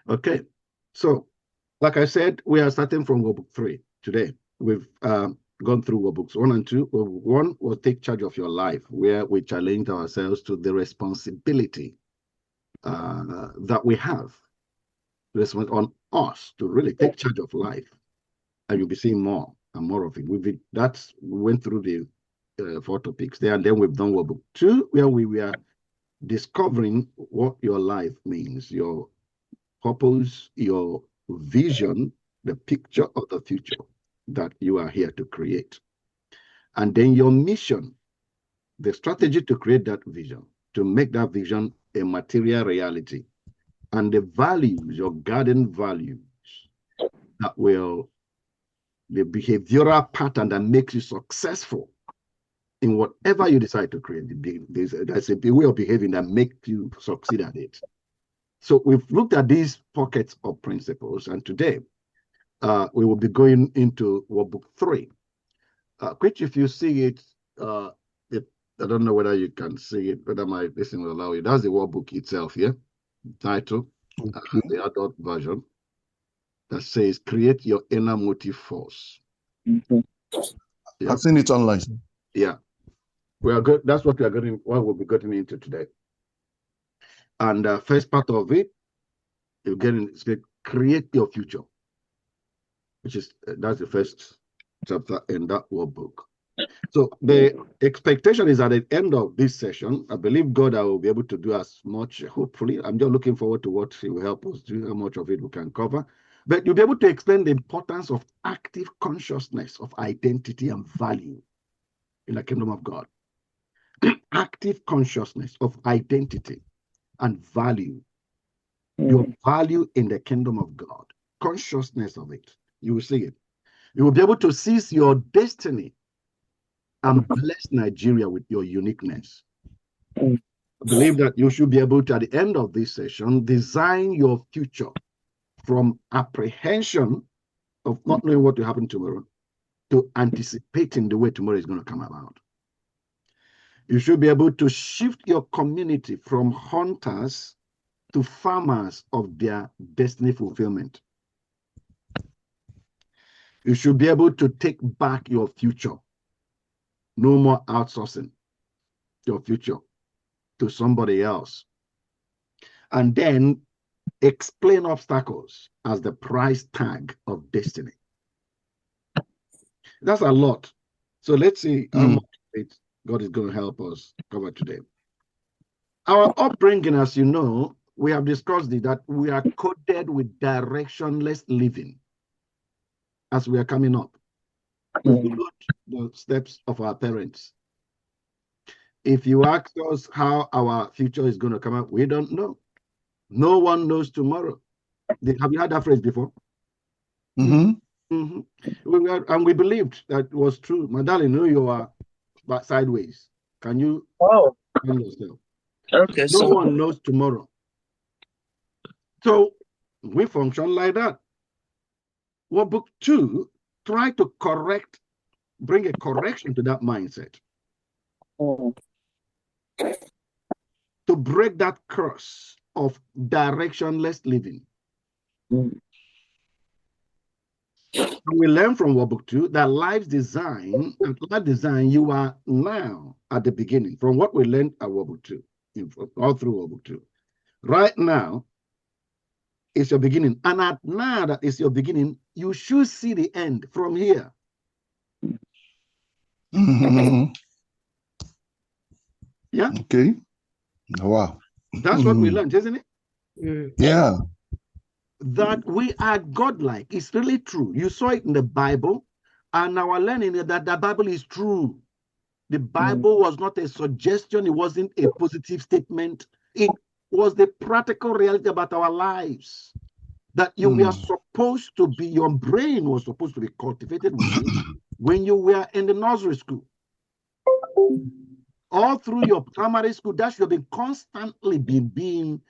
Okay. So, like I said, we are starting from workbook 3 today. We've gone through workbooks 1 and 2. Workbook 1 will take charge of your life, where we challenge ourselves to the responsibility that we have on us to really take charge of life. And you'll be seeing more and more of it. We went through the 4 topics there, and then we've done workbook 2, where we were discovering what your life means, your purpose, your vision, the picture of the future that you are here to create. And then your mission, the strategy to create that vision, to make that vision a material reality, and the values, your guiding values that will, the behavioral pattern that makes you successful in whatever you decide to create. There's a way of behaving that makes you succeed at it. So we've looked at these pockets of principles, and today we will be going into workbook 3, which, if you see it, I don't know whether you can see it, whether my listening will allow you. That's the workbook itself here, title, the adult version, that says "Create Your Inner Motive Force." Yep. I've seen it online. Yeah, we are good. That's what we are getting. What we'll be getting into today. And first part of it, you're getting create your future, which is that's the first chapter in that workbook. So the expectation is at the end of this session, I believe God, I will be able to do as much, hopefully. I'm just looking forward to what He will help us do, how much of it we can cover. But you'll be able to explain the importance of active consciousness of identity and value in the kingdom of God. Active consciousness of identity and value. Your value in the kingdom of God. Consciousness of it. You will see it. You will be able to seize your destiny and bless Nigeria with your uniqueness. I believe that you should be able to, at the end of this session, design your future from apprehension of not knowing what will happen tomorrow to anticipating the way tomorrow is going to come about. You should be able to shift your community from hunters to farmers of their destiny fulfillment. You should be able to take back your future. No more outsourcing your future to somebody else. And then explain obstacles as the price tag of destiny. That's a lot. So let's see how much God is going to help us cover today. Our upbringing, as you know, we have discussed it, that we are coded with directionless living as we are coming up. We followed the steps of our parents. If you ask us how our future is going to come up, we don't know. No one knows tomorrow. Have you heard that phrase before? And we believed that it was true. My darling, no, you are sideways. Can you find yourself? Okay. No one knows tomorrow. So we function like that. Workbook 2, try to bring a correction to that mindset. To break that curse of directionless living. We learn from workbook 2 that life design, you are now at the beginning, from what we learned at workbook 2, all through workbook 2. Right now is your beginning. And at now that is your beginning, you should see the end from here. Yeah? Okay. Wow. That's what we learned, isn't it? Yeah. That we are godlike. It's really true. You saw it in the Bible, and our learning is that the Bible is true. The Bible was not a suggestion. It wasn't a positive statement. It was the practical reality about our lives. That you were supposed to be, your brain was supposed to be cultivated when you were in the nursery school. All through your primary school, that should have been constantly being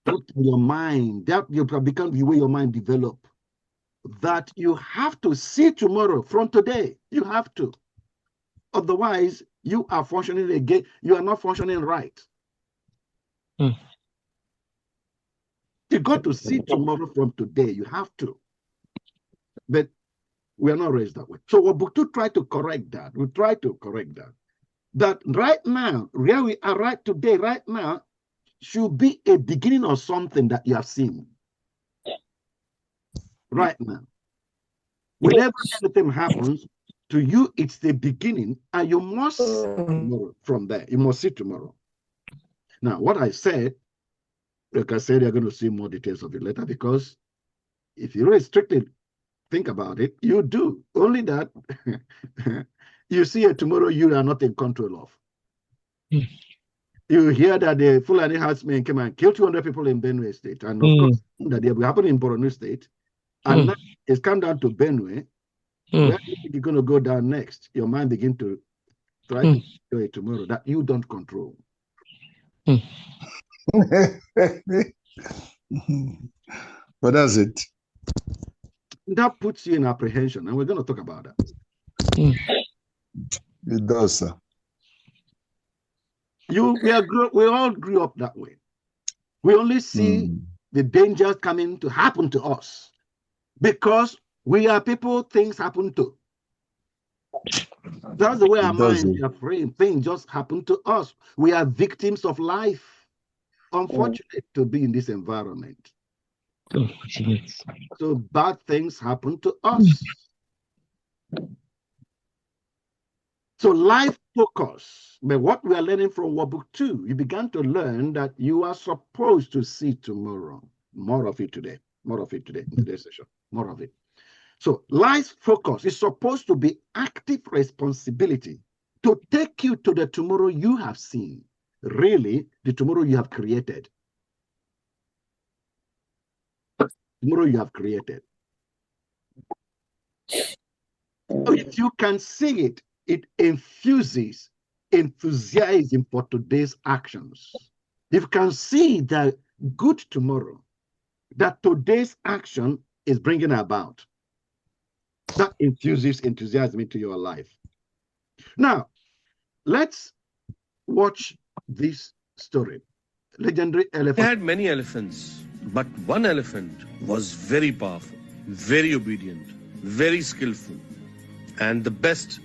put in your mind. That you have become the way your mind develop. That you have to see tomorrow from today. You have to. Otherwise, you are functioning again. You are not functioning right. You got to see tomorrow from today. You have to. But we are not raised that way. So what book 2 try to correct that. We try to correct that. That right now, where we are right today, right now, should be a beginning of something that you have seen. Right now. Whenever anything happens, to you, it's the beginning, and you must see tomorrow from there. You must see tomorrow. Now, what I said, like I said, you're going to see more details of it later, because if you really strictly think about it, you do. Only that you see a tomorrow you are not in control of. You hear that the Fulani herdsmen came and killed 200 people in Benue State. And of course, that will happen in Borno State. And now it's come down to Benue. Where do you think you're going to go down next? Your mind begin to try to do it tomorrow that you don't control. But that's it. That puts you in apprehension, and we're going to talk about that. It does, sir. We all grew up that way. We only see the dangers coming to happen to us because we are people things happen to. That's the way our minds are framed. Things just happen to us. We are victims of life. Unfortunate to be in this environment. So bad things happen to us. So life focus. But what we are learning from workbook 2, you began to learn that you are supposed to see tomorrow. More of it today. More of it today in today's session. More of it. So life focus is supposed to be active responsibility to take you to the tomorrow you have seen. Really, the tomorrow you have created. Tomorrow you have created. So if you can see it, it infuses enthusiasm for today's actions. If you can see the good tomorrow that today's action is bringing about, that infuses enthusiasm into your life. Now, let's watch this story. Legendary elephant. He had many elephants, but one elephant was very powerful, very obedient, very skillful, and the best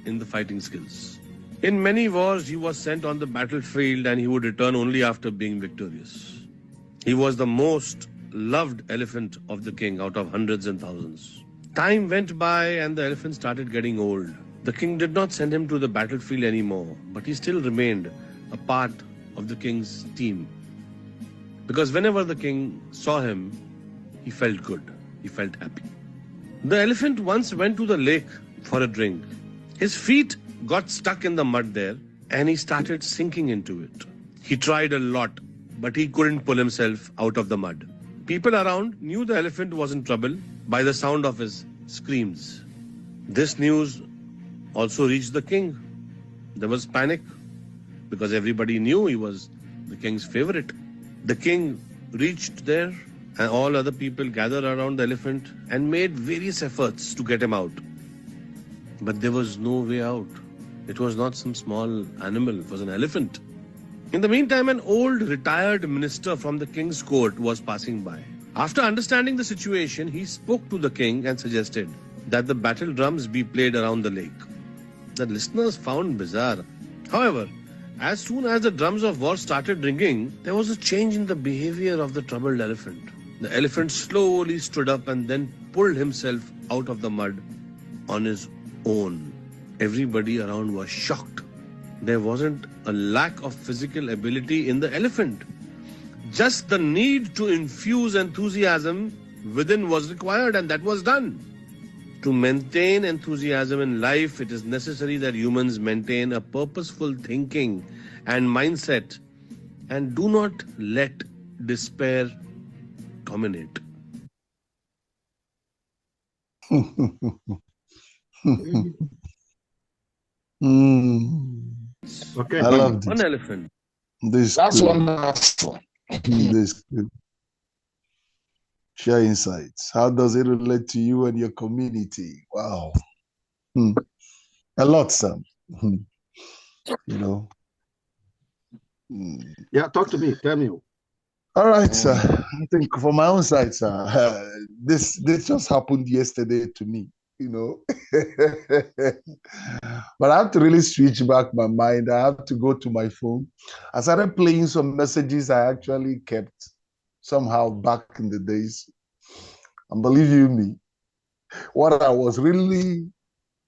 in the fighting skills. In many wars, he was sent on the battlefield and he would return only after being victorious. He was the most loved elephant of the king out of hundreds and thousands. Time went by and the elephant started getting old. The king did not send him to the battlefield anymore, but he still remained a part of the king's team. Because whenever the king saw him, he felt good, he felt happy. The elephant once went to the lake for a drink. His feet got stuck in the mud there and he started sinking into it. He tried a lot, but he couldn't pull himself out of the mud. People around knew the elephant was in trouble by the sound of his screams. This news also reached the king. There was panic because everybody knew he was the king's favorite. The king reached there and all other people gathered around the elephant and made various efforts to get him out. But there was no way out. It was not some small animal, it was an elephant. In the meantime, an old retired minister from the king's court was passing by. After understanding the situation, he spoke to the king and suggested that the battle drums be played around the lake. The listeners found bizarre. However, as soon as the drums of war started ringing, there was a change in the behavior of the troubled elephant. The elephant slowly stood up and then pulled himself out of the mud on his own. Everybody around was shocked. There wasn't a lack of physical ability in the elephant. Just the need to infuse enthusiasm within was required, and that was done. To maintain enthusiasm in life, it is necessary that humans maintain a purposeful thinking and mindset and do not let despair dominate. Okay. I love this. One elephant. That's wonderful. This good. Share insights. How does it relate to you and your community? Wow. A lot, Sam. You know. Yeah, talk to me. Tell me. All right, sir. I think for my own side, sir, this just happened yesterday to me, you know. But I have to really switch back my mind. I have to go to my phone. I started playing some messages I actually kept somehow back in the days. And believe you me, what I was really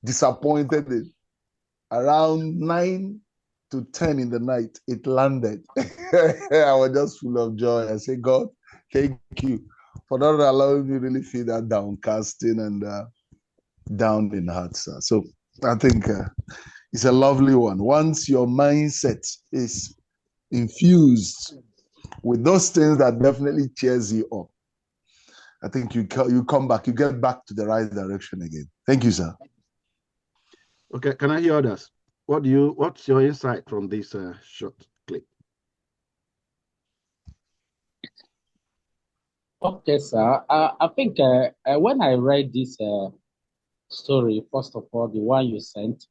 disappointed in, around 9 to 10 in the night, it landed. I was just full of joy. I said, God, thank you for not allowing me to really feel that downcasting and down in heart, sir. So I think it's a lovely one. Once your mindset is infused with those things that definitely cheers you up, I think you come back, you get back to the right direction again. Thank you, sir. Okay, can I hear others? What's your insight from this short clip? Okay, sir. I think when I read this story, first of all, the one you sent,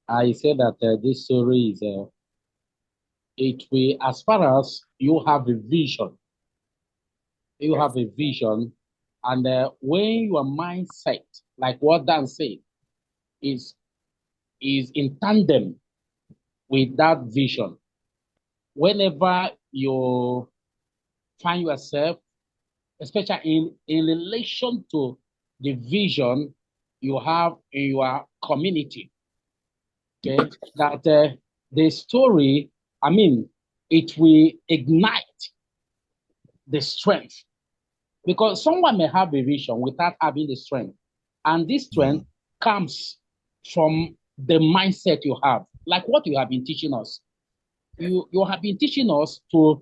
I said that this story is it will, as far as you have a vision, and when your mindset, like what Dan said, is in tandem with that vision. Whenever you find yourself, especially in relation to the vision you have in your community, okay, that the story, I mean, it will ignite the strength. Because someone may have a vision without having the strength. And this strength comes from the mindset you have, like what you have been teaching us. You have been teaching us to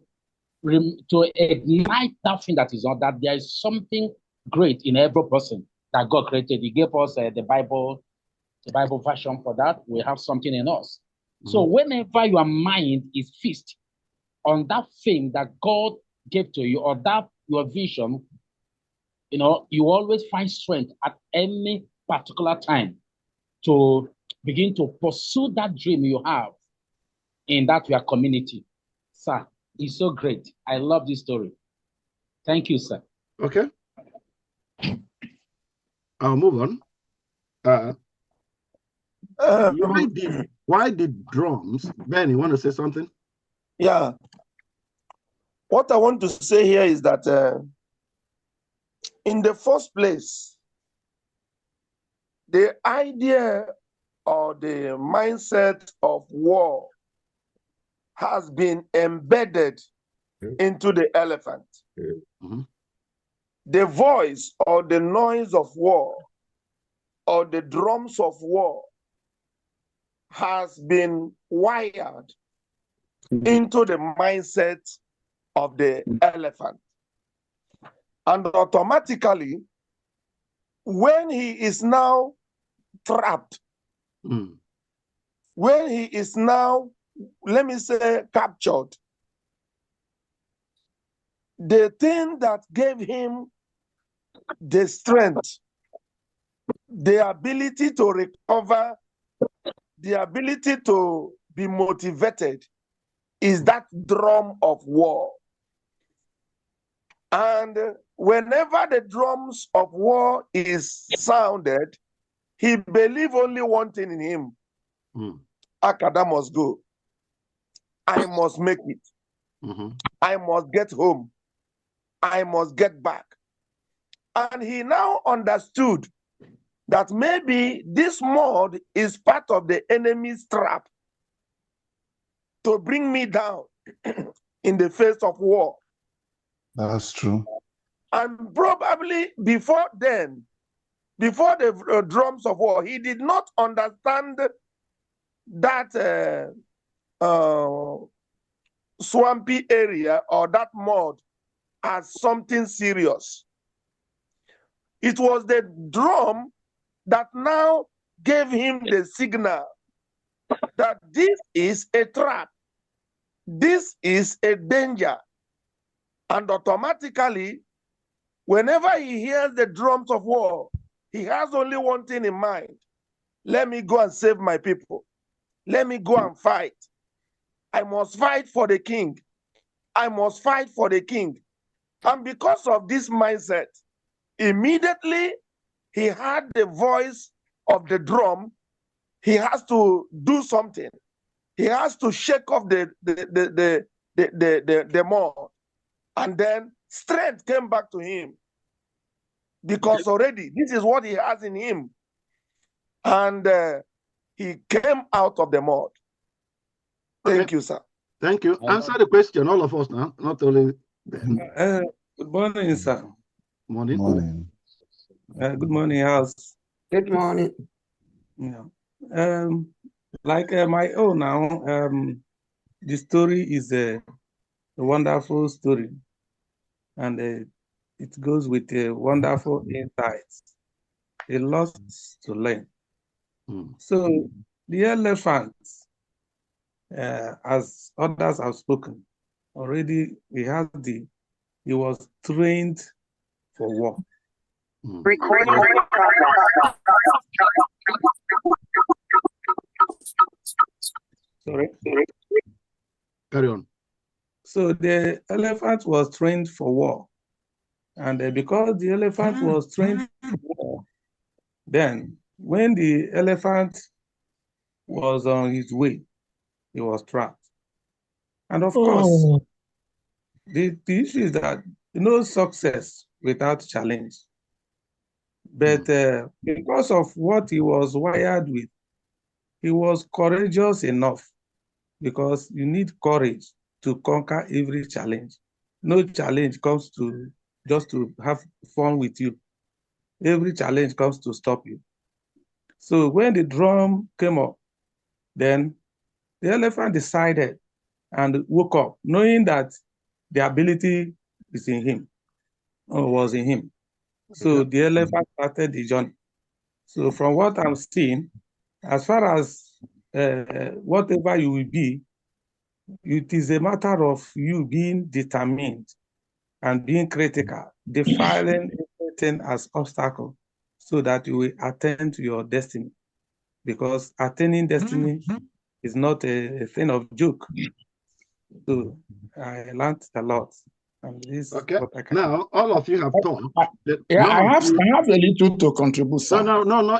ignite that thing that is on, that there is something great in every person that God created. He gave us the Bible version for that. We have something in us. So whenever your mind is fixed on that thing that God gave to you, or that your vision, you know, you always find strength at any particular time to begin to pursue that dream you have in that your community. Sir, it's so great. I love this story. Thank you, sir. Okay. I'll move on. Why did drums? Ben, you want to say something? Yeah. What I want to say here is that in the first place, the idea or the mindset of war has been embedded into the elephant. The voice or the noise of war or the drums of war has been wired into the mindset of the elephant. And automatically, when he is now trapped, when he is now, let me say, captured, the thing that gave him the strength, the ability to recover, the ability to be motivated is that drum of war. And whenever the drums of war is sounded, he believes only one thing in him. Akada must go. I must make it. I must get home. I must get back. And he now understood that maybe this mud is part of the enemy's trap to bring me down in the face of war. That's true. And probably before then, before the drums of war, he did not understand that swampy area or that mud as something serious. It was the drum that now gave him the signal that this is a trap, this is a danger. And automatically, whenever he hears the drums of war, he has only one thing in mind. Let me go and save my people. Let me go and fight. I must fight for the king. I must fight for the king. And because of this mindset, immediately he heard the voice of the drum. He has to do something. He has to shake off the mud. And then strength came back to him. Because already this is what he has in him. And he came out of the mud. Thank you, sir. Thank you. Answer the question, all of us now, not only Ben. Good morning, sir. Morning. Morning. Good morning, house. Good morning. Yeah. Like my own now, the story is a wonderful story, and it goes with a wonderful insights. A lot to learn. So the elephants, as others have spoken already, he was trained for war. Recording. Sorry. Carry on. So the elephant was trained for war. And because the elephant was trained for war, then when the elephant was on his way, he was trapped. And of course, the issue is that no success without challenge. But because of what he was wired with, he was courageous enough, because you need courage to conquer every challenge. No challenge comes to just to have fun with you. Every challenge comes to stop you. So when the drum came up, then the elephant decided and woke up, knowing that the ability is in him, or was in him. So the elephant started the journey. So from what I'm seeing, as far as whatever you will be, it is a matter of you being determined and being critical, defiling everything as obstacle, so that you will attain to your destiny. Because attaining destiny is not a thing of joke. So I learned a lot. And this Okay. Now, all of you have talked. I have a little to contribute, sir. No,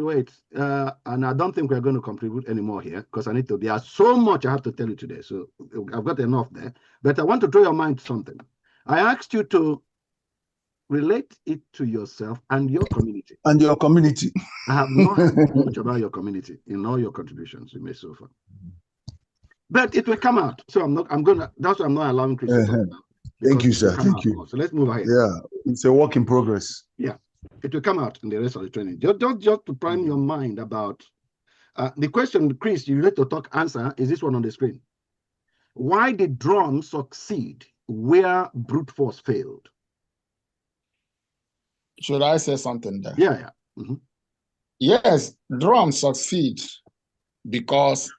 wait. And I don't think we're going to contribute anymore here, because there's so much I have to tell you today. So I've got enough there. But I want to draw your mind to something. I asked you to relate it to yourself and your community. And your community. I have not heard much about your community in all your contributions you made so far. But it will come out. So that's why I'm not allowing Chris to talk now. Thank you, sir. Thank you. More. So let's move ahead. Yeah, it's a work in progress. Yeah, it will come out in the rest of the training. Just to prime your mind about the question, Chris, you need to answer is this one on the screen. Why did drones succeed where brute force failed? Should I say something there? Yeah. Yes, drones succeed because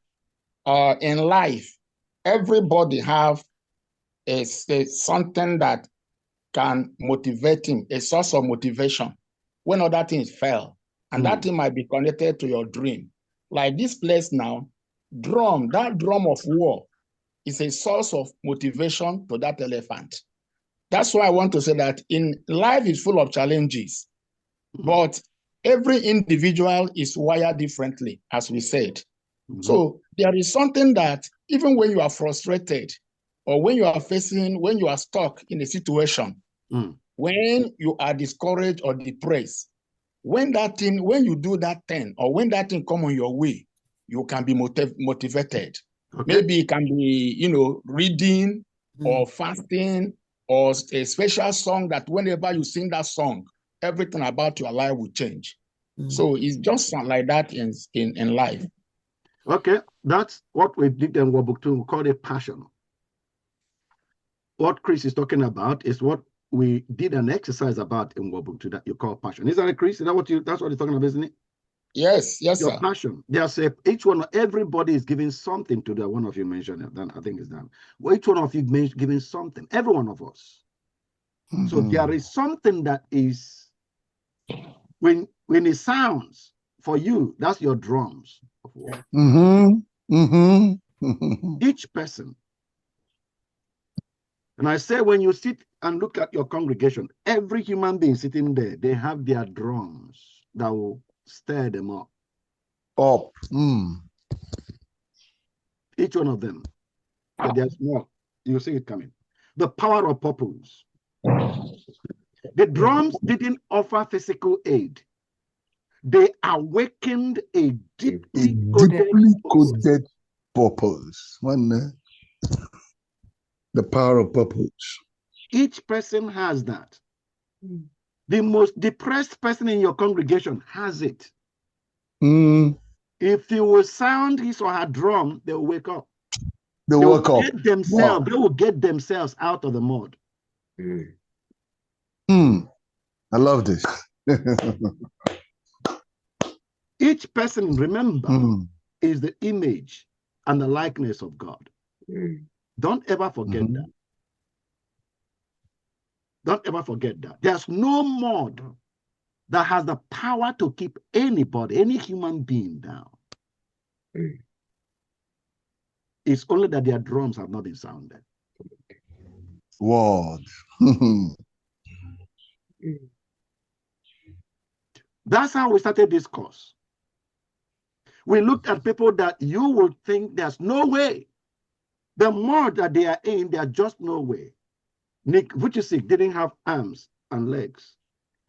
in life, everybody have something that can motivate him, a source of motivation when other things fail. And that thing might be connected to your dream. Like this place now, that drum of war is a source of motivation to that elephant. That's why I want to say that in life is full of challenges, but every individual is wired differently, as we said. So there is something that even when you are frustrated, or when you are stuck in a situation, when you are discouraged or depressed, when you do that thing, or when that thing come on your way, you can be motivated. Okay. Maybe it can be, reading or fasting, or a special song that whenever you sing that song, everything about your life will change. So it's just like that in life. Okay, that's what we did in Workbook 2. We call it passion. What Chris is talking about is what we did an exercise about in Workbook 2 that you call passion. Is that it, Chris? Is that that's what you're talking about, isn't it? Yes, your sir. Passion. There's everybody is giving something to that. One of you mentioned it. I think it's done. Well, each one of you giving something. Every one of us. So there is something that is when it sounds for you, that's your drums of war. Each person And I say, when you sit and look at your congregation, every human being sitting there, they have their drums that will stir them up. Up. Each one of them. But they're small. You see it coming. The power of purpose. The drums didn't offer physical aid. They awakened a deeply coded purpose. The power of purpose. Each person has that. The most depressed person in your congregation has it. If you will sound his or her drum, they will wake up. They will wake up. Themselves, They will get themselves out of the mud. I love this. Each person, remember, is the image and the likeness of God. Don't ever forget that. Don't ever forget that. There's no mud that has the power to keep anybody, any human being down. It's only that their drums have not been sounded. Word. That's how we started this course. We looked at people that you would think there's no way. The mud that they are in, there's just no way. Nick Vujicic didn't have arms and legs,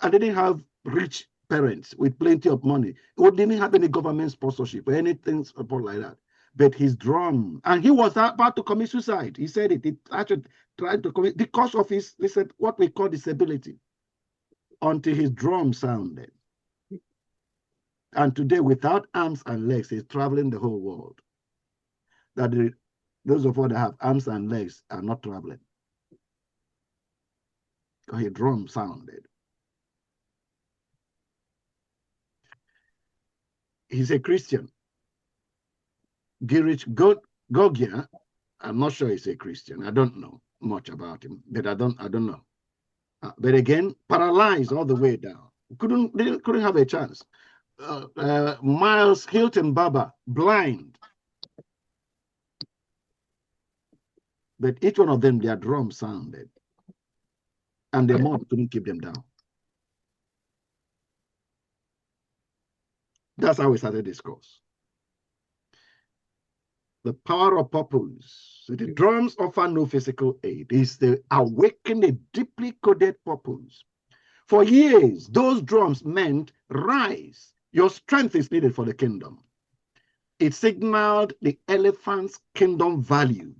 and didn't have rich parents with plenty of money. He didn't have any government sponsorship or anything like that. But his drum, and he was about to commit suicide. He said it. He actually tried to commit because of his, he said, what we call disability, until his drum sounded. And today, without arms and legs, he's traveling the whole world. Those of us that have arms and legs are not traveling. Because his drum sounded. He's a Christian. Girich Gogia, I'm not sure he's a Christian. I don't know much about him, but I don't know. But again, paralyzed all the way down. Couldn't have a chance. Miles Hilton Baba, blind. But each one of them, their drum sounded. And their mom couldn't keep them down. That's how we started this course. The power of purpose. So the drums offer no physical aid. It's the awaken a deeply coded purpose. For years, those drums meant rise. Your strength is needed for the kingdom. It signaled the elephant's kingdom value.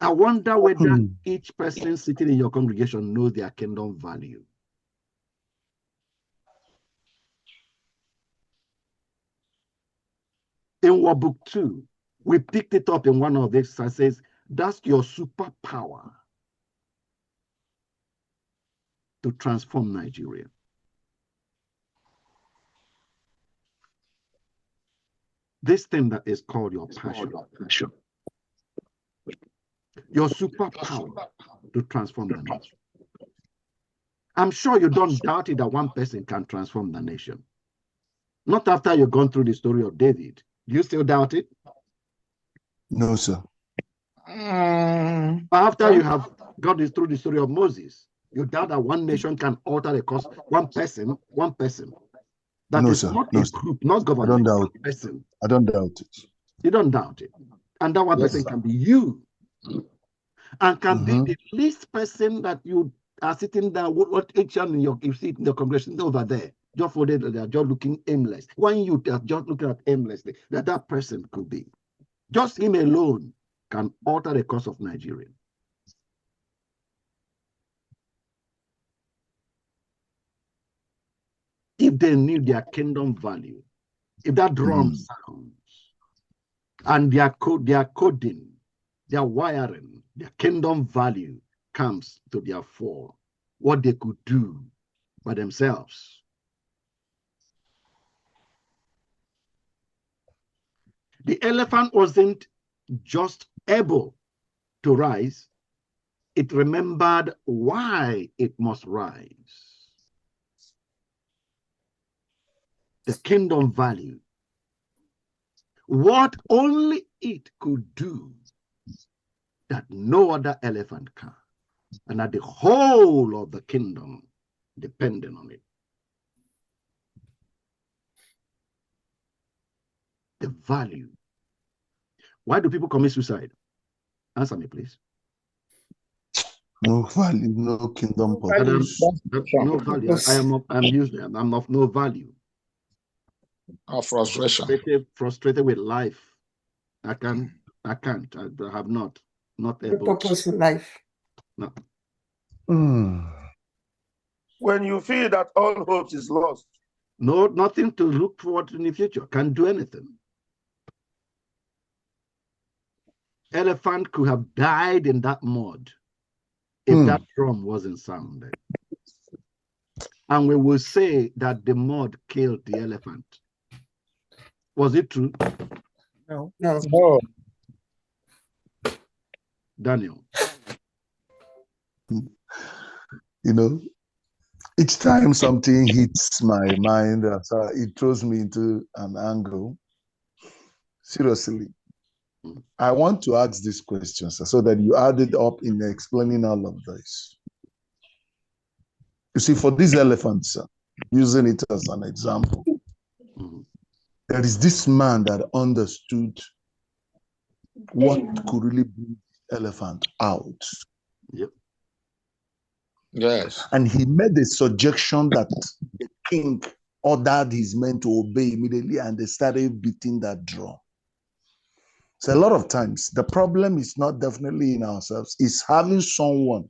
I wonder whether each person sitting in your congregation knows their kingdom value. In what book 2, we picked it up in one of the exercises. That's your superpower to transform Nigeria. This thing that is called your passion. Your superpower to transform the nation. I'm sure you don't doubt it that one person can transform the nation. Not after you've gone through the story of David. Do you still doubt it? No, sir. After you have gone through the story of Moses, you doubt that one nation can alter the course. One person. That no, is sir. not No, a group, not government. I don't doubt it. Person. I don't doubt it. You don't doubt it. And that one person can be you. And can be the least person that you are sitting down, what each one you see in the congregation over there, just for they are just looking aimless. When you are just looking at aimlessly, that person could be. Just him alone can alter the course of Nigeria. If they knew their kingdom value, if that drum sounds, and their coding, their wiring, their kingdom value comes to their fore, what they could do by themselves. The elephant wasn't just able to rise, it remembered why it must rise. The kingdom value what only it could do that no other elephant can, and that the whole of the kingdom depending on it. The value. Why do people commit suicide? Answer me, please. No value, no kingdom purpose. No value. I'm useless. I'm of no value. Frustration. Frustrated with life. I can't. I have not able. Purpose in life. No. When you feel that all hope is lost. No, nothing to look forward to in the future. Can't do anything. Elephant could have died in that mud if that drum wasn't sounded. And we will say that the mud killed the elephant. Was it true? No. Daniel. You know, each time something hits my mind, it throws me into an angle. Seriously, I want to ask these questions so that you add it up in explaining all of this. You see, for these elephants, using it as an example, there is this man that understood what could really bring the elephant out. Yep. Yes. And he made a suggestion that the king ordered his men to obey immediately, and they started beating that drum. So a lot of times, the problem is not definitely in ourselves, it's having someone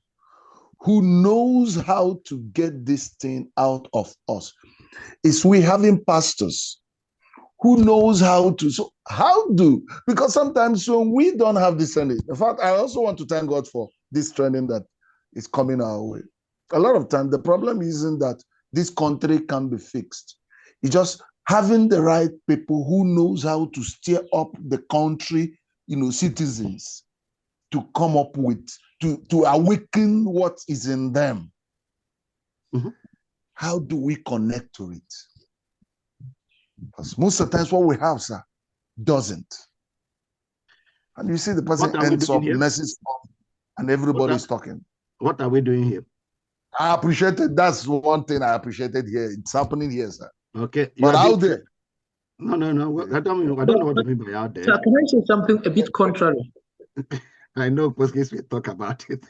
who knows how to get this thing out of us. It's we having pastors who knows how to, because sometimes when we don't have this training, in fact, I also want to thank God for this training that is coming our way. A lot of times, the problem isn't that this country can be fixed. It's just having the right people who knows how to steer up the country, citizens to come up with, to awaken what is in them. How do we connect to it? Because most of the times what we have, sir, doesn't. And you see the person ends up, messes up, and everybody's talking. What are we doing here? I appreciate it. That's one thing I appreciated here. It's happening here, sir. Okay. But out there. No. I don't know what I mean by out there. Sir, can I say something a bit contrary? I know Portuguese will talk about it.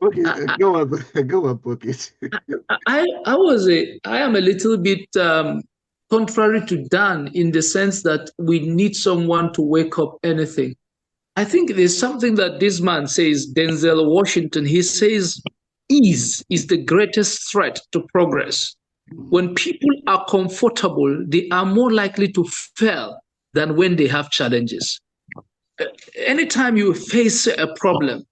Okay, go on, Portuguese. I am a little bit contrary to Dan in the sense that we need someone to wake up anything. I think there's something that this man says, Denzel Washington, he says, ease is the greatest threat to progress. When people are comfortable, they are more likely to fail than when they have challenges. Anytime you face a problem,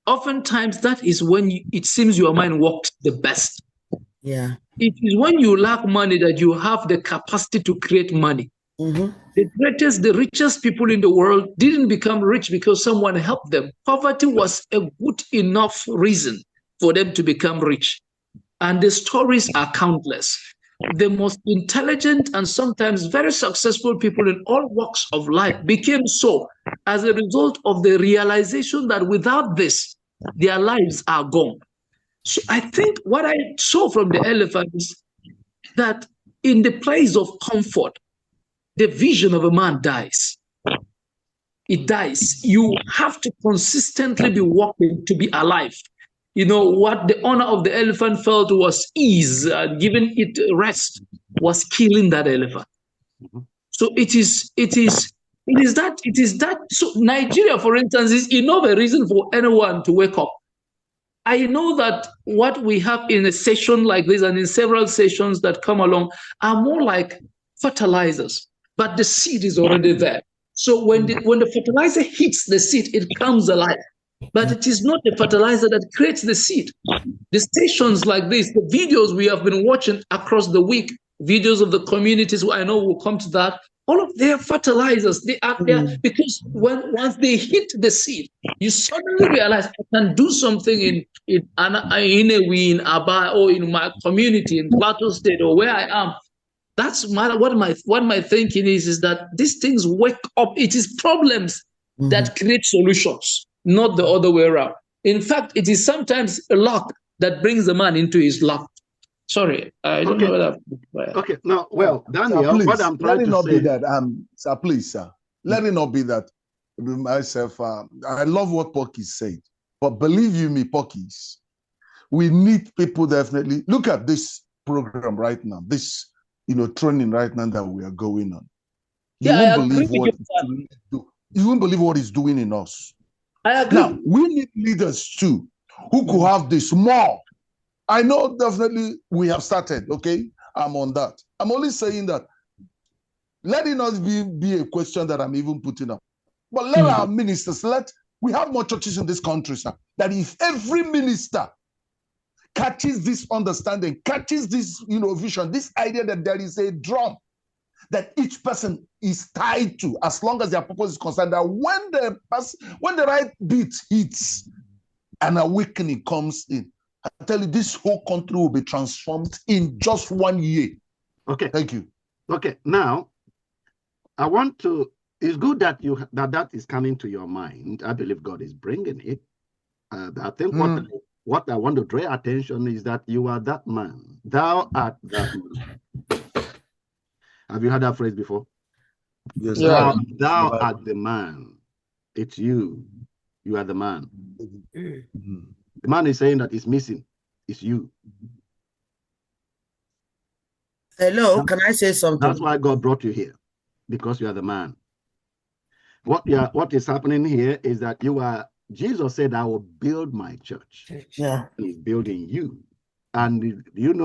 oftentimes that is when it seems your mind works the best. Yeah. It is when you lack money that you have the capacity to create money. The richest people in the world didn't become rich because someone helped them. Poverty was a good enough reason for them to become rich. And the stories are countless. The most intelligent and sometimes very successful people in all walks of life became so as a result of the realization that without this, their lives are gone. So I think what I saw from the elephant is that in the place of comfort, the vision of a man dies. It dies. You have to consistently be walking to be alive. What the owner of the elephant felt was ease, giving it rest, was killing that elephant. So it is that. So Nigeria, for instance, is enough a reason for anyone to wake up. I know that what we have in a session like this and in several sessions that come along are more like fertilizers, but the seed is already there. So when the fertilizer hits the seed, it comes alive. But it is not the fertilizer that creates the seed. The stations like this, the videos we have been watching across the week, videos of the communities, I know we'll come to that, all of their fertilizers, they are there because once they hit the seed, you suddenly realize I can do something in a way in Aba or in my community in Plateau State or where I am. That's what my thinking is that these things wake up. It is problems that create solutions, not the other way around. In fact, it is sometimes luck that brings the man into his luck. Sorry, I don't know whether. Okay, now, well, Daniel, sir, please, what I'm trying to say. Let it not be that. Sir, please, sir, let it not be that. Myself, I love what Pocky said, but believe you me, Pockies, we need people definitely. Look at this program right now. This, training right now that we are going on. You won't believe what you won't believe what it's doing in us. I agree. Now we need leaders too who could have this more. I know definitely we have started. Okay, I'm on that. I'm only saying that. Let it not be a question that I'm even putting up. But let our ministers, we have more churches in this country, sir, that if every minister catches this understanding, catches this, vision, this idea that there is a drum that each person is tied to, as long as their purpose is concerned, that when the right beat hits, an awakening comes in. I tell you, this whole country will be transformed in just 1 year. Okay. Thank you. Okay. Now, I want to. It's good that that is coming to your mind. I believe God is bringing it. I think what I want to draw attention is that you are that man. Thou art that man. Have you heard that phrase before? Yes. Yeah. Thou art the man. It's you. You are the man. The man is saying that it's missing. It's you. Hello, can I say something? That's why God brought you here, because you are the man. What is happening here is that Jesus said, I will build my church. Yeah. He's building you. And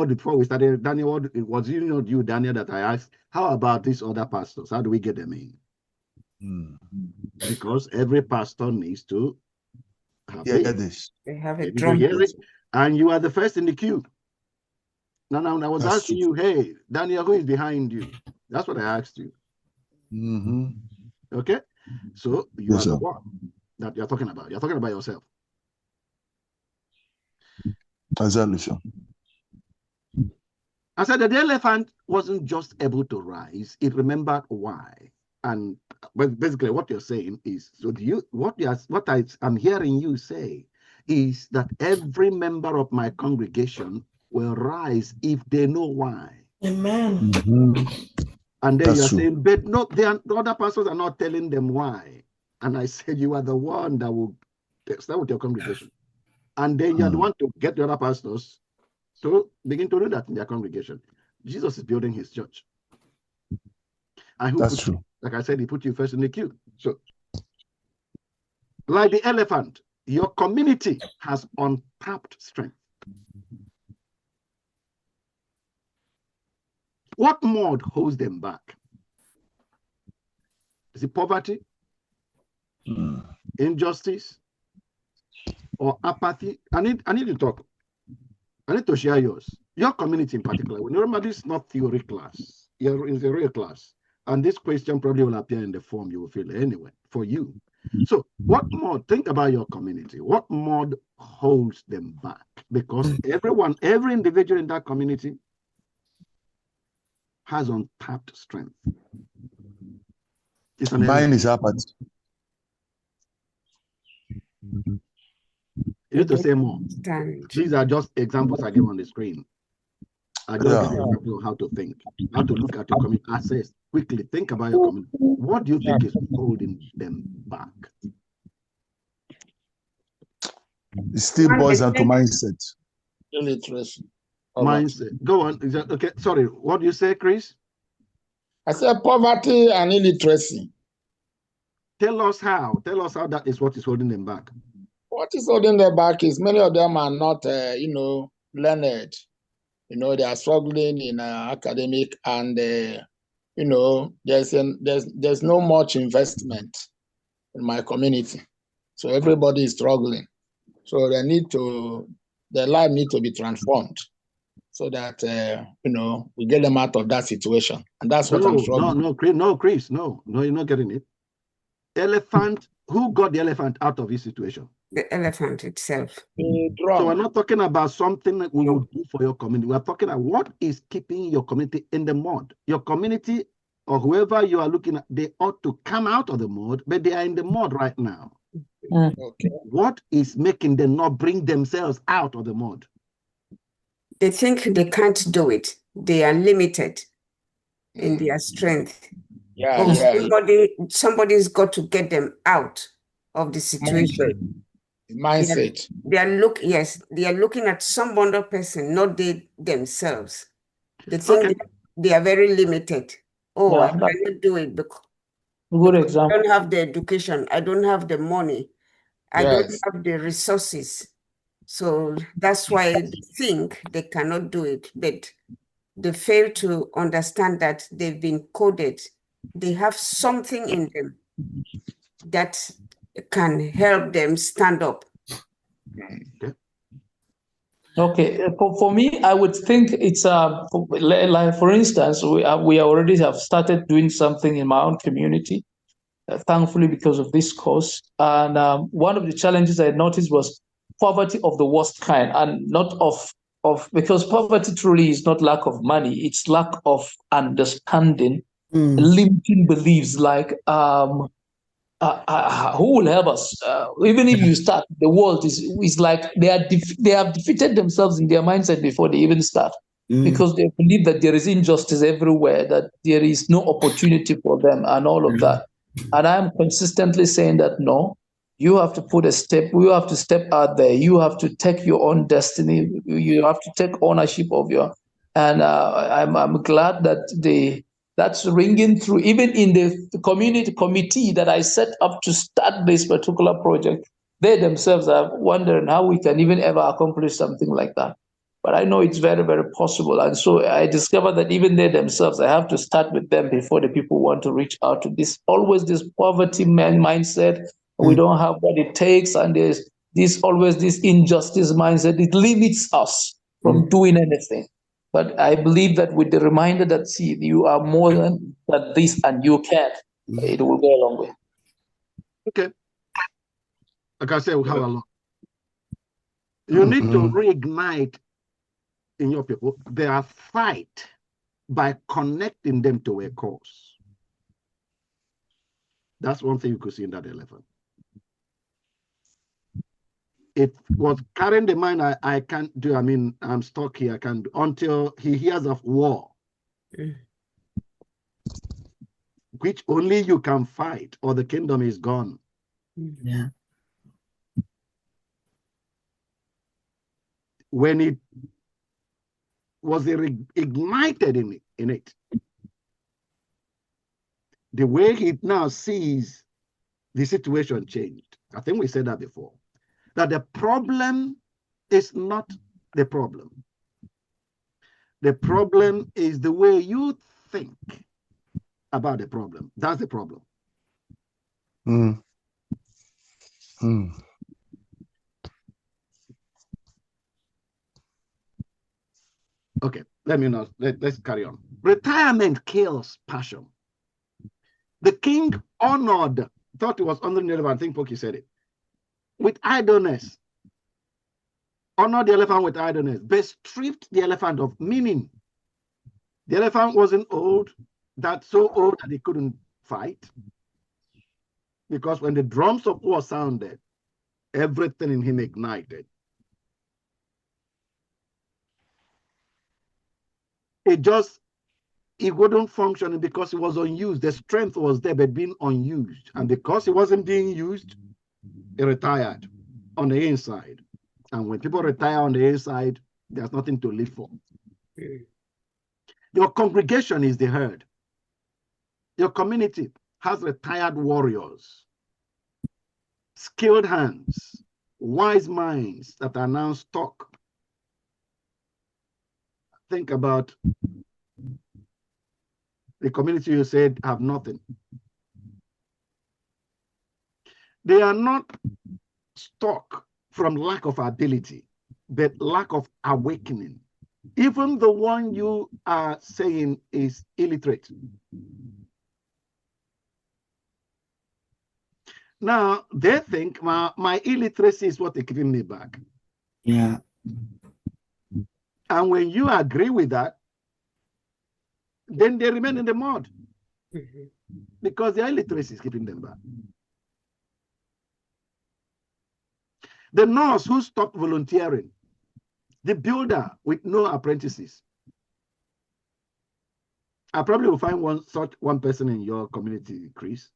before we started, Daniel, was you, Daniel, that I asked, how about these other pastors? How do we get them in? Because every pastor needs to have this. They have a drum. And you are the first in the queue. Now I was asking you, hey, Daniel, who is behind you? That's what I asked you. Okay? So you are the one that you're talking about. You're talking about yourself. Exactly. I said that the elephant wasn't just able to rise, it remembered why. And basically what you're saying is, so what I'm hearing you say is that every member of my congregation will rise if they know why. Amen. And then you're saying, but no, the other pastors are not telling them why. And I said, you are the one that will start with your congregation. And then you are the one to get the other pastors to begin to do that in their congregation. Jesus is building his church. And that's true. Like I said, he put you first in the queue. So, like the elephant, your community has untapped strength. What mode holds them back? Is it poverty, injustice, or apathy? I need to talk. I need to share yours. Your community in particular. Remember, this is not theory class. You're in the real class. And this question probably will appear in the form you will fill anyway for you. So what mode? Think about your community. What mode holds them back? Because every individual in that community has untapped strength. Mine is apathy. You need to say more. These are just examples I give on the screen. I just give you examples of how to think, how to look at your community. Assess quickly. Think about your community. What do you think is holding them back? It still boils down to mindset. Illiteracy. Mindset. Go on. Is that okay? Sorry. What do you say, Chris? I said poverty and illiteracy. Tell us how. Tell us how that is what is holding them back. What is holding them back is many of them are not, learned. They are struggling in academic, and there's no much investment in my community, so everybody is struggling. So their life needs to be transformed. so that we get them out of that situation. And that's what I'm struggling. Chris, no, you're not getting it. Elephant, who got the elephant out of his situation? The elephant itself. So we're not talking about something that we will do for your community. We're talking about what is keeping your community in the mud. Your community or whoever you are looking at, they ought to come out of the mud, but they are in the mud right now. Okay. What is making them not bring themselves out of the mud? They think they can't do it. They are limited in their strength. Somebody's got to get them out of the situation. Mindset. They are looking at some other person, not they themselves. They think they are very limited. I cannot do it because I don't have the education, I don't have the money, I don't have the resources. So that's why they think they cannot do it, but they fail to understand that they've been coded. They have something in them that can help them stand up. Okay, for me, I would think it's like, for instance, we already have started doing something in my own community, thankfully because of this course. And one of the challenges I noticed was poverty of the worst kind, and not of because poverty truly is not lack of money; it's lack of understanding, limiting beliefs like. Who will help us? Even if you start, the world is like they have defeated themselves in their mindset before they even start, because they believe that there is injustice everywhere, that there is no opportunity for them, and all of that. And I'm consistently saying that no, you have to put a step. You have to step out there. You have to take your own destiny. You have to take ownership of your. And I'm glad that that's ringing through, even in the community committee that I set up to start this particular project. They themselves are wondering how we can even ever accomplish something like that. But I know it's very, very possible. And so I discovered that even they themselves, I have to start with them before the people want to reach out to this. Always this poverty mindset. We don't have what it takes. And there's always this injustice mindset. It limits us from doing anything. But I believe that with the reminder that, see, you are more than this and you can, it will go a long way. Okay. Like I said, we have a lot. You need to reignite in your people their fight by connecting them to a cause. That's one thing you could see in that elephant. It was carrying the mind, I can't do, I'm stuck here, I can't do, until he hears of war, which only you can fight, or the kingdom is gone. Yeah. When it was ignited in it, the way he now sees the situation changed. I think we said that before. That the problem is not the problem. The problem is the way you think about the problem. That's the problem. Okay, let's carry on. Retirement kills passion. The king thought it was honoring the elephant. I think Poki said it. With idleness. Honored the elephant with idleness, but stripped the elephant of meaning. The elephant wasn't so old that he couldn't fight. Because when the drums of war sounded, everything in him ignited. It wouldn't function because it was unused. The strength was there, but being unused. And because it wasn't being used, it retired on the inside. And when people retire on the inside, there's nothing to live for. Your congregation is the herd. Your community has retired warriors, skilled hands, wise minds that are now stuck. Think about the community you said have nothing. They are not stuck from lack of ability, but lack of awakening. Even the one you are saying is illiterate. Now, they think my illiteracy is what is keeping me back. Yeah. And when you agree with that, then they remain in the mud. Because their illiteracy is keeping them back. The nurse who stopped volunteering, the builder with no apprentices. I probably will find one person in your community, Chris.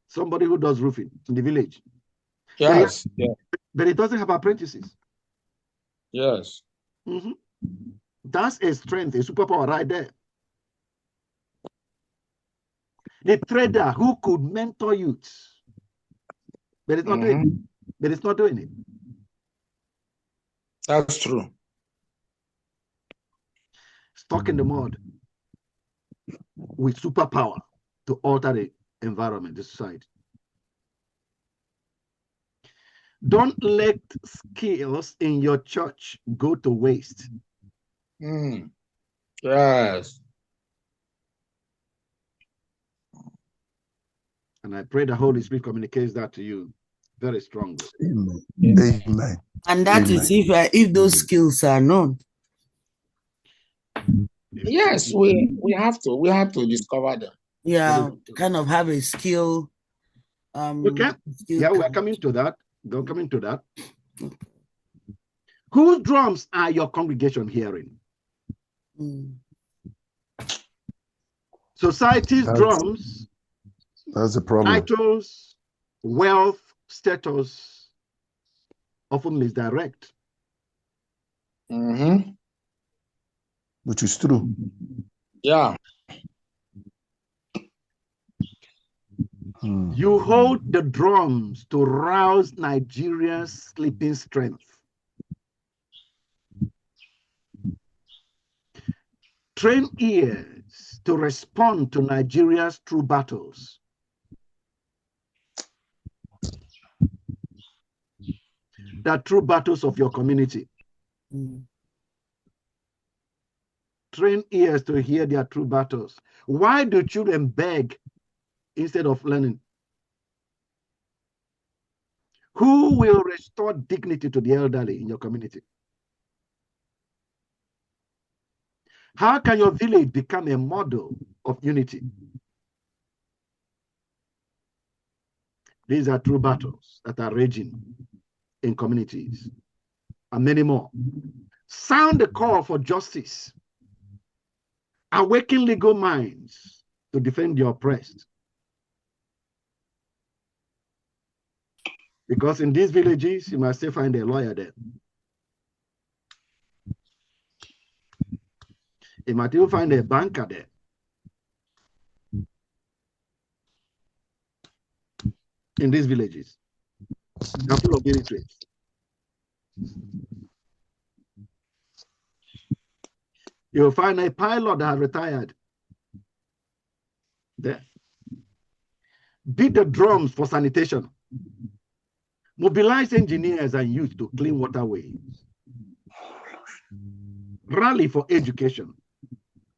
Somebody who does roofing in the village. Yes. But it doesn't have apprentices. Yes. Mm-hmm. That's a strength, a superpower right there. The trader who could mentor youths, but it's not doing it. But it's not doing it. That's true. Stuck in the mud with superpower to alter the environment, the society. Don't let skills in your church go to waste. Yes. And I pray the Holy Spirit communicates that to you very strongly. Amen. Amen. And that is if those skills are known. Yes, we have to discover them. Yeah, kind of have a skill. Okay. Yeah, we're coming to that. Don't come into that. Whose drums are your congregation hearing? Society's drums. That's the problem. Titles, wealth, status often misdirect. Which is true. Yeah. You hold the drums to rouse Nigeria's sleeping strength. Train ears to respond to Nigeria's true battles. The true battles of your community. Train ears to hear their true battles. Why do children beg instead of learning? Who will restore dignity to the elderly in your community? How can your village become a model of unity? These are true battles that are raging in communities and many more. Sound the call for justice. Awaken legal minds to defend the oppressed. Because in these villages, you must still find a lawyer there. You might even find a banker there. In these villages. They're full of illiterates. You'll find a pilot that has retired there. Beat the drums for sanitation. Mobilize engineers and youth to clean waterways. Rally for education.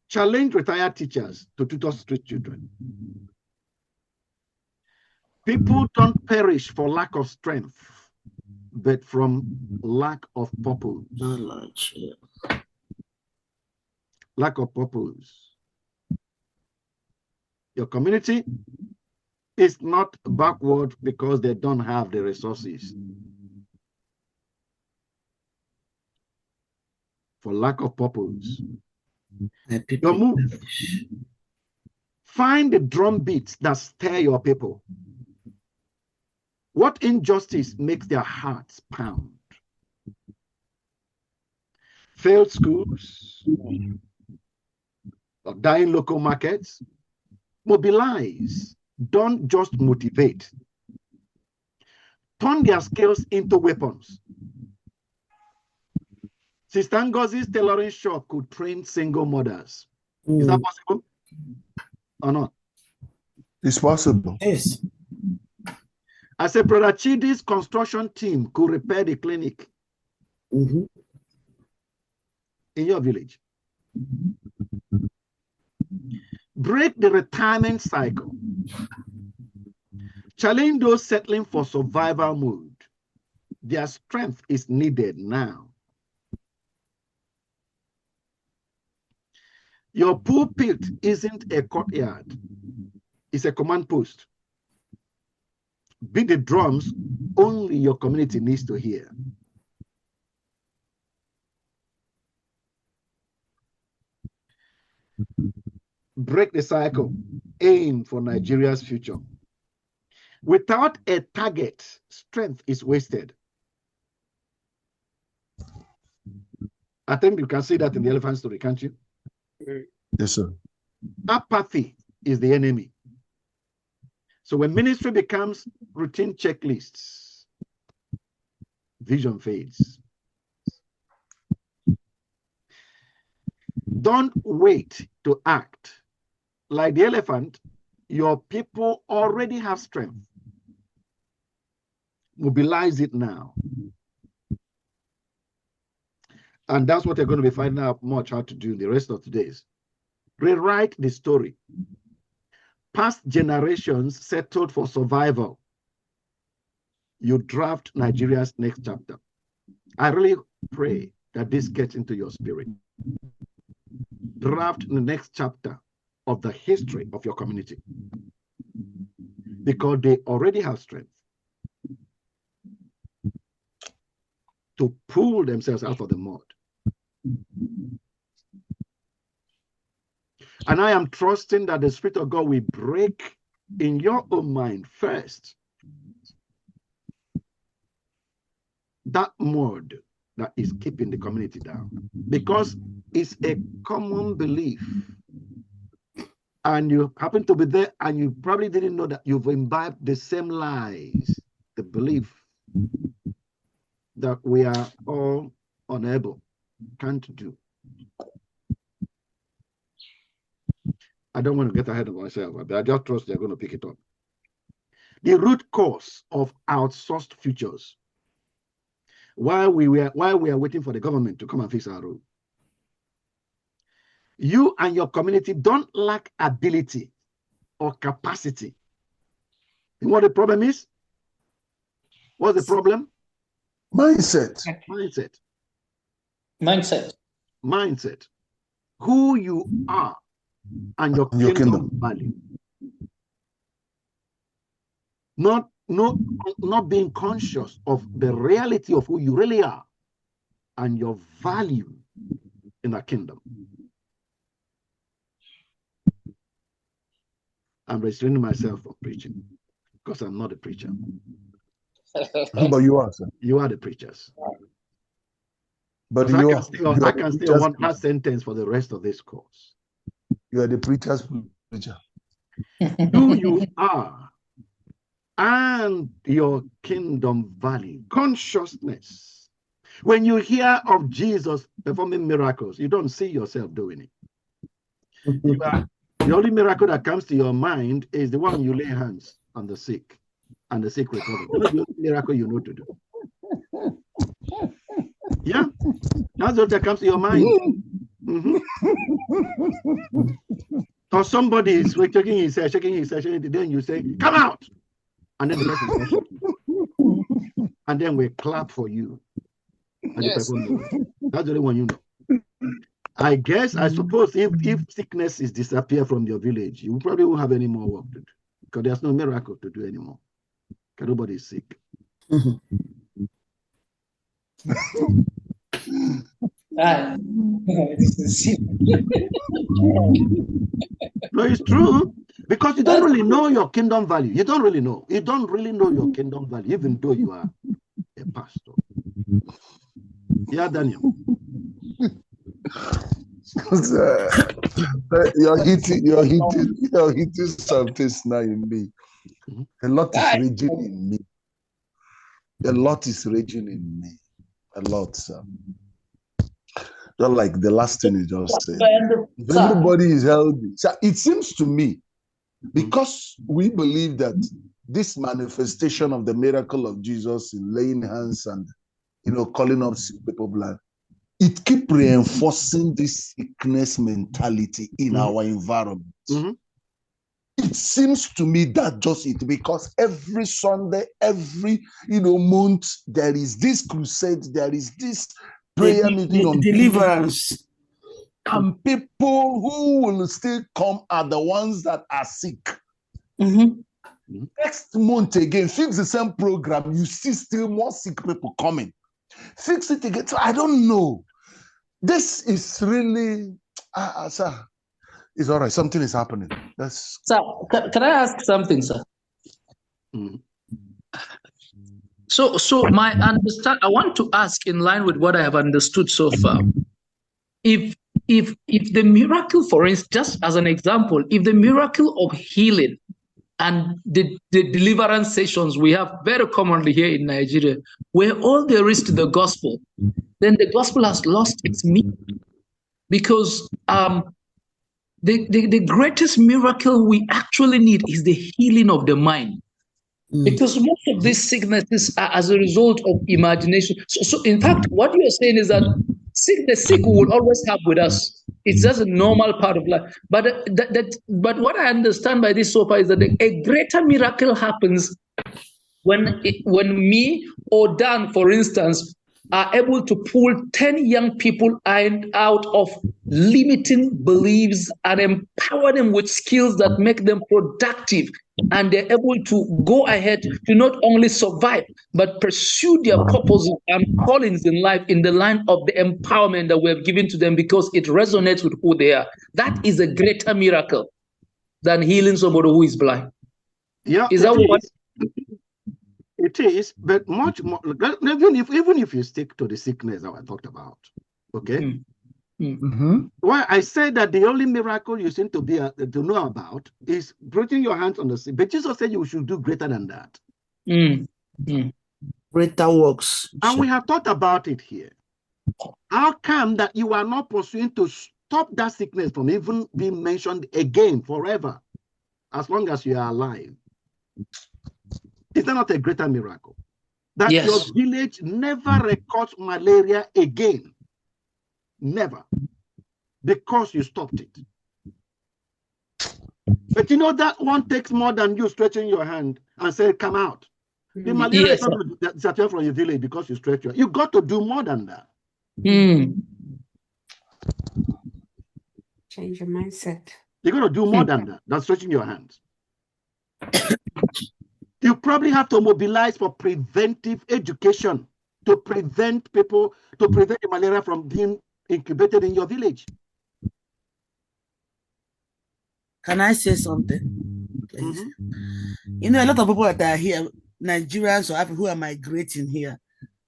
Challenge retired teachers to tutor street children. People don't perish for lack of strength, but from lack of purpose. Lack of purpose. Your community is not backward because they don't have the resources. For lack of purpose. Your move. Find the drum beats that stir your people. What injustice makes their hearts pound? Failed schools, or dying local markets. Mobilize. Don't just motivate. Turn their skills into weapons. Sister Ngozi's tailoring shop could train single mothers. Is that possible or not? It's possible. Yes. I said, Brother Chidi's construction team could repair the clinic. in your village. Break the retirement cycle. Challenge those settling for survival mode. Their strength is needed now. Your pulpit isn't a courtyard. It's a command post. Beat the drums only your community needs to hear. Break the cycle. Aim for Nigeria's future. Without a target, strength is wasted. I think you can see that in the elephant story, can't you? Yes, sir. Apathy is the enemy. So when ministry becomes routine checklists, vision fades. Don't wait to act. Like the elephant, your people already have strength. Mobilize it now. And that's what they're going to be finding out much how to do the rest of the days. Rewrite the story. Past generations settled for survival. You draft Nigeria's next chapter. I really pray that this gets into your spirit. Draft the next chapter of the history of your community. Because they already have strength to pull themselves out of the mud. And I am trusting that the Spirit of God will break in your own mind first that mud that is keeping the community down. Because it's a common belief. And you happen to be there and you probably didn't know that you've imbibed the same lies, the belief that we are all unable, can't do. I don't want to get ahead of myself, but I just trust they're going to pick it up. The root cause of outsourced futures. While we are waiting for the government to come and fix our road, you and your community don't lack ability or capacity. And what the problem is? What's the problem? Mindset. Mindset. Mindset. Mindset. Who you are and your kingdom value. Not being conscious of the reality of who you really are and your value in the kingdom. I'm restraining myself from preaching because I'm not a preacher. But you are, sir. You are the preachers. But I can stay on one last sentence for the rest of this course. You are the preacher's preacher. Who you are and your kingdom value, consciousness. When you hear of Jesus performing miracles, you don't see yourself doing it. The only miracle that comes to your mind is the one you lay hands on the sick and the sick recover. That's the only miracle you know to do. Yeah, that's what that comes to your mind. Or somebody is shaking his head, then you say, "Come out!" And then the person says, and then we clap for you. And yes. That's the only one you know. I suppose if sickness is disappear from your village, you probably won't have any more work to do because there's no miracle to do anymore. Nobody is sick. No, it's true because you don't really know your kingdom value. You don't really know. You don't really know your kingdom value, even though you are a pastor. Yeah, Daniel. You're hitting something now in me. A lot is raging in me. A lot is raging in me. A lot, sir. Just like the last thing you just said. If everybody is healthy. So it seems to me, because we believe that this manifestation of the miracle of Jesus in laying hands and calling up sick people blind, it keep reinforcing this sickness mentality in our environment. It seems to me that just it, because every Sunday, every month, there is this crusade, there is this prayer meeting on deliverance. And people who will still come are the ones that are sick. Next month again, fix the same program, you see still more sick people coming. Fix it again. So I don't know. This is really, sir, it's all right. Something is happening. Sir, can I ask something, sir? So my understand. I want to ask, in line with what I have understood so far, if the miracle, for instance, just as an example, if the miracle of healing and the deliverance sessions we have very commonly here in Nigeria, where all there is to the gospel, then the gospel has lost its meaning, because the greatest miracle we actually need is the healing of the mind. Because most of these sicknesses are as a result of imagination. So in fact, what you're saying is that the sick we will always have with us. It's just a normal part of life. But but what I understand by this so far is that a greater miracle happens when me or Dan, for instance, are able to pull 10 young people out of limiting beliefs and empower them with skills that make them productive. And they're able to go ahead to not only survive, but pursue their purposes and callings in life in the line of the empowerment that we have given to them, because it resonates with who they are. That is a greater miracle than healing somebody who is blind. Yeah, is that what? It is, but much more. Even if you stick to the sickness that I talked about, okay. Why I said that the only miracle you seem to know about is putting your hands on the sick. But Jesus said you should do greater than that. Greater works. And we have thought about it here. How come that you are not pursuing to stop that sickness from even being mentioned again forever, as long as you are alive? Is that not a greater miracle? That your village never records malaria again. Never. Because you stopped it. But you know that one takes more than you stretching your hand and say, come out. The malaria is not going to disappear from your village because you stretch your hand. You got to do more than that. Change your mindset. You're going to do more than that, than stretching your hands. You probably have to mobilize for preventive education to prevent people, to prevent the malaria from being incubated in your village. Can I say something, please? You know, a lot of people that are here, Nigerians or Africans who are migrating here,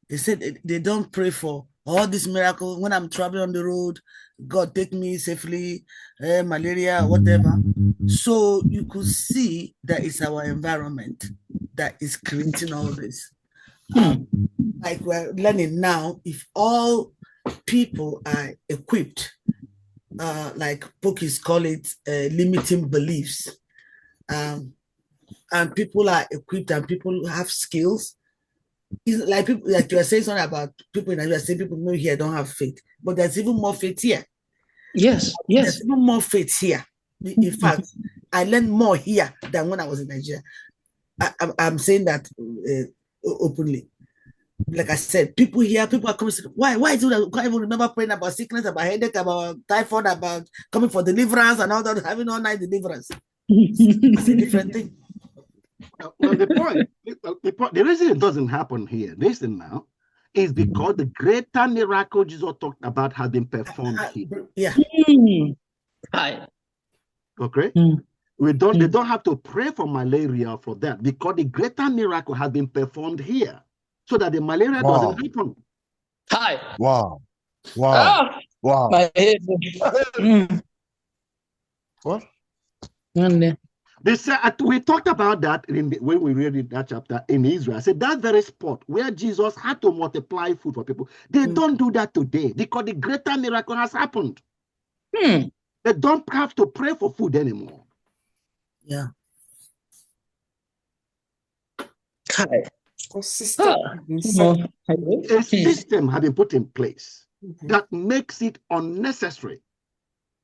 they said they don't pray for all this miracle. When I'm traveling on the road, God take me safely, malaria, whatever. So you could see that it's our environment that is creating all this. Like we're learning now, if all people are equipped, like bookies call it limiting beliefs, and people are equipped and people have skills. It's like people, like you are saying something about people in Nigeria, saying people know here don't have faith, but there's even more faith here. Yes. There's even more faith here. In fact, I learned more here than when I was in Nigeria. I'm saying that openly. Like I said, people here, people are coming. Why is it that we can't even remember praying about sickness, about headache, about typhoid, about coming for deliverance and all that, having all night deliverance? It's a different thing. Well, the point, the reason it doesn't happen here, listen now, is because the greater miracle Jesus talked about has been performed here. Yeah. Okay. They don't have to pray for malaria for that, because the greater miracle has been performed here, so that the malaria doesn't happen. Wow. My head. What? We talked about that when we read that chapter in Israel. I said that very spot where Jesus had to multiply food for people. They don't do that today because the greater miracle has happened. They don't have to pray for food anymore. Yeah. A system has been put in place. that makes it unnecessary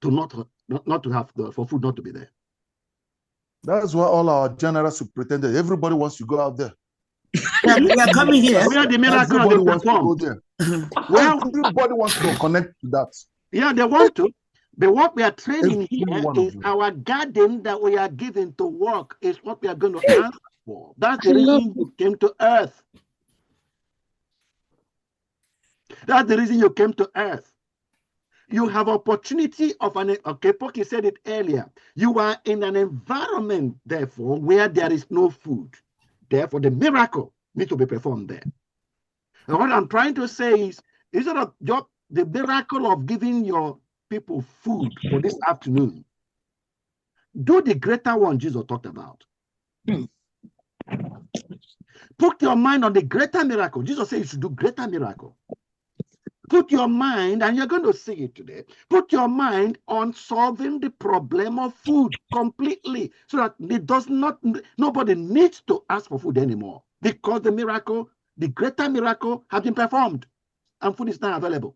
to not to have for food not to be there. That's why all our general superintendents, everybody wants to go out there. Yeah, we are coming here. Where the miracle has been performed. Where everybody wants to connect to that. Yeah, they want to. But what we are training here is our garden that we are given to work is what we are going to answer for. That's the reason you came to earth. That's the reason you came to earth. You have opportunity of okay, Poki said it earlier. You are in an environment, therefore, where there is no food. Therefore, the miracle needs to be performed there. And what I'm trying to say is, instead of the miracle of giving your people food for this afternoon, do the greater one Jesus talked about. Put your mind on the greater miracle. Jesus said you should do greater miracle. Put your mind, and you're going to see it today, put your mind on solving the problem of food completely so that it does not, nobody needs to ask for food anymore because the miracle, the greater miracle has been performed and food is now available,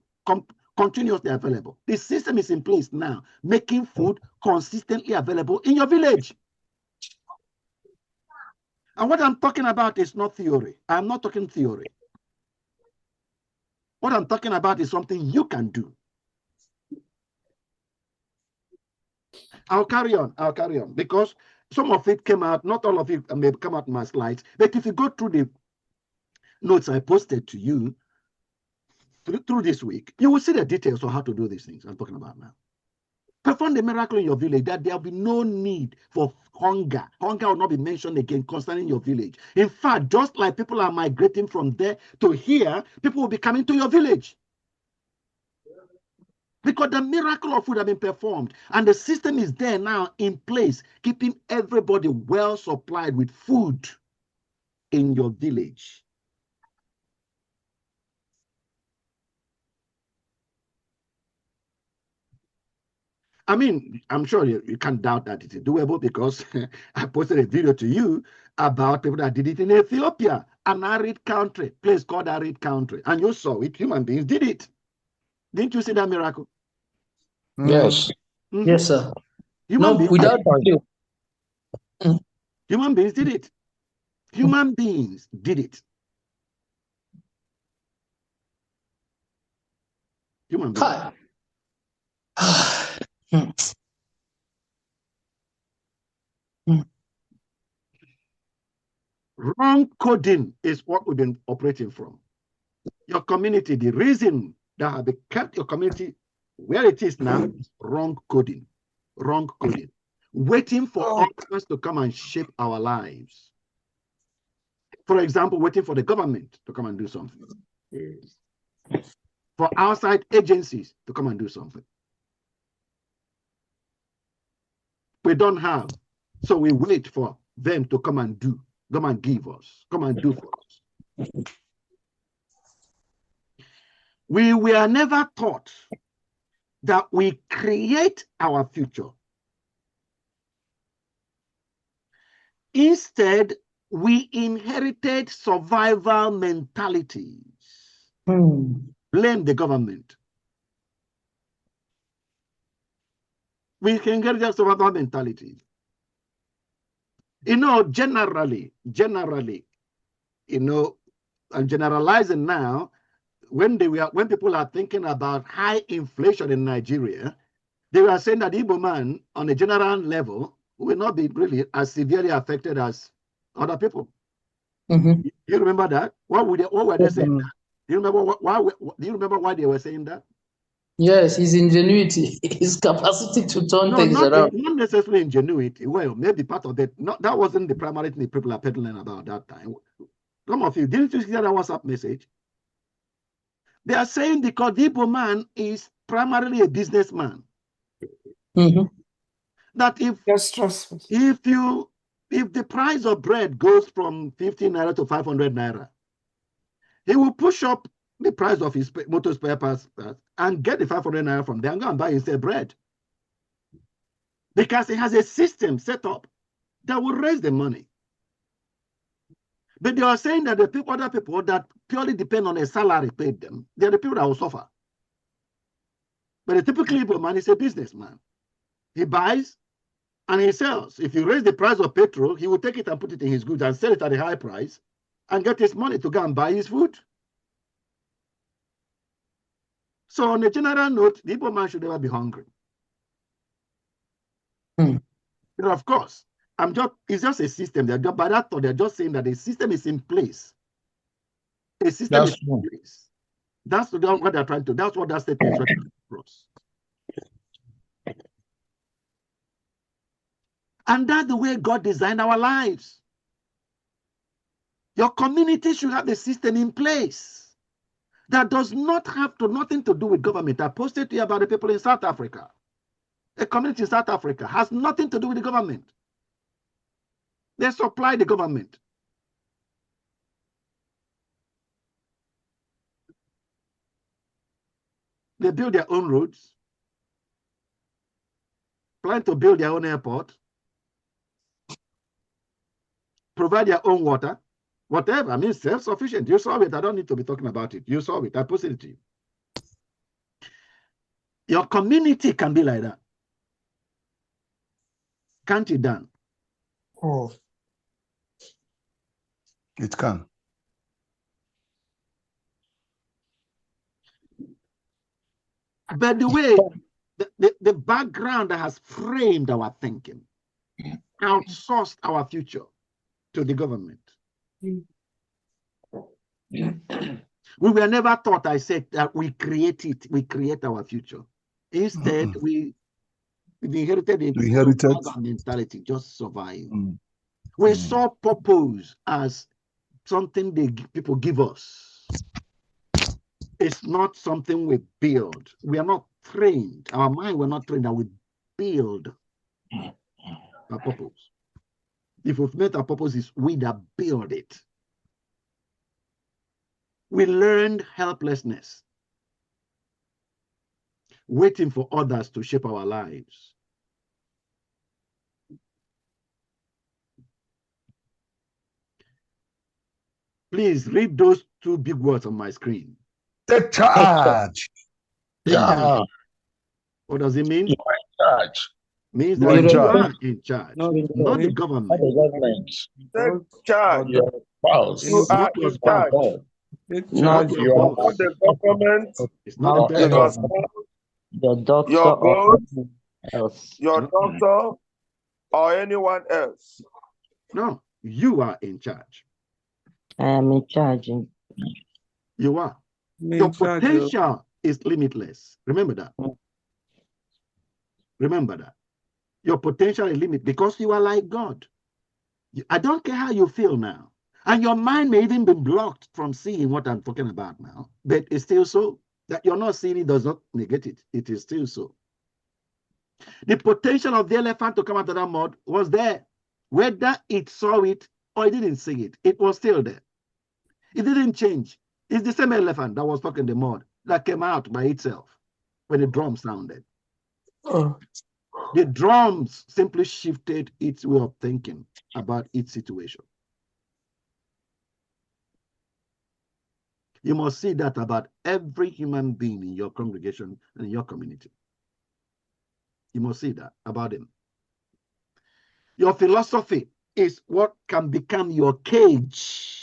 continuously available. The system is in place now, making food consistently available in your village. And what I'm talking about is not theory. I'm not talking theory. What I'm talking about is something you can do. I'll carry on, because some of it came out, not all of it may come out in my slides, but if you go through the notes I posted to you through this week, you will see the details of how to do these things I'm talking about now. Perform the miracle in your village that there will be no need for hunger. Hunger will not be mentioned again concerning your village. In fact, just like people are migrating from there to here, people will be coming to your village. Because the miracle of food has been performed and the system is there now in place, keeping everybody well supplied with food in your village. I mean, I'm sure you can't doubt that it's doable because I posted a video to you about people that did it in Ethiopia, an arid country, place called arid country. And you saw it, human beings did it. Didn't you see that miracle? Yes. Yes, sir. Human beings without Human beings did it. Human beings did it. Human beings. Wrong coding is what we've been operating from. Your community, the reason that have kept your community where it is now, wrong coding. Wrong coding. Waiting for others to come and shape our lives. For example, waiting for the government to come and do something. For outside agencies to come and do something. We don't have, so we wait for them to come and do, come and give us, come and do for us. We were never taught that we create our future. Instead, we inherited survival mentalities. Blame the government. We can get just survival mentality. You know, generally, you know, I'm generalizing now, when people are thinking about high inflation in Nigeria, they were saying that Igbo man on a general level will not be really as severely affected as other people. You remember that? What were they saying? Do you remember do you remember why they were saying that? Yes, his ingenuity, his capacity to turn things around. Not necessarily ingenuity. Well, maybe part of that. That wasn't the primary thing people are peddling about that time. Some of you, didn't you see that WhatsApp message? They are saying because the Igbo man is primarily a businessman. That if the price of bread goes from 15 naira to 500 naira, he will push up the price of his motor spare parts and get the 500 naira from there and go and buy instead bread. Because he has a system set up that will raise the money. But they are saying that the other people that purely depend on a salary paid them, they are the people that will suffer. But a typical Igbo man is a businessman. He buys and he sells. If you raise the price of petrol, he will take it and put it in his goods and sell it at a high price and get his money to go and buy his food. So on a general note, the Igbo man should never be hungry. But of course, it's just a system. By that thought, they're just saying that the system is in place. The system is in place. That's what they're trying to, that's what that statement is trying to cross. And that's the way God designed our lives. Your community should have the system in place that does not have nothing to do with government. I posted to you about the people in South Africa. A community in South Africa has nothing to do with the government. They supply the government. They build their own roads, plan to build their own airport, provide their own water, whatever. I mean, self-sufficient. You saw it. I don't need to be talking about it. You saw it. I posted it to you. Your community can be like that. Can't it, Dan? Oh, it can. But the way, the background that has framed our thinking, outsourced our future to the government. We were never taught, I said, that we create it, we create our future. Instead, we inherited a mentality, just survive. We saw purpose as something people give us. It's not something we build. We are not trained. Our mind, we're not trained that we build our purpose. If we've met our purpose, it's we that build it. We learned helplessness, waiting for others to shape our lives. Please read those two big words on my screen. Take charge. Yeah. What does it mean? You are in charge. Means You are that in you charge. are in charge, not the government. Take charge. Your spouse. You Not are your in charge. spouse. Not Not you your are boss. Not the government, It's not the your president. spouse, The doctor your or boss, else. your doctor, or anyone else. No, you are in charge. I am in charge. You are. Your potential is limitless. Remember that. Remember that. Your potential is limitless because you are like God. I don't care how you feel now. And your mind may even be blocked from seeing what I'm talking about now. But it's still so. That you're not seeing it does not negate it. It is still so. The potential of the elephant to come out of that mud was there. Whether it saw it or it didn't see it, it was still there. It didn't change. It's the same elephant that was stuck in the mud that came out by itself when the drum sounded. The drums simply shifted its way of thinking about its situation. You must see that about every human being in your congregation and in your community. You must see that about him. Your philosophy is what can become your cage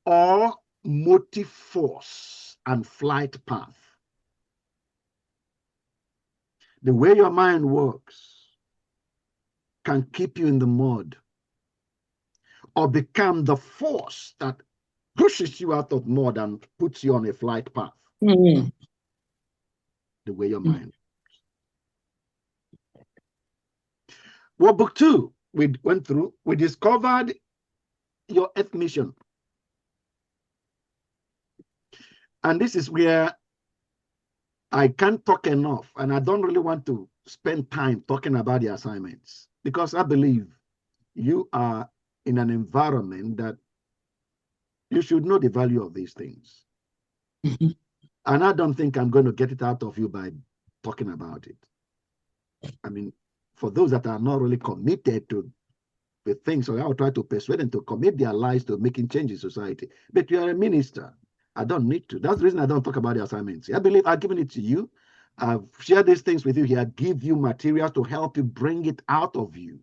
or motive force and flight path. The way your mind works can keep you in the mud or become the force that pushes you out of mud and puts you on a flight path. The way your mind. Well, book 2, we went through, we discovered your earth mission. And this is where I can't talk enough, and I don't really want to spend time talking about the assignments, because I believe you are in an environment that you should know the value of these things. And I don't think I'm going to get it out of you by talking about it. I mean, for those that are not really committed to the things, so I'll try to persuade them to commit their lives to making change in society. But you are a minister. I don't need to. That's the reason I don't talk about the assignments. I believe I've given it to you. I've shared these things with you here, give you material to help you bring it out of you.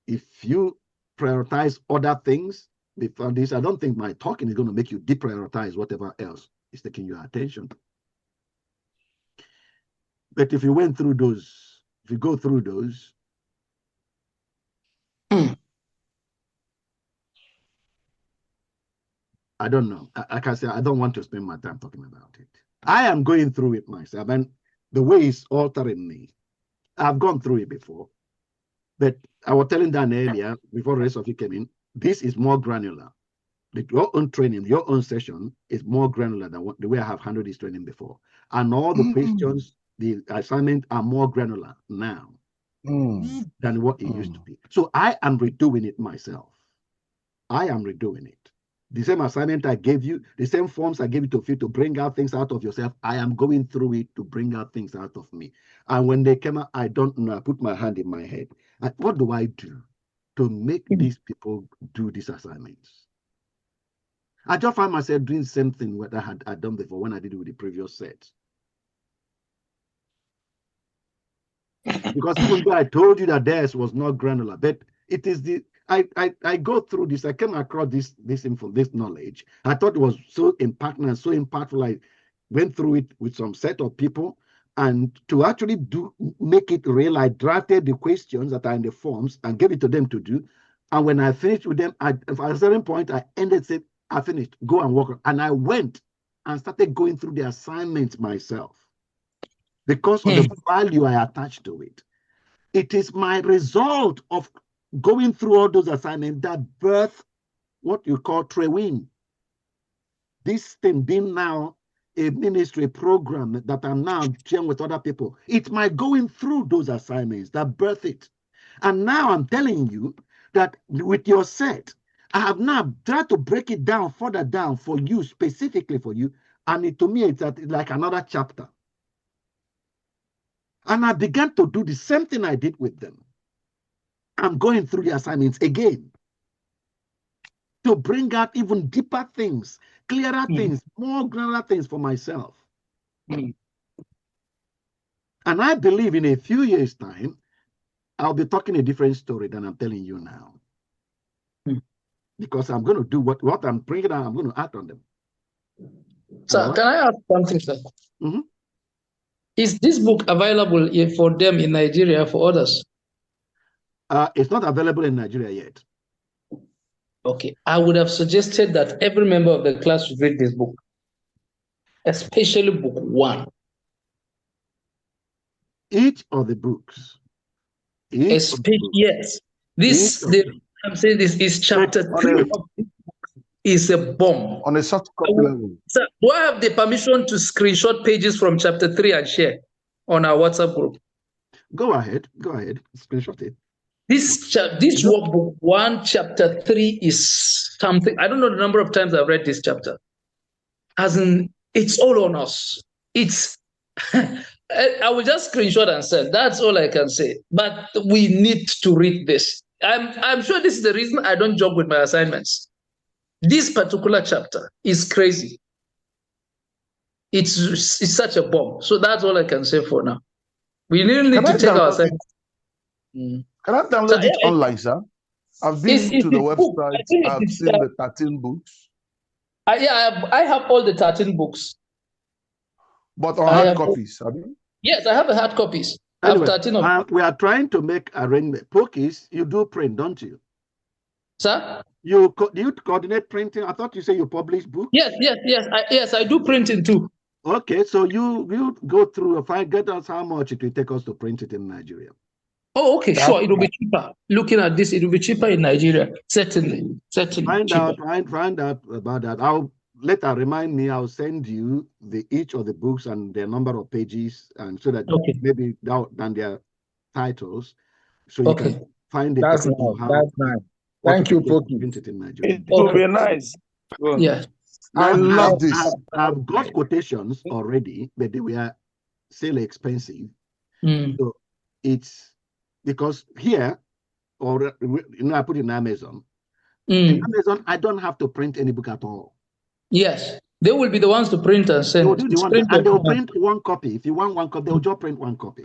If you prioritize other things before this, I don't think my talking is going to make you deprioritize whatever else is taking your attention. But if you went through those, if you go through those, I don't know. Like I said, I don't want to spend my time talking about it. I am going through it myself, and the way it's altering me. I've gone through it before. But I was telling Dan earlier, before the rest of you came in, this is more granular. Your own training, your own session is more granular than the way I have handled this training before. And all the questions, the assignment are more granular now than what it used to be. So I am redoing it myself. I am redoing it. The same assignment I gave you, the same forms I gave you to bring out things out of yourself, I am going through it to bring out things out of me. And when they came out, I don't know, I put my hand in my head. What do I do to make these people do these assignments? I just find myself doing the same thing what I had done before when I did it with the previous set. Because even though I told you that theirs was not granular, but it is the I go through this. I came across this info, this knowledge. I thought it was so impactful and so impactful. I went through it with some set of people, and to actually make it real, I drafted the questions that are in the forms and gave it to them to do. And when I finished with them, at a certain point, I ended, said, I finished, go and work. And I went and started going through the assignments myself because of the value I attached to it. It is my result of going through all those assignments that birth what you call Trewin. This thing being now a ministry program that I'm now sharing with other people. It's my going through those assignments that birth it. And now I'm telling you that with your set, I have now tried to break it down, further down for you, specifically for you. And to me, it's like another chapter. And I began to do the same thing I did with them. I'm going through the assignments again to bring out even deeper things, clearer things, more granular things for myself. And I believe in a few years' time, I'll be talking a different story than I'm telling you now. Because I'm going to do what I'm bringing out, I'm going to act on them. Sir, can I ask something, sir? Is this book available for them in Nigeria, for others? It's not available in Nigeria yet. Okay. I would have suggested that every member of the class should read this book, especially book 1. Each of the books. Yes. I'm saying this is chapter 3 of this book is a bomb. On a soft copy level. Sir, do I have the permission to screenshot pages from chapter 3 and share on our WhatsApp group? Go ahead. Screenshot it. This workbook 1, chapter 3 is something. I don't know the number of times I've read this chapter. As in, it's all on us. It's I will just screenshot and send. That's all I can say. But we need to read this. I'm sure this is the reason I don't joke with my assignments. This particular chapter is crazy. It's such a bomb. So that's all I can say for now. We really need to take our assignments. Can I download it online, sir? I've been to the website. I've seen the 13 books. Yeah, I have all the 13 books. But on hard copies, have you? Yes, I have the hard copies. Anyway, I have 13 of them. we are trying to make arrangement. Pokis, you do print, don't you? Sir? Do you coordinate printing? I thought you said you publish books. Yes, I do printing too. Okay, so you go through, get us how much it will take us to print it in Nigeria. Oh, okay, sure. It will be cheaper. Looking at this, it will be cheaper in Nigeria. Certainly. Find out about that. Later remind me. I'll send you each of the books and their number of pages, and so that maybe than their titles, so you can find it. That's nice. Thank you, Poki. It will be nice. Yeah. I love this. I've got quotations already, but they were still expensive. So it's because here, or I put it in Amazon. In Amazon, I don't have to print any book at all. Yes, they will be the ones to print and send. They will do the one, and they will print one copy. If you want one copy, they will just print one copy.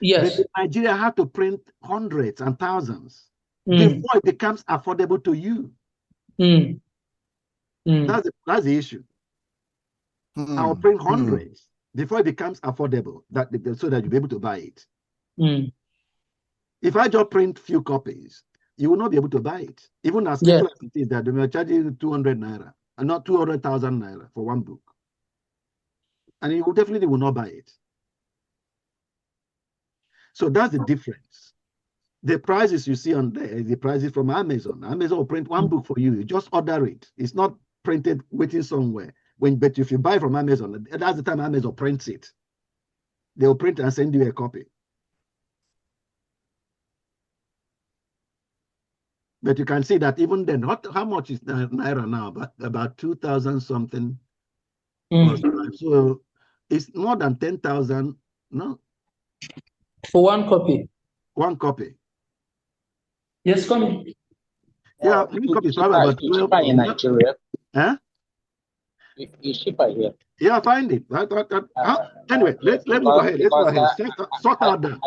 Yes. But Nigeria had to print hundreds and thousands before it becomes affordable to you. That's the issue. I'll print hundreds before it becomes affordable, so that you'll be able to buy it. If I just print few copies, you will not be able to buy it. Even as little as it is, that they will charge you 200 naira, and not 200,000 naira for one book. And you definitely will not buy it. So that's the difference. The prices you see on there is the prices from Amazon. Amazon will print one book for you. You just order it. It's not printed waiting somewhere. But if you buy from Amazon, that's the time Amazon prints it. They'll print and send you a copy. But you can see that even then, how much is naira now? About 2,000 something. So it's more than 10,000, no? For one copy. One copy. Yes, come. Yeah, one copy is about 12 in Nigeria. Huh? It's cheaper here. Yeah, find it. Anyway, let's go ahead. Let's go ahead. Sort out that.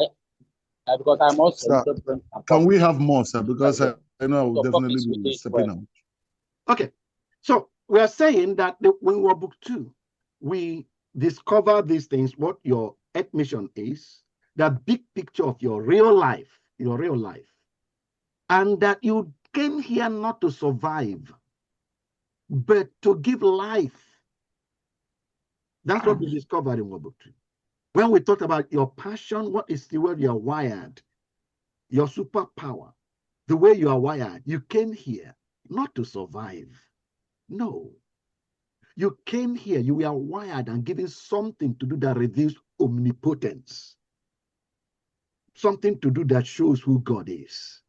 Because I'm also. Sir, can we have more, sir? Because I know I will definitely be stepping out. Okay. So we are saying that when we were book 2, we discover these things, what your earth mission is, the big picture of your real life, and that you came here not to survive, but to give life. That's what we discovered in book 2. When we talked about your passion, what is the way you are wired, your superpower, the way you are wired, you came here not to survive. No. You came here, you were wired and given something to do that reveals omnipotence. Something to do that shows who God is.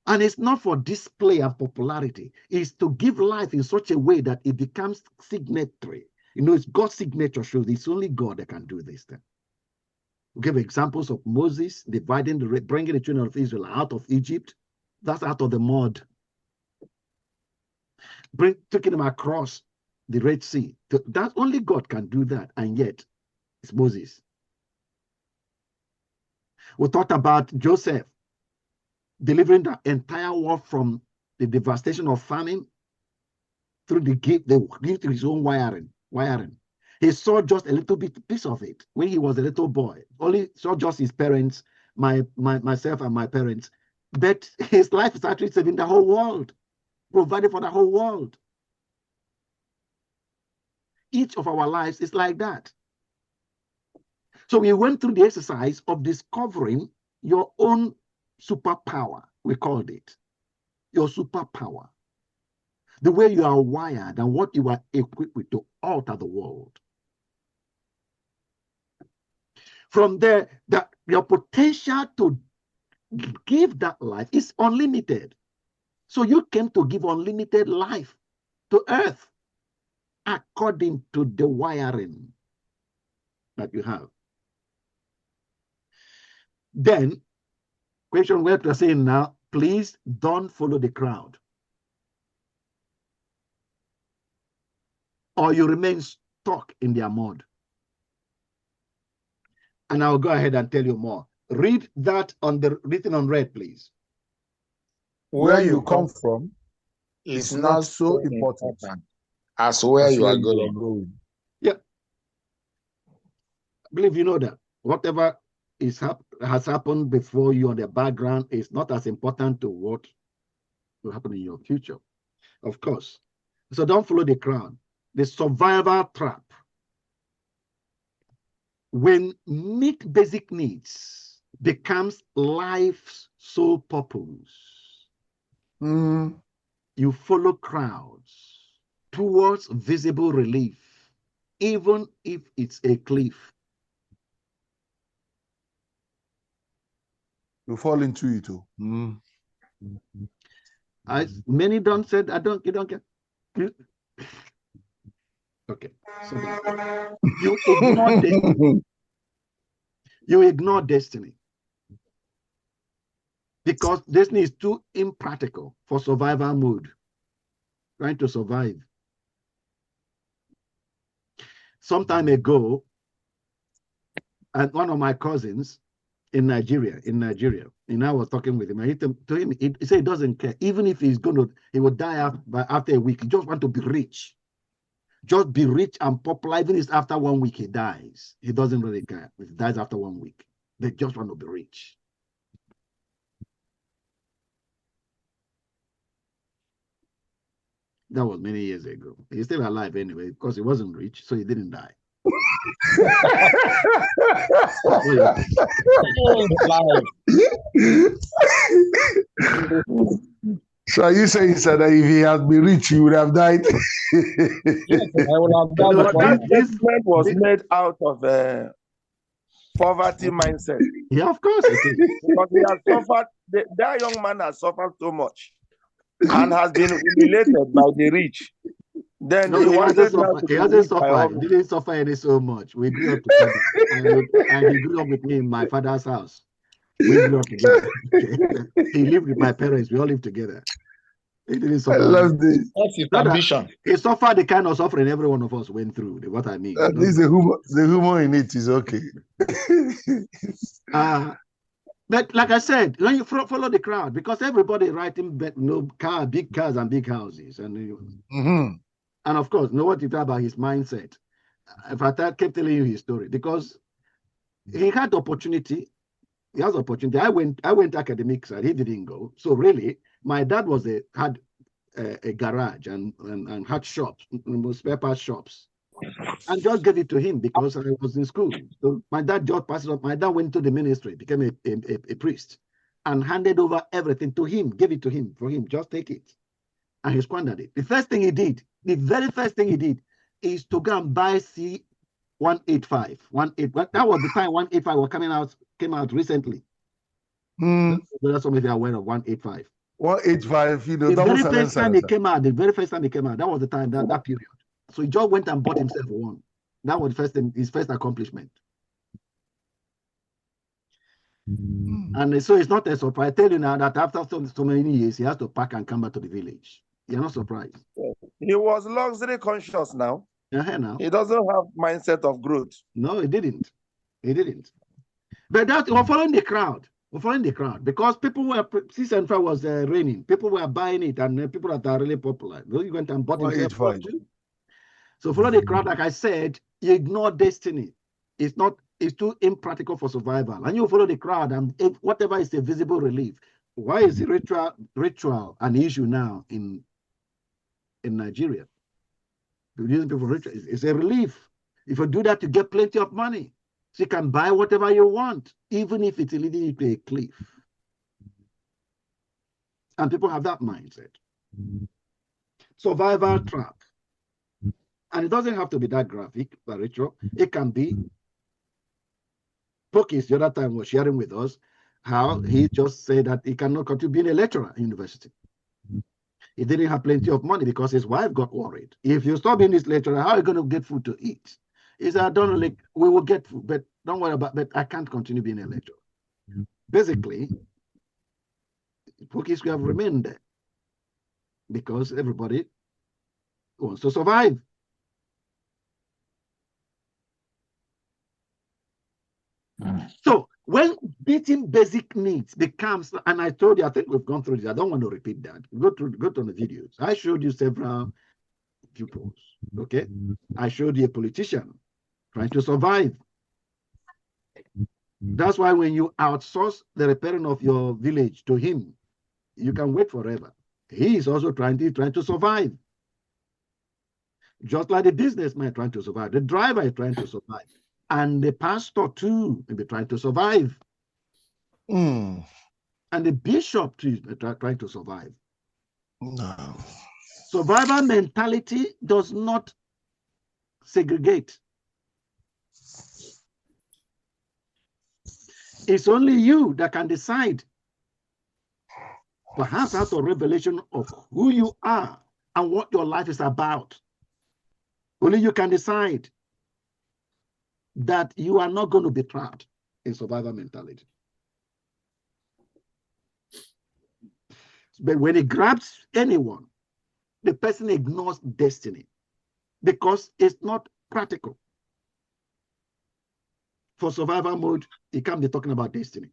And it's not for display and popularity. It's to give life in such a way that it becomes signatory. You know, it's God's signature shows it's only God that can do this thing. We give examples of Moses bringing the children of Israel out of Egypt. That's out of the mud. Taking them across the Red Sea. That only God can do that, and yet it's Moses. We talked about Joseph delivering the entire world from the devastation of famine through the gift to his own wiring. He saw just a little piece of it when he was a little boy. Only saw just his parents, myself and my parents. But his life is actually saving the whole world, providing for the whole world. Each of our lives is like that. So we went through the exercise of discovering your own superpower, we called it. Your superpower. The way you are wired and what you are equipped with to alter the world. From there, your potential to give that life is unlimited. So you came to give unlimited life to earth according to the wiring that you have. Then, question what we're saying now, please don't follow the crowd. Or you remain stuck in their mud. And I'll go ahead and tell you more. Read that written on red, please. Where you come from is not so important as where you are going. Yeah. I believe you know that. Whatever has happened before you on the background is not as important to what will happen in your future. Of course. So don't follow the crowd. The survival trap. When meet basic needs becomes life's sole purpose, you follow crowds towards visible relief, even if it's a cliff. You fall into it too. Many don't say, you don't get. Okay. So you ignore destiny. You ignore destiny. Because destiny is too impractical for survival mode. Trying to survive. some time ago, and one of my cousins in Nigeria, and I was talking with him, and he said he doesn't care. Even if he would die after a week. He just want to be rich. Just be rich and popular. Even if after 1 week he dies. He doesn't really care if he dies after 1 week. They just want to be rich. That was many years ago. He's still alive anyway, because he wasn't rich, so he didn't die. So you saying, sir, that if he had been rich, he would have died? Yes, I would have died. But that statement was made out of poverty mindset. Yeah, of course it is. Because he has suffered, that young man has suffered so much and has been humiliated by the rich. Then he hasn't suffered. He didn't suffer any so much. We grew up together, and he grew up with me in my father's house. We grew up together. He lived with my parents. We all lived together. He didn't suffer. I love this. That's his ambition. He suffered the kind of suffering every one of us went through. What I mean. At least the humor in it is okay. But like I said, when you follow the crowd, because everybody writing big cars and big houses, and and of course, know what you talk about his mindset. If I kept telling you his story, because he had opportunity, he has opportunity. I went academic side, he didn't go. So really, my dad had a garage and had shops, spare parts shops, and just gave it to him because I was in school. So my dad just passed it up. My dad went to the ministry, became a priest, and handed over everything to him, gave it to him for him. Just take it, and he squandered it. The very first thing he did, is to go and buy C185. That was the time 185 came out recently. That's some of you are aware of 185. 185, the very first time it came out, that was the time, that period. So he just went and bought himself one. That was his first accomplishment. And so it's not a surprise. I tell you now that after so many years, he has to pack and come back to the village. You're not surprised. He was luxury conscious now. Now. He doesn't have mindset of growth. No, he didn't. But we're following the crowd. Because people were, since M3L was raining, people were buying it, and people that are really popular. You went and bought himself too. So follow the crowd. Like I said, you ignore destiny. It's too impractical for survival. And you follow the crowd, and whatever is a visible relief. Why is the ritual an issue now in Nigeria? Using people for ritual, it's a relief. If you do that, you get plenty of money. So you can buy whatever you want, even if it's leading you to a cliff. And people have that mindset. Survival trap. And it doesn't have to be that graphic, but ritual. It can be. Pokis the other time was sharing with us how he just said that he cannot continue being a lecturer in university. He didn't have plenty of money because his wife got worried. If you stop being this lecturer, how are you going to get food to eat? He said, I don't really, we will get food, but don't worry about it, but I can't continue being a lecturer. Basically, Pokis have remained there because everybody wants to survive. So when meeting basic needs becomes, and I told you, I think we've gone through this. I don't want to repeat that. Go to the videos. I showed you several pupils. Okay, I showed you a politician trying to survive. That's why when you outsource the repairing of your village to him, you can wait forever. He is also trying to survive. Just like the businessman trying to survive, the driver is trying to survive. And the pastor too may be trying to survive. And the bishop too is trying to survive. No. Survival mentality does not segregate. It's only you that can decide, perhaps out of revelation of who you are and what your life is about. Only you can decide that you are not going to be trapped in survival mentality. But when it grabs anyone, the person ignores destiny because it's not practical. for survival mode, you can't be talking about destiny.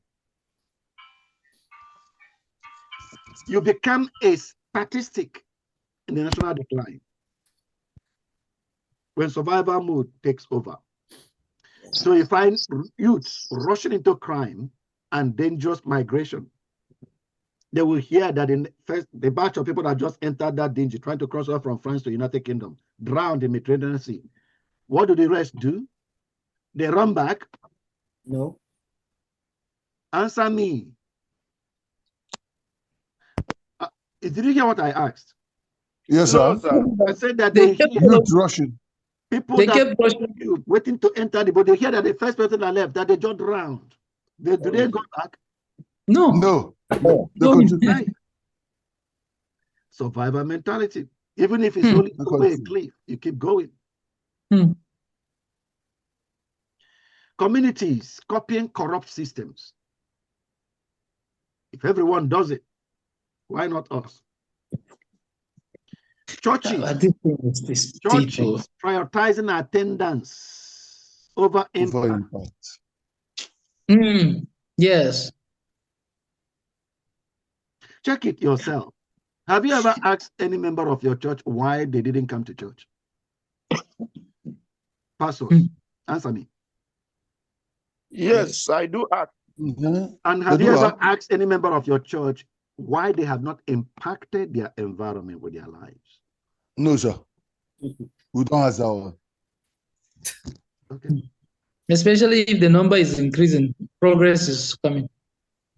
You become a statistic in the national decline when survival mode takes over. So you find youths rushing into crime and dangerous migration. They will hear that in the batch of people that just entered that danger, trying to cross over from France to United Kingdom, drowned in the Mediterranean Sea. What do the rest do? They run back. No. Answer me. Did you hear what I asked? Yes, sir. No, sir. I said that they hear youth rushing. people They that kept rushing. waiting to enter the boat. They hear that the first person that left, that they just drowned. Do they go back? No. No. No. They continue. Right. Survivor mentality. Even if it's only over a cliff, you keep going. Communities copying corrupt systems. If everyone does it, why not us? Churches prioritizing attendance over impact. Yes. Check it yourself. Have you ever asked any member of your church why they didn't come to church? Pastors, answer me. Yes, I do ask. And have you ever asked any member of your church why they have not impacted their environment with their lives? No, sir. We don't ask that one. Okay. Especially if the number is increasing, progress is coming.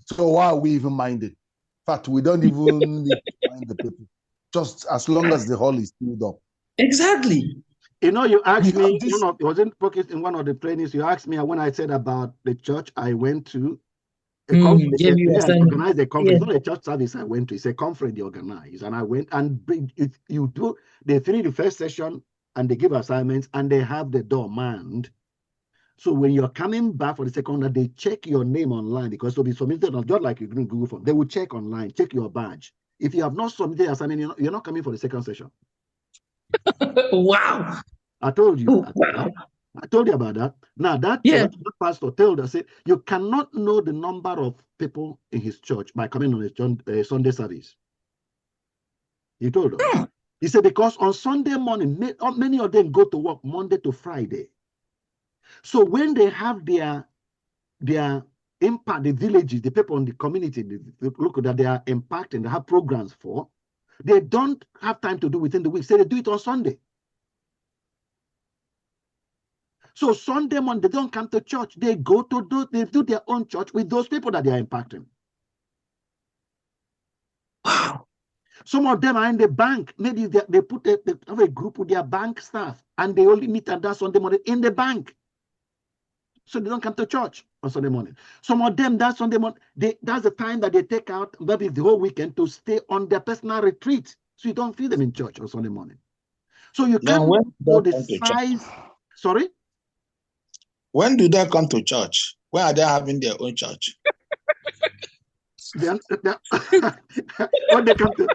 So why are we even minded? In fact, we don't even need to mind the people. Just as long as the hall is filled up. Exactly. You know, you asked me, it wasn't focused in one of the trainings, you asked me when I said about the church I went to, a conference, they organized a conference, not a church service I went to, it's a conference they organized, and I went and they finish the first session and they give assignments and they have the door manned. So when you're coming back for the second one, they check your name online because it'll be submitted on just like you do Google form. They will check online, check your badge. If you have not submitted your assignment, you're not coming for the second session. Wow. I told you. Wow. I told you about that. Now that pastor told us, you cannot know the number of people in his church by coming on a Sunday service. He told us. He said because on Sunday morning, many of them go to work Monday to Friday. So when they have their impact, the villages, the people in the community, look that they are impacting, they have programs for, they don't have time to do within the week. So they do it on Sunday. So Sunday morning, they don't come to church. They go to they do their own church with those people that they are impacting. Wow. Some of them are in the bank. Maybe they have a group with their bank staff and they only meet on that Sunday morning in the bank. So they don't come to church on Sunday morning. Some of them, that Sunday morning, that's the time that they take out, maybe the whole weekend, to stay on their personal retreat. So you don't feel them in church on Sunday morning. So you can't know the size. Sorry? When do they come to church? When are they having their own church? When they come to,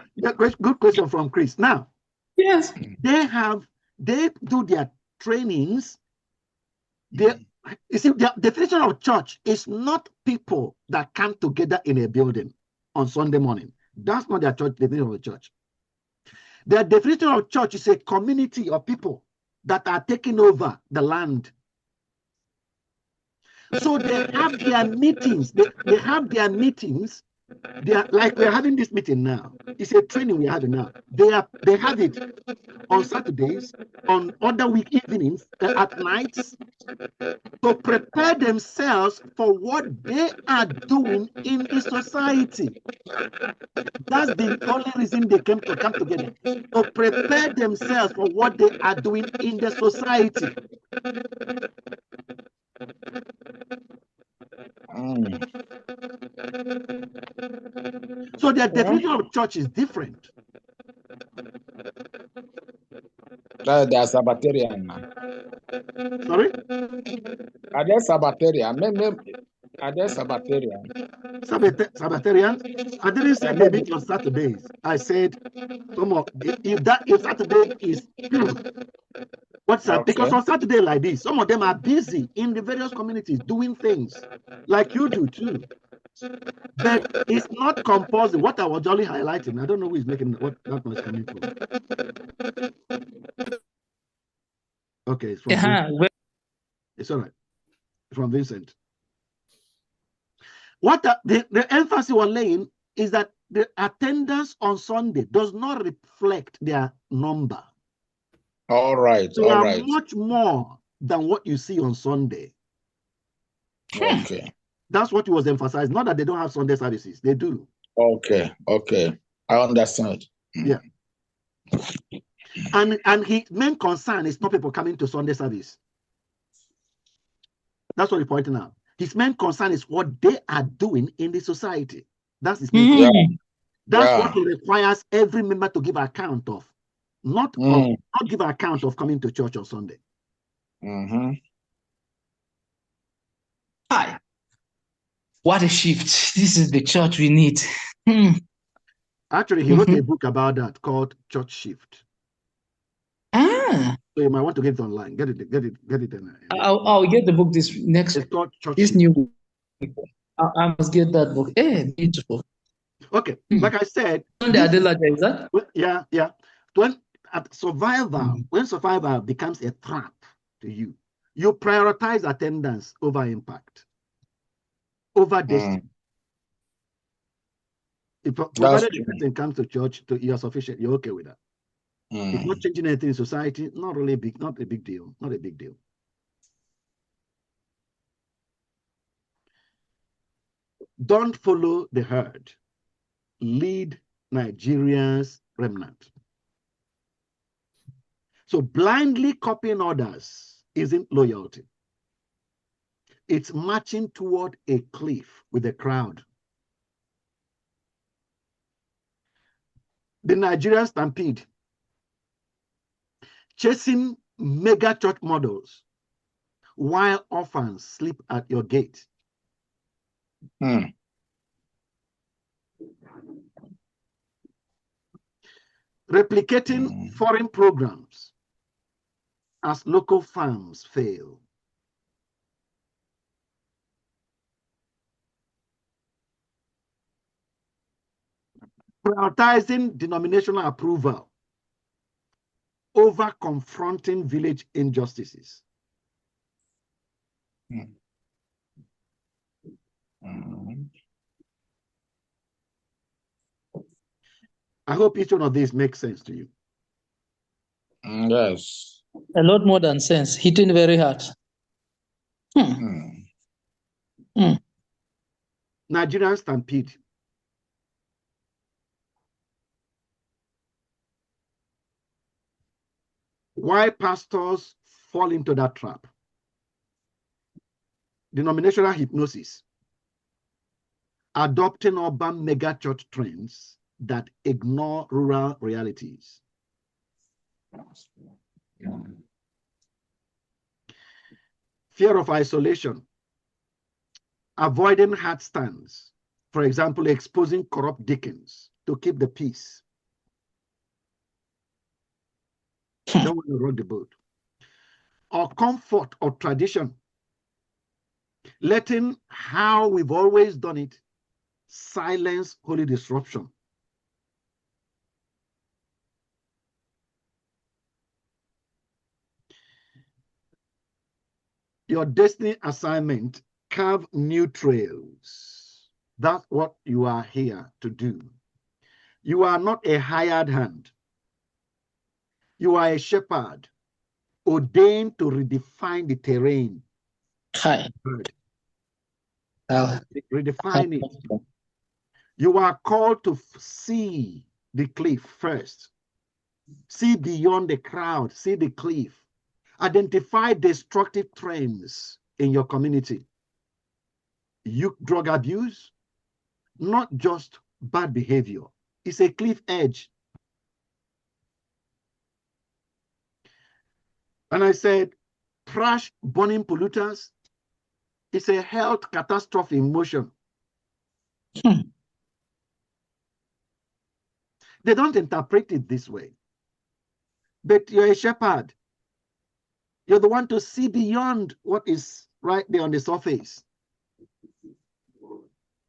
good question from Chris. Now, yes, they do their trainings. You see, the definition of church is not people that come together in a building on Sunday morning. That's not their church definition of a church. Their definition of church is a community of people that are taking over the land. So they have their meetings. They have their meetings. They are like we're having this meeting now. It's a training we're having now. They have it on Saturdays, on other week evenings, at nights, to prepare themselves for what they are doing in the society. That's the only reason they came to come together, to prepare themselves for what they are doing in the society. So their definition of church is different. They are Sabbatarian now. Sorry? Are they Sabbatarian? Are they Sabbatarian? Sabbatarian? I didn't say they meet on Saturdays. I said, come on, if Saturday is What's that? Because on Saturday like this, some of them are busy in the various communities doing things like you do too. But it's not compulsory. What I was only highlighting, I don't know who is making what that noise coming from. Okay, it's from Vincent. It's all right. It's from Vincent. What the emphasis we're laying is that the attendance on Sunday does not reflect their number. All right. They are much more than what you see on Sunday. Okay. That's what he was emphasizing. Not that they don't have Sunday services. They do. Okay. I understand. Yeah. And his main concern is not people coming to Sunday service. That's what he's pointing out. His main concern is what they are doing in the society. That's his main concern. That's what he requires every member to give account of. Not give account of coming to church on Sunday. Hi. What a shift. This is the church we need. Actually, he wrote a book about that called Church Shift. So you might want to get it online. Get it. I'll get the book this next. It's called Church this Shift. new book. I must get that book. Beautiful. Okay, like I said. Is that? Yeah. When survival becomes a trap to you, you prioritize attendance over impact, over destiny. If provided the person comes to church, you're sufficient. You're okay with that. It's not changing anything in society. Not really big. Not a big deal. Not a big deal. Don't follow the herd. Lead Nigeria's remnant. So blindly copying others isn't loyalty. It's marching toward a cliff with a crowd. The Nigerian stampede, chasing mega church models while orphans sleep at your gate. Replicating foreign programs as local farms fail. Prioritizing denominational approval over confronting village injustices. I hope each one of these makes sense to you. Yes. A lot more than sense. Hitting very hard. Nigerian stampede. Why pastors fall into that trap? Denominational hypnosis. Adopting urban megachurch trends that ignore rural realities. Fear of isolation. Avoiding hard stands. For example, exposing corrupt deacons to keep the peace. Don't want to rock the boat. Or comfort or tradition. Letting how we've always done it silence holy disruption. Your destiny assignment, carve new trails. That's what you are here to do. You are not a hired hand. You are a shepherd ordained to redefine the terrain. Redefine it. You are called to see the cliff first. See beyond the crowd, see the cliff. Identify destructive trends in your community. Youth drug abuse, not just bad behavior. It's a cliff edge. And I said, trash burning polluters, it's a health catastrophe in motion. They don't interpret it this way. But you're a shepherd. You're the one to see beyond what is right there on the surface.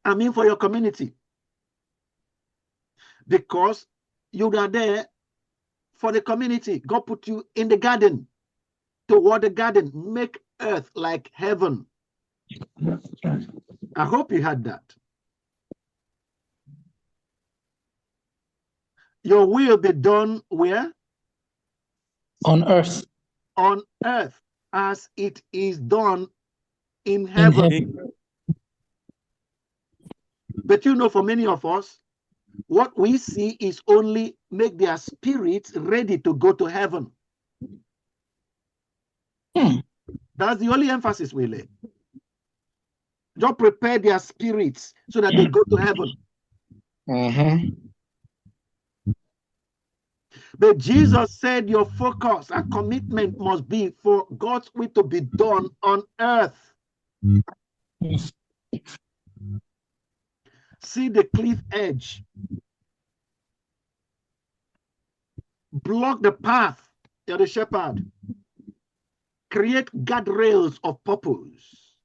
I mean, for your community. Because you are there for the community. God put you in the garden, to water the garden, make earth like heaven. I hope you had that. Your will be done where? On earth. On earth, as it is done in heaven. But you know, for many of us, what we see is only make their spirits ready to go to heaven. That's the only emphasis we lay. Just prepare their spirits so that they go to heaven. But Jesus said your focus and commitment must be for God's will to be done on earth. See the cliff edge. Block the path. You're the shepherd. Create guardrails of purpose.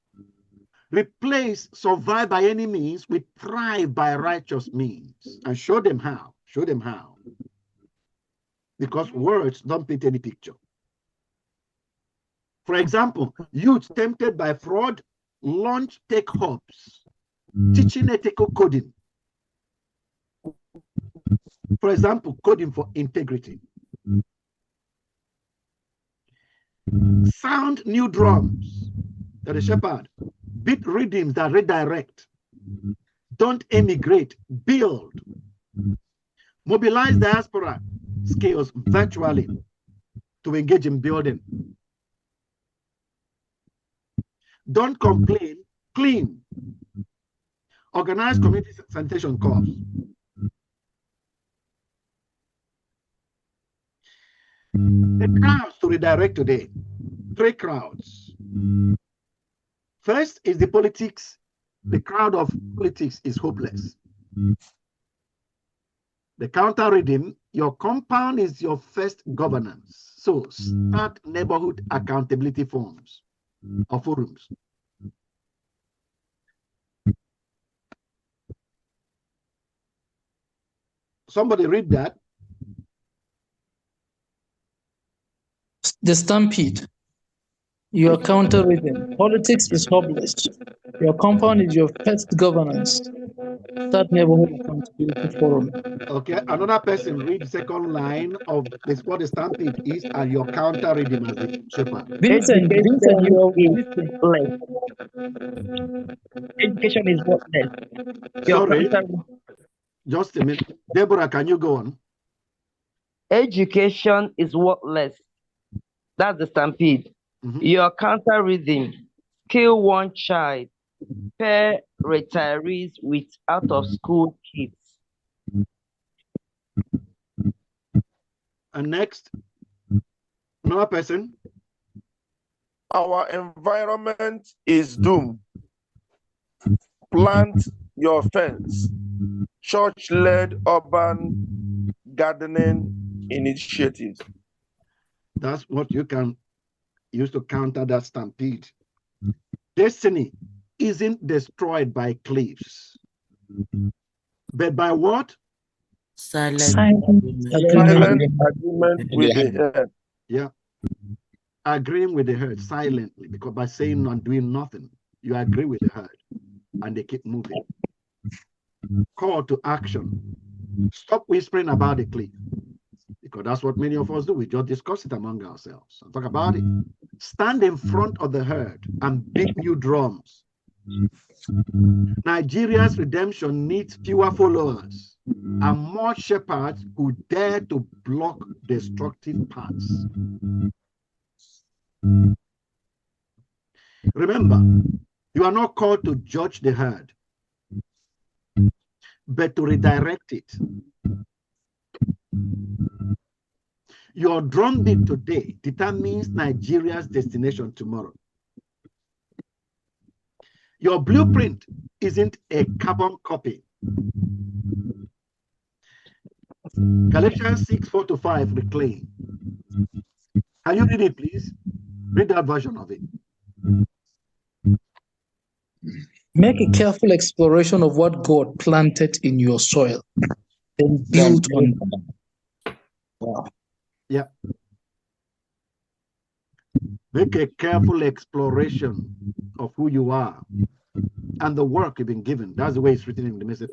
Replace survive by any means with thrive by righteous means. And show them how. Show them how. Because words don't paint any picture. For example, youth tempted by fraud launch tech hubs, teaching ethical coding. For example, coding for integrity. Sound new drums. That is shepherd. Beat rhythms that redirect. Don't emigrate. Build. Mobilize diaspora skills virtually to engage in building. Don't complain. Clean. Organize community sanitation corps. The crowds to redirect today. 3 crowds. First is the politics. The crowd of politics is hopeless. The counter reading, your compound is your first governance. So start neighborhood accountability forums or forums. Somebody read that. The stampede. Your counter reading. Politics is hopeless. Your compound is your first governance. Start neighborhood accountability forum. Okay, another person read the second line of this, what the stampede is, and your counter reading as the shepherd. Vincent, you are Education is worthless. Sorry, just a minute. Deborah, can you go on? Education is worthless. That's the stampede. Your counter reading. Kill one child. Pair retirees with out of school kids. And next, another person. Our environment is doomed. Plant your fence. Church-led urban gardening initiatives. That's what you can use to counter that stampede. Destiny isn't destroyed by cliffs, but by what? Silent agreement with the herd. Yeah. Agreeing with the herd silently, because by saying and doing nothing, you agree with the herd and they keep moving. Call to action. Stop whispering about the cliff, because that's what many of us do. We just discuss it among ourselves and talk about it. Stand in front of the herd and beat new drums. Nigeria's redemption needs fewer followers and more shepherds who dare to block destructive paths. Remember, you are not called to judge the herd, but to redirect it. Your drumbeat today determines Nigeria's destination tomorrow. Your blueprint isn't a carbon copy. Galatians 6:4-5 reclaim. Can you read it, please? Read that version of it. Make a careful exploration of what God planted in your soil, then build on that. Wow. Yeah. Make a careful exploration of who you are and the work you've been given. That's the way it's written in the message.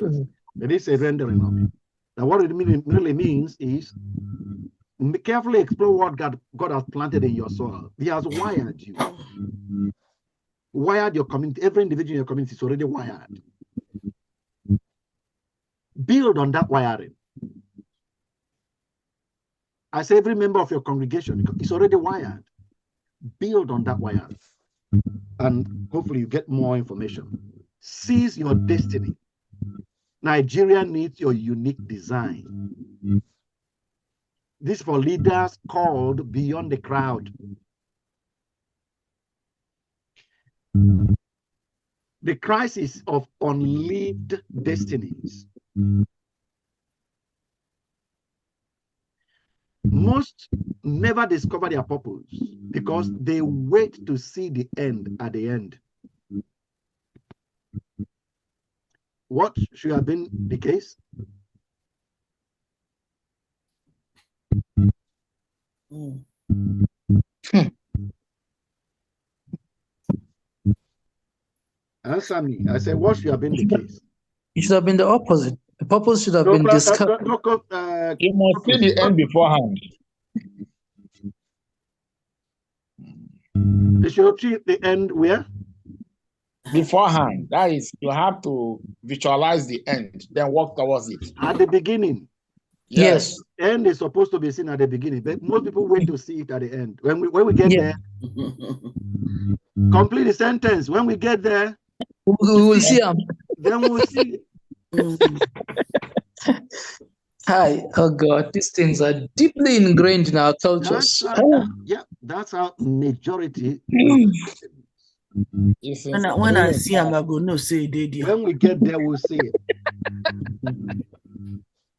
But it's a rendering of it. Now, what it really means is carefully explore what God has planted in your soil. He has wired you. Wired your community. Every individual in your community is already wired. Build on that wiring. I say every member of your congregation is already wired. Build on that wiring. And hopefully you get more information. Seize your destiny. Nigeria needs your unique design. This is for leaders called beyond the crowd. The crisis of unlived destinies. Most never discover their purpose because they wait to see the end at the end. What should have been the case? Answer me. I said, what should have been the case? It should have been the opposite. The purpose should have been discovered. You must see the end beforehand. They should see the end where? Beforehand. That is, you have to visualize the end, then work towards it. At the beginning. Yes. End is supposed to be seen at the beginning, but most people wait to see it at the end. When we get there, complete the sentence. When we get there, we will see them. Then we will see it. Hi, oh God, these things are deeply ingrained in our cultures. That's how majority. When I see him, I go, no, say it. When we get there, we'll see it.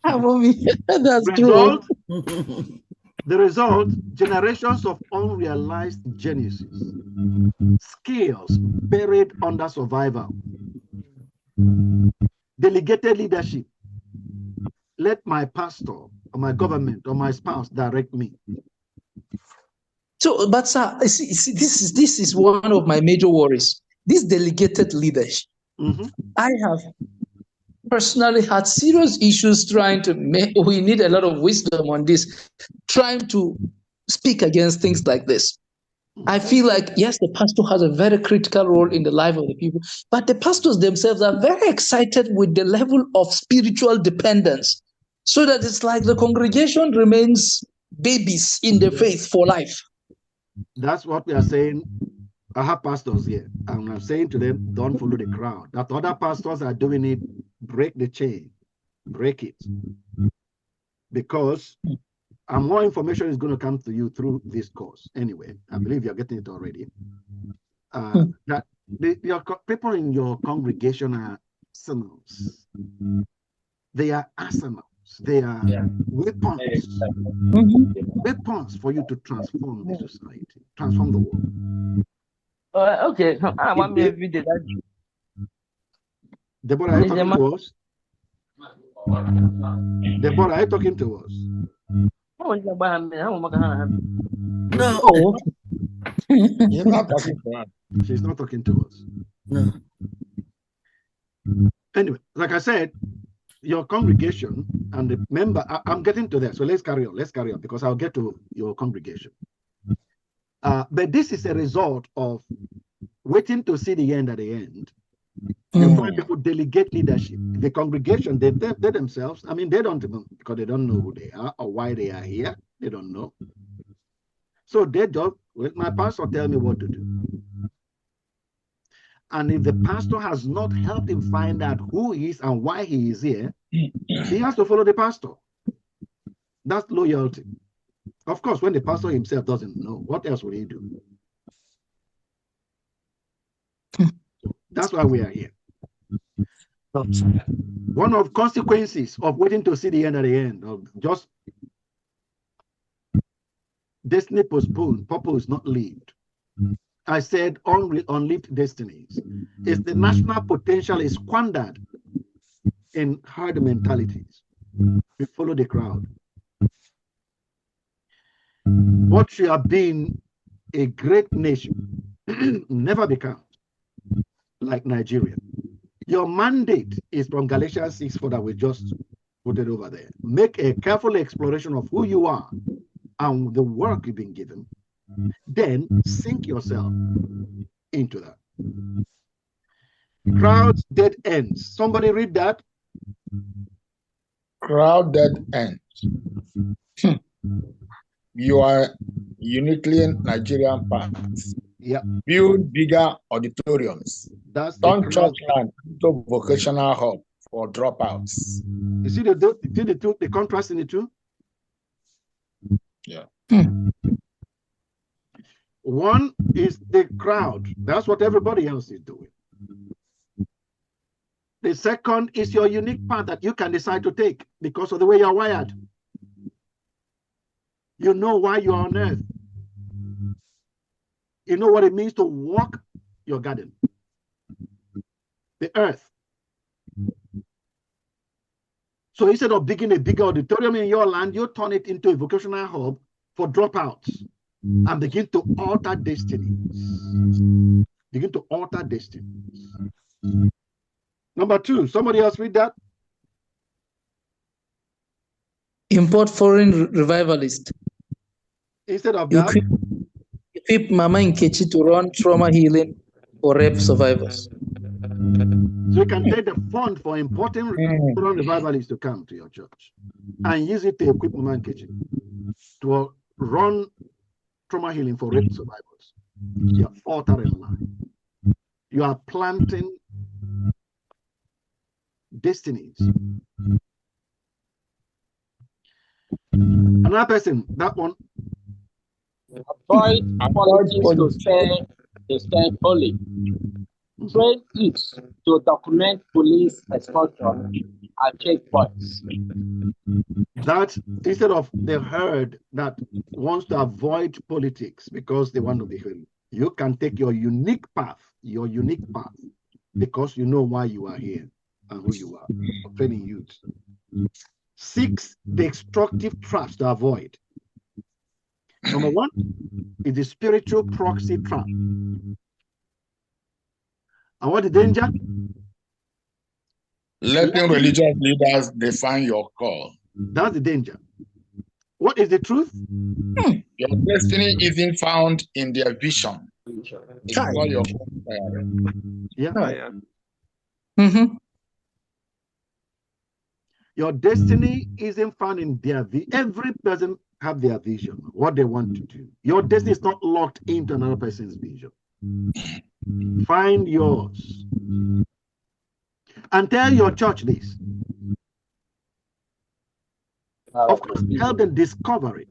That's result, true. The result, generations of unrealized geniuses, skills buried under survival, delegated leadership. Let my pastor or my government or my spouse direct me. So, but sir, see, this is one of my major worries. This delegated leadership. I have personally had serious issues trying to we need a lot of wisdom on this, trying to speak against things like this. I feel like, yes, the pastor has a very critical role in the life of the people, but the pastors themselves are very excited with the level of spiritual dependence, so that it's like the congregation remains babies in the faith for life. That's what we are saying. I have pastors here, and I'm saying to them, don't follow the crowd. That other pastors are doing it, break the chain, break it. Because more information is going to come to you through this course. Anyway, I believe you're getting it already. That your people in your congregation are arsenals. They are arsenals. They are weapons. Weapons for you to transform the society, transform the world. Okay. Deborah, are you talking to us? Deborah, are you talking to us? No. You're not talking to us. She's not talking to us. No. Anyway, like I said, your congregation and the member, I'm getting to that. So let's carry on because I'll get to your congregation. But this is a result of waiting to see the end at the end. You find people delegate leadership. The congregation, they themselves, I mean, they don't even, because they don't know who they are or why they are here. They don't know. So they just, let my pastor tell me what to do. And if the pastor has not helped him find out who he is and why he is here, he has to follow the pastor. That's loyalty. Of course, when the pastor himself doesn't know, what else will he do? That's why we are here. One of consequences of waiting to see the end at the end, of just destiny postponed, purpose not lived, I said unlived destinies. Is the national potential is squandered in herd mentalities. We follow the crowd. What should have been a great nation never become like Nigeria. Your mandate is from Galatians 6:4 that we just put it over there. Make a careful exploration of who you are and the work you've been given. Then sink yourself into that. Crowds, dead ends. Somebody read that. Crowd dead ends. You are uniquely Nigerian parts. Yeah. Build bigger auditoriums. That's Turn church land into vocational hub for dropouts. You see the contrast in the two? Yeah. One is the crowd. That's what everybody else is doing. The second is your unique path that you can decide to take because of the way you're wired. You know why you're on earth. You know what it means to walk your garden, the earth. So instead of digging a bigger auditorium in your land, you turn it into a vocational hub for dropouts and begin to alter destinies. Begin to alter destinies. Number two, somebody else read that. Import foreign revivalists. Instead of that, equip Mama Nkechi to run trauma healing for rape survivors. So you can take the fund for importing foreign revivalists to come to your church and use it to equip Mama Nkechi to run trauma healing for rape survivors. You're altering life. You are planting destinies. Another person, that one. Avoid politics to stay holy. Train it to document police extortion and checkpoints. That instead of the herd that wants to avoid politics because they want to be holy, you can take your unique path, because you know why you are here and who you are, training youth. 6 destructive traps to avoid. Number 1 is the spiritual proxy trap. And what the danger? Letting religious leaders define your call. That's the danger. What is the truth? Your destiny isn't found in their vision. It's all your own. Yeah. Your destiny isn't found in their vision. Every person have their vision, what they want to do. Your destiny is not locked into another person's vision. Find yours. And tell your church this. Of course, help them discover it.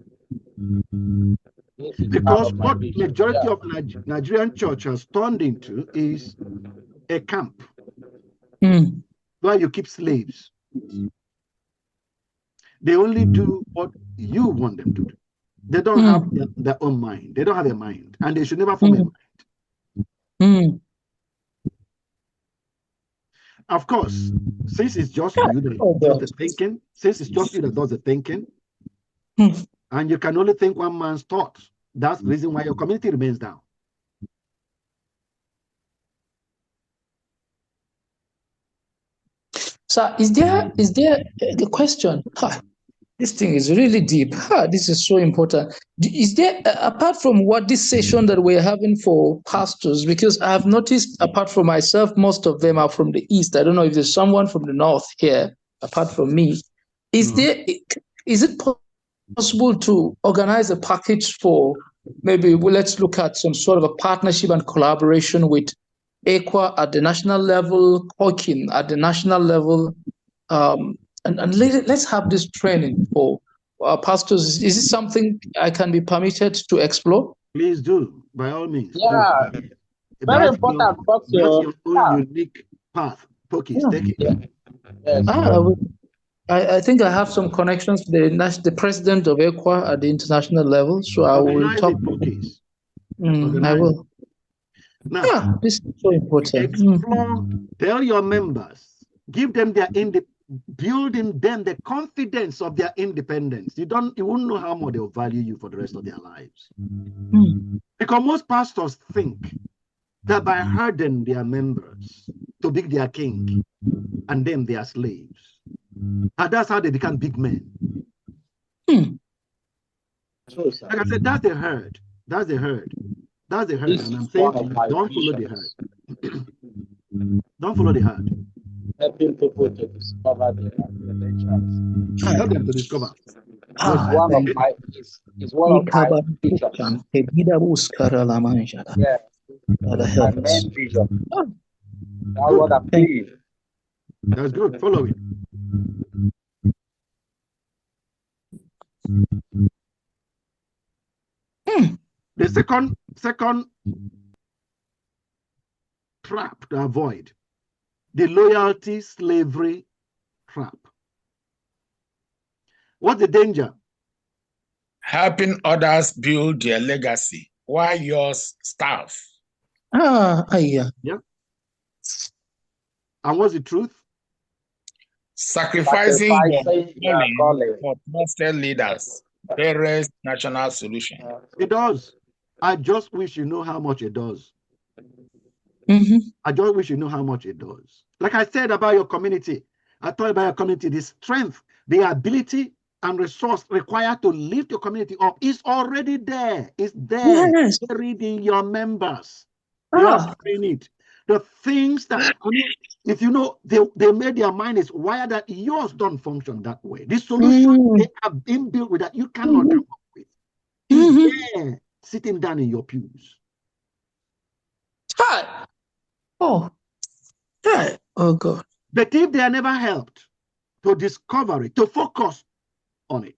Because what majority of Nigerian church has turned into is a camp where you keep slaves. They only do what you want them to do. They don't have their own mind. They don't have a mind, and they should never form a mind. Of course, since it's just you that does the thinking, since it's just you that does the thinking, and you can only think one man's thoughts, that's the reason why your community remains down. So is there the question? This thing is really deep. This is so important. Is there, apart from what this session that we're having for pastors, because I have noticed, apart from myself, most of them are from the East. I don't know if there's someone from the North here, apart from me. Is it possible to organize a package for maybe, let's look at some sort of a partnership and collaboration with EQUA at the national level, Hawking at the national level, and let's have this training for pastors. Is it something I can be permitted to explore? Please do, by all means. Yeah, very important. That's your own unique path. Pokis, take it. Yes. I think I have some connections with the president of EQUA at the international level, so I will talk. Pokis. I will. Now, this is so important. Explore, tell your members, give them their building them the confidence of their independence. You won't know how much they'll value you for the rest of their lives. Because most pastors think that by herding their members to be their king and then their slaves, and that's how they become big men. Like I said, that's the herd. That's the herd. That's the herd. And I'm saying to you, don't follow the herd. Don't follow the herd. Helping people to discover their potentials. Help them to discover. It's one of my visions. Yeah. My main vision. That's what I'm doing. That's good. Follow it. The second trap to avoid, the loyalty slavery trap. What's the danger? Helping others build their legacy while yours starve. Yeah. And what's the truth? Sacrificing your calling for trusted leaders, parents, national solution. It does. I just wish you know how much it does. I just wish you know how much it does. Like I said about your community, I thought about your community, the strength, the ability and resource required to lift your community up is already there. It's there. Yes. Buried in your members. They are doing it. The things that, if you know, they made their mind is wired that yours don't function that way. The solution they have been built with that you cannot come up with. Is there, sitting down in your pews. Oh God. But if they are never helped to discover it, to focus on it,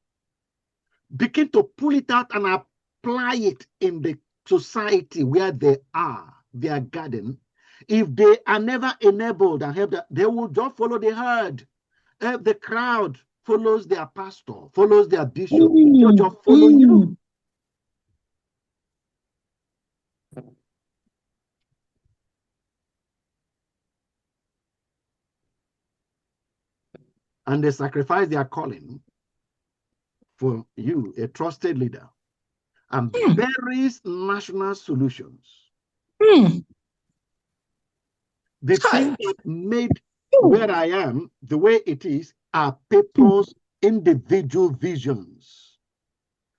begin to pull it out and apply it in the society where they are, their garden, if they are never enabled and helped, they will just follow the herd. The crowd follows their pastor, follows their bishop, they'll just follow you. And they sacrifice their calling for you, a trusted leader, and buries national solutions. The thing that made where I am the way it is are people's individual visions,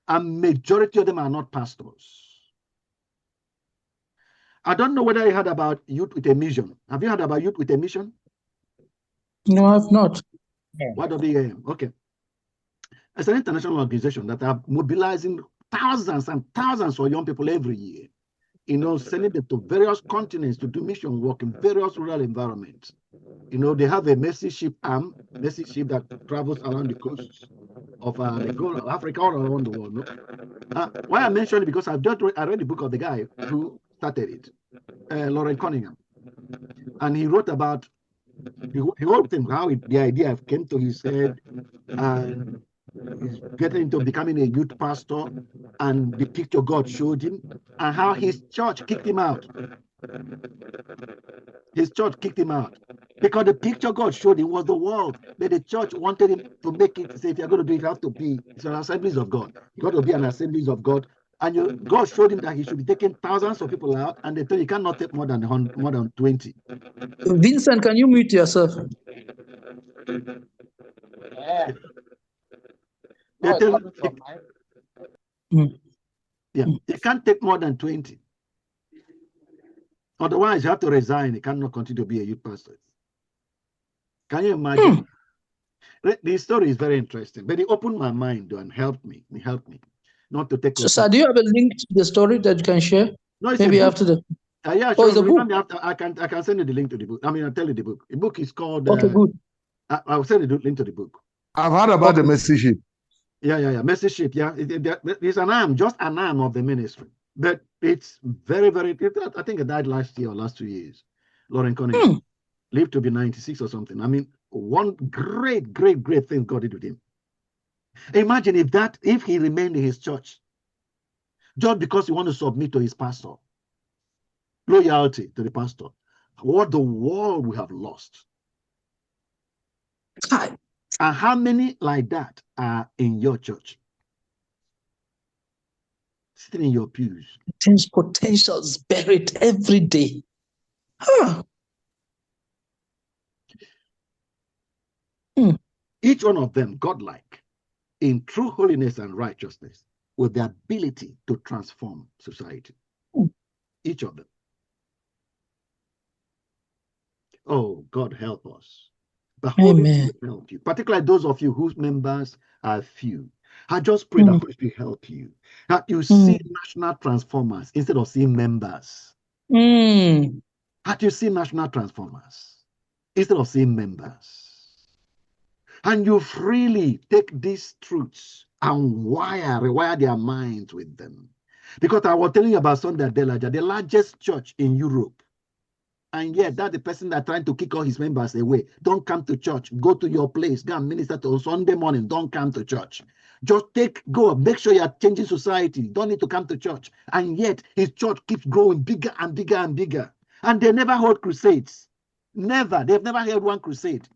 and majority of them are not pastors. I don't know whether you heard about Youth with a Mission. Have you heard about Youth with a Mission? No, I've not. YWAM. Okay. It's an international organization that are mobilizing thousands and thousands of young people every year, sending them to various continents to do mission work in various rural environments. They have a mercy ship arm, mercy ship that travels around the coasts of Africa, all around the world. No? Why I mention it, because I read the book of the guy who started it, Lauren Cunningham. And he wrote about the whole thing, how the idea came to his head, and he's getting into becoming a youth pastor, and the picture God showed him, and how his church kicked him out. His church kicked him out because the picture God showed him was the world, but the church wanted him to make it. Say, if you're going to do it, you have to be an Assemblies of God. You got to be an Assemblies of God, and God showed him that he should be taking thousands of people out, and they told you cannot take more than 20. Vincent, can you mute yourself? Yeah. You can't take more than 20. Otherwise, you have to resign. You cannot continue to be a youth pastor. Can you imagine? The story is very interesting, but it opened my mind and helped me. It helped me not to take. So, sir, do you have a link to the story that you can share? No, it's maybe after the. Yeah, sure. It's a book. I can send you the link to the book. I'll tell you the book. The book is called. Okay, good. I'll send you the link to the book. I've heard about the mercy ship. Yeah. Mercy ship. Yeah, it's an arm, just an arm of the ministry. But it's very, very. I think it died last year or last 2 years. Lauren Cunningham lived to be 96 or something. I mean, one great thing God did with him. Imagine if he remained in his church, just because he wanted to submit to his pastor. loyalty to the pastor. What the world we have lost. And how many like that are in your church? Sitting in your pews. Potentials buried every day. Huh. Each one of them godlike in true holiness and righteousness with the ability to transform society. Each of them. Oh, God help us. The Holy Spirit help you, particularly those of you whose members are few. I just pray that Holy Spirit help you. That you see national transformers instead of seeing members. That you see national transformers instead of seeing members. And you freely take these truths and rewire their minds with them. Because I was telling you about Sunday Adelaja, the largest church in Europe. And yet, that's the person that's trying to kick all his members away. Don't come to church. Go to your place. Go and minister on Sunday morning. Don't come to church. Just go. Make sure you're changing society. Don't need to come to church. And yet, his church keeps growing bigger and bigger and bigger. And they never hold crusades. Never. They've never held one crusade.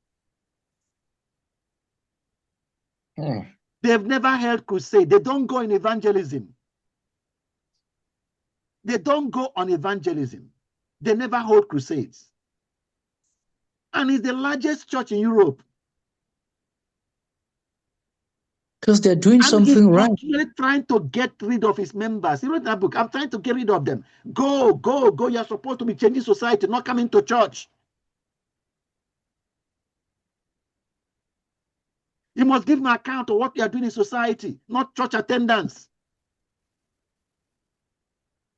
They've never held crusade. They don't go in evangelism. They don't go on evangelism. They never hold crusades. And it's the largest church in Europe. Because they're doing something right. He's trying to get rid of his members. He wrote that book. I'm trying to get rid of them. Go, go, go. You're supposed to be changing society, not coming to church. You must give an account of what you are doing in society, not church attendance.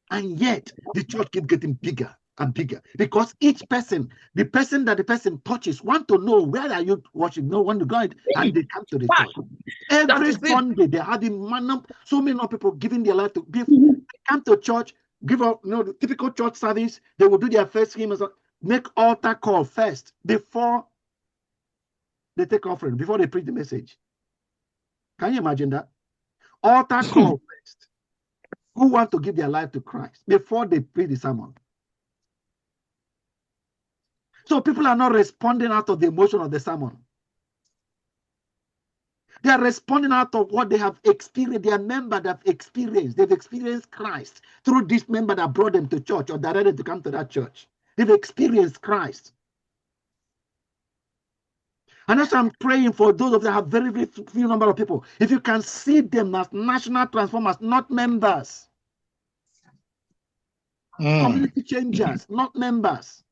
And yet, the church keeps getting bigger and bigger because each person, the person that the person touches, want to know where are you watching, no one to go, and they come to the church. Every Sunday, they're having so many people giving their life to give. They come to church, give up, the typical church service. They will do their first hymn, make altar call first before they take offering, before they preach the message. Can you imagine that? Altar call first. Who want to give their life to Christ before they preach the sermon? So people are not responding out of the emotion of the sermon. They are responding out of what they have experienced. Their member that have experienced. They've experienced Christ through this member that brought them to church or directed to come to that church. They've experienced Christ. And that's why I'm praying for those of them have very, very few number of people. If you can see them as national transformers, not members. Community changers, not members.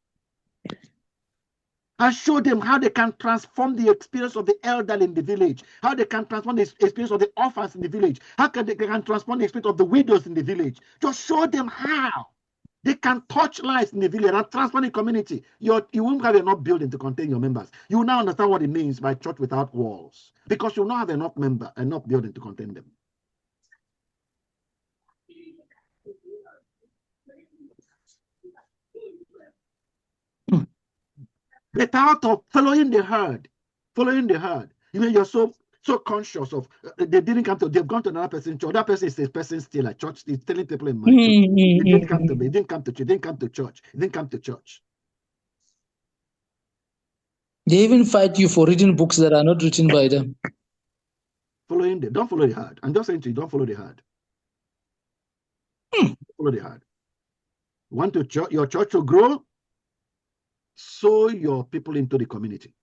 And show them how they can transform the experience of the elderly in the village, how they can transform the experience of the orphans in the village, how they can transform the experience of the widows in the village. Just show them how they can touch lives in the village and transform the community. You won't have enough building to contain your members. You will now understand what it means by church without walls, because you will not have enough building to contain them. But out of following the herd, you're so conscious of they didn't come to, they've gone to another person's church. That person is a person still at church, is telling people in my church. They didn't come to me, they didn't come to church, they didn't come to church. They even fight you for reading books that are not written by them. Following them, don't follow the herd. I'm just saying to you, don't follow the herd. Follow the herd. Want your church to grow? Sow your people into the community.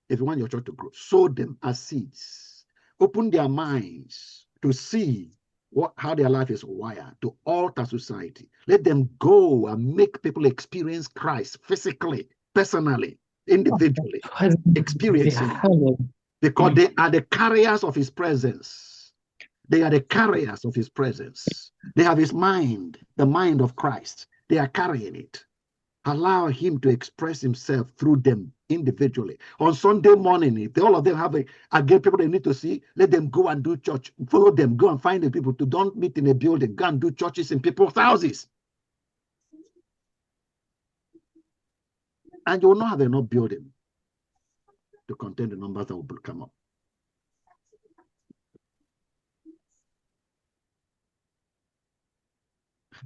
If you want your church to grow, sow them as seeds. Open their minds to see how their life is wired to alter society. Let them go and make people experience Christ physically, personally, individually, experiencing Him. Because they are the carriers of His presence. They are the carriers of His presence. They have His mind, the mind of Christ. They are carrying it. Allow Him to express Himself through them individually. On Sunday morning, if all of them have again people they need to see, let them go and do church. Follow them. Go and find the people. Don't meet in a building. Go and do churches in people's houses. And you will not have enough building to contain the numbers that will come up.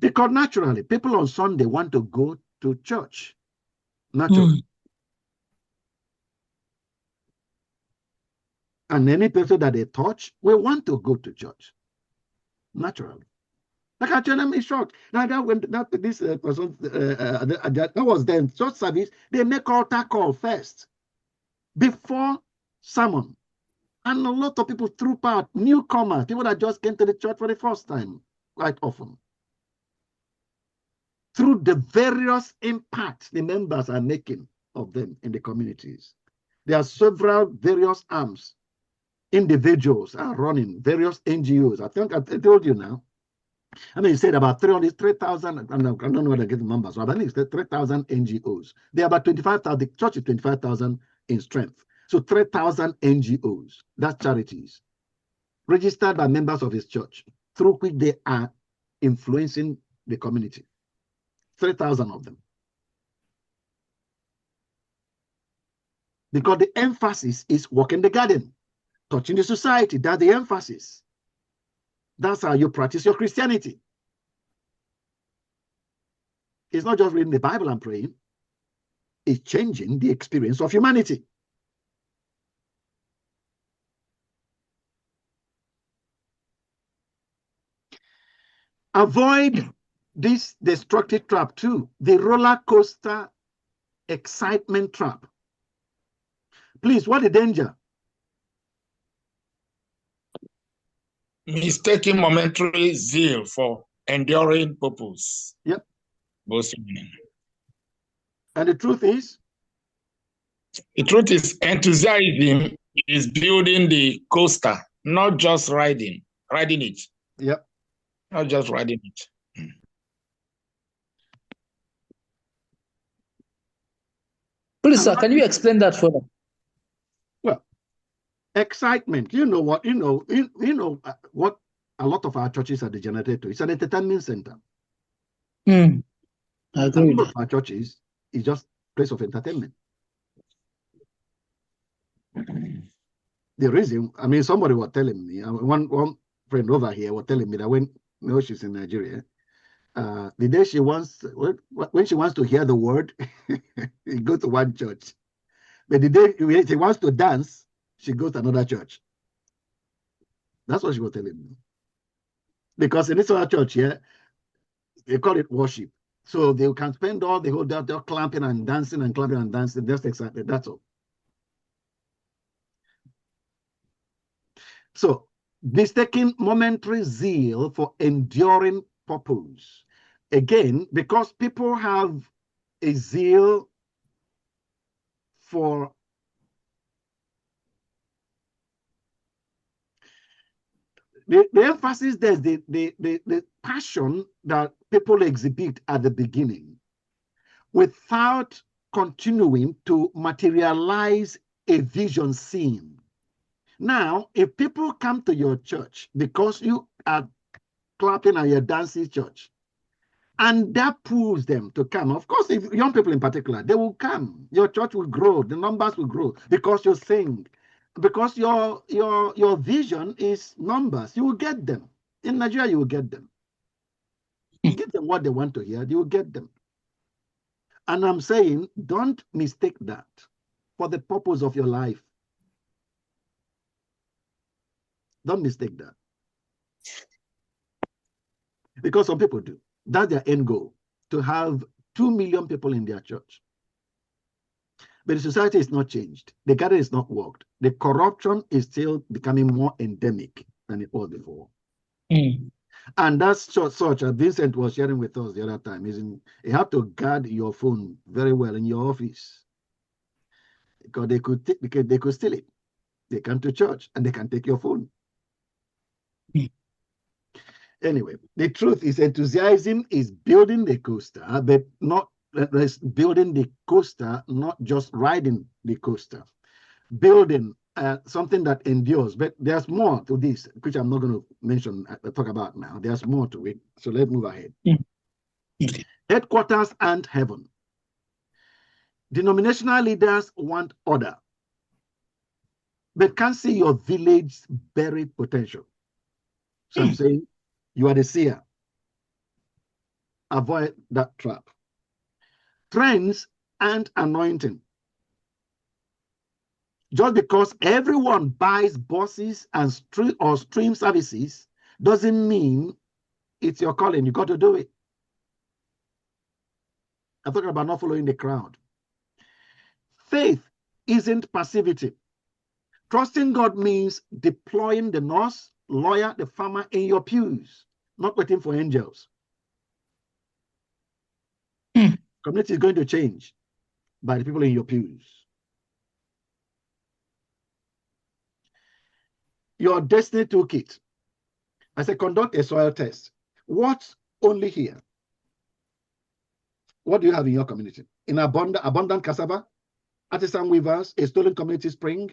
Because naturally, people on Sunday want to go to church. Naturally. And any person that they touch will want to go to church. Naturally. Like I tell them, it's shocked. Now that when this person that was then church service, they make altar call first before sermon. And a lot of people threw part, newcomers, people that just came to the church for the first time, quite often. Through the various impacts the members are making of them in the communities. There are several various arms. Individuals are running various NGOs. I think I told you now. I mean, he said about 3,000, I don't know whether I get the numbers, but I think it's 3,000 NGOs. There are about 25,000, the church is 25,000 in strength. So 3,000 NGOs, that's charities, registered by members of his church, through which they are influencing the community. 3,000 of them. Because the emphasis is walking the garden, touching the society. That's the emphasis. That's how you practice your Christianity. It's not just reading the Bible and praying. It's changing the experience of humanity. Avoid this destructive trap too, the roller coaster excitement trap. Please, what the danger? Mistaking momentary zeal for enduring purpose. Yep. Both. And the truth is? The truth is, enthusiasm is building the coaster, not just riding it. Yep. Not just riding it. Please, sir, can you explain that further? Well, excitement. You know what? What a lot of our churches are degenerated to. It's an entertainment center. I agree. Most of our churches is just a place of entertainment. The reason, I mean, somebody was telling me, one friend over here was telling me that when she's in Nigeria, the day she wants, when she wants to hear the word, she goes to one church. But the day she wants to dance, she goes to another church. That's what she was telling me. Because in this other church here, they call it worship. So they can spend all the whole day clapping and dancing and clapping and dancing. That's exactly, that's all. So, mistaking momentary zeal for enduring purpose. Again, because people have a zeal for the emphasis there's the passion that people exhibit at the beginning without continuing to materialize a vision seen. Now, if people come to your church because you are clapping and you're dancing church, and that pulls them to come, of course, if young people in particular, they will come. Your church will grow, the numbers will grow because you sing, because your vision is numbers. You will get them. In Nigeria, you will get them. You give them what they want to hear, you will get them. And I'm saying, don't mistake that for the purpose of your life. Don't mistake that. Because some people do. That's their end goal, to have 2 million people in their church. But the society is not changed. The garden is not worked. The corruption is still becoming more endemic than it was before. And that's such as Vincent was sharing with us the other time. You have to guard your phone very well in your office. Because they could steal it. They come to church and they can take your phone. Anyway, the truth is enthusiasm is building the coaster, but not building the coaster, not just riding the coaster. Building something that endures. But there's more to this, which I'm not going to talk about now. There's more to it. So let's move ahead. Headquarters and heaven. Denominational leaders want order, but can't see your village's buried potential. So I'm saying, you are the seer. avoid that trap. Trends and anointing. Just because everyone buys buses and stream services doesn't mean it's your calling. You got to do it. I'm talking about not following the crowd. Faith isn't passivity. Trusting God means deploying the nurse, lawyer, the farmer in your pews, not waiting for angels. Community is going to change by the people in your pews. Your destiny toolkit. I say conduct a soil test. What's only here? What do you have in your community? In abundant cassava, artisan weavers, a stolen community spring.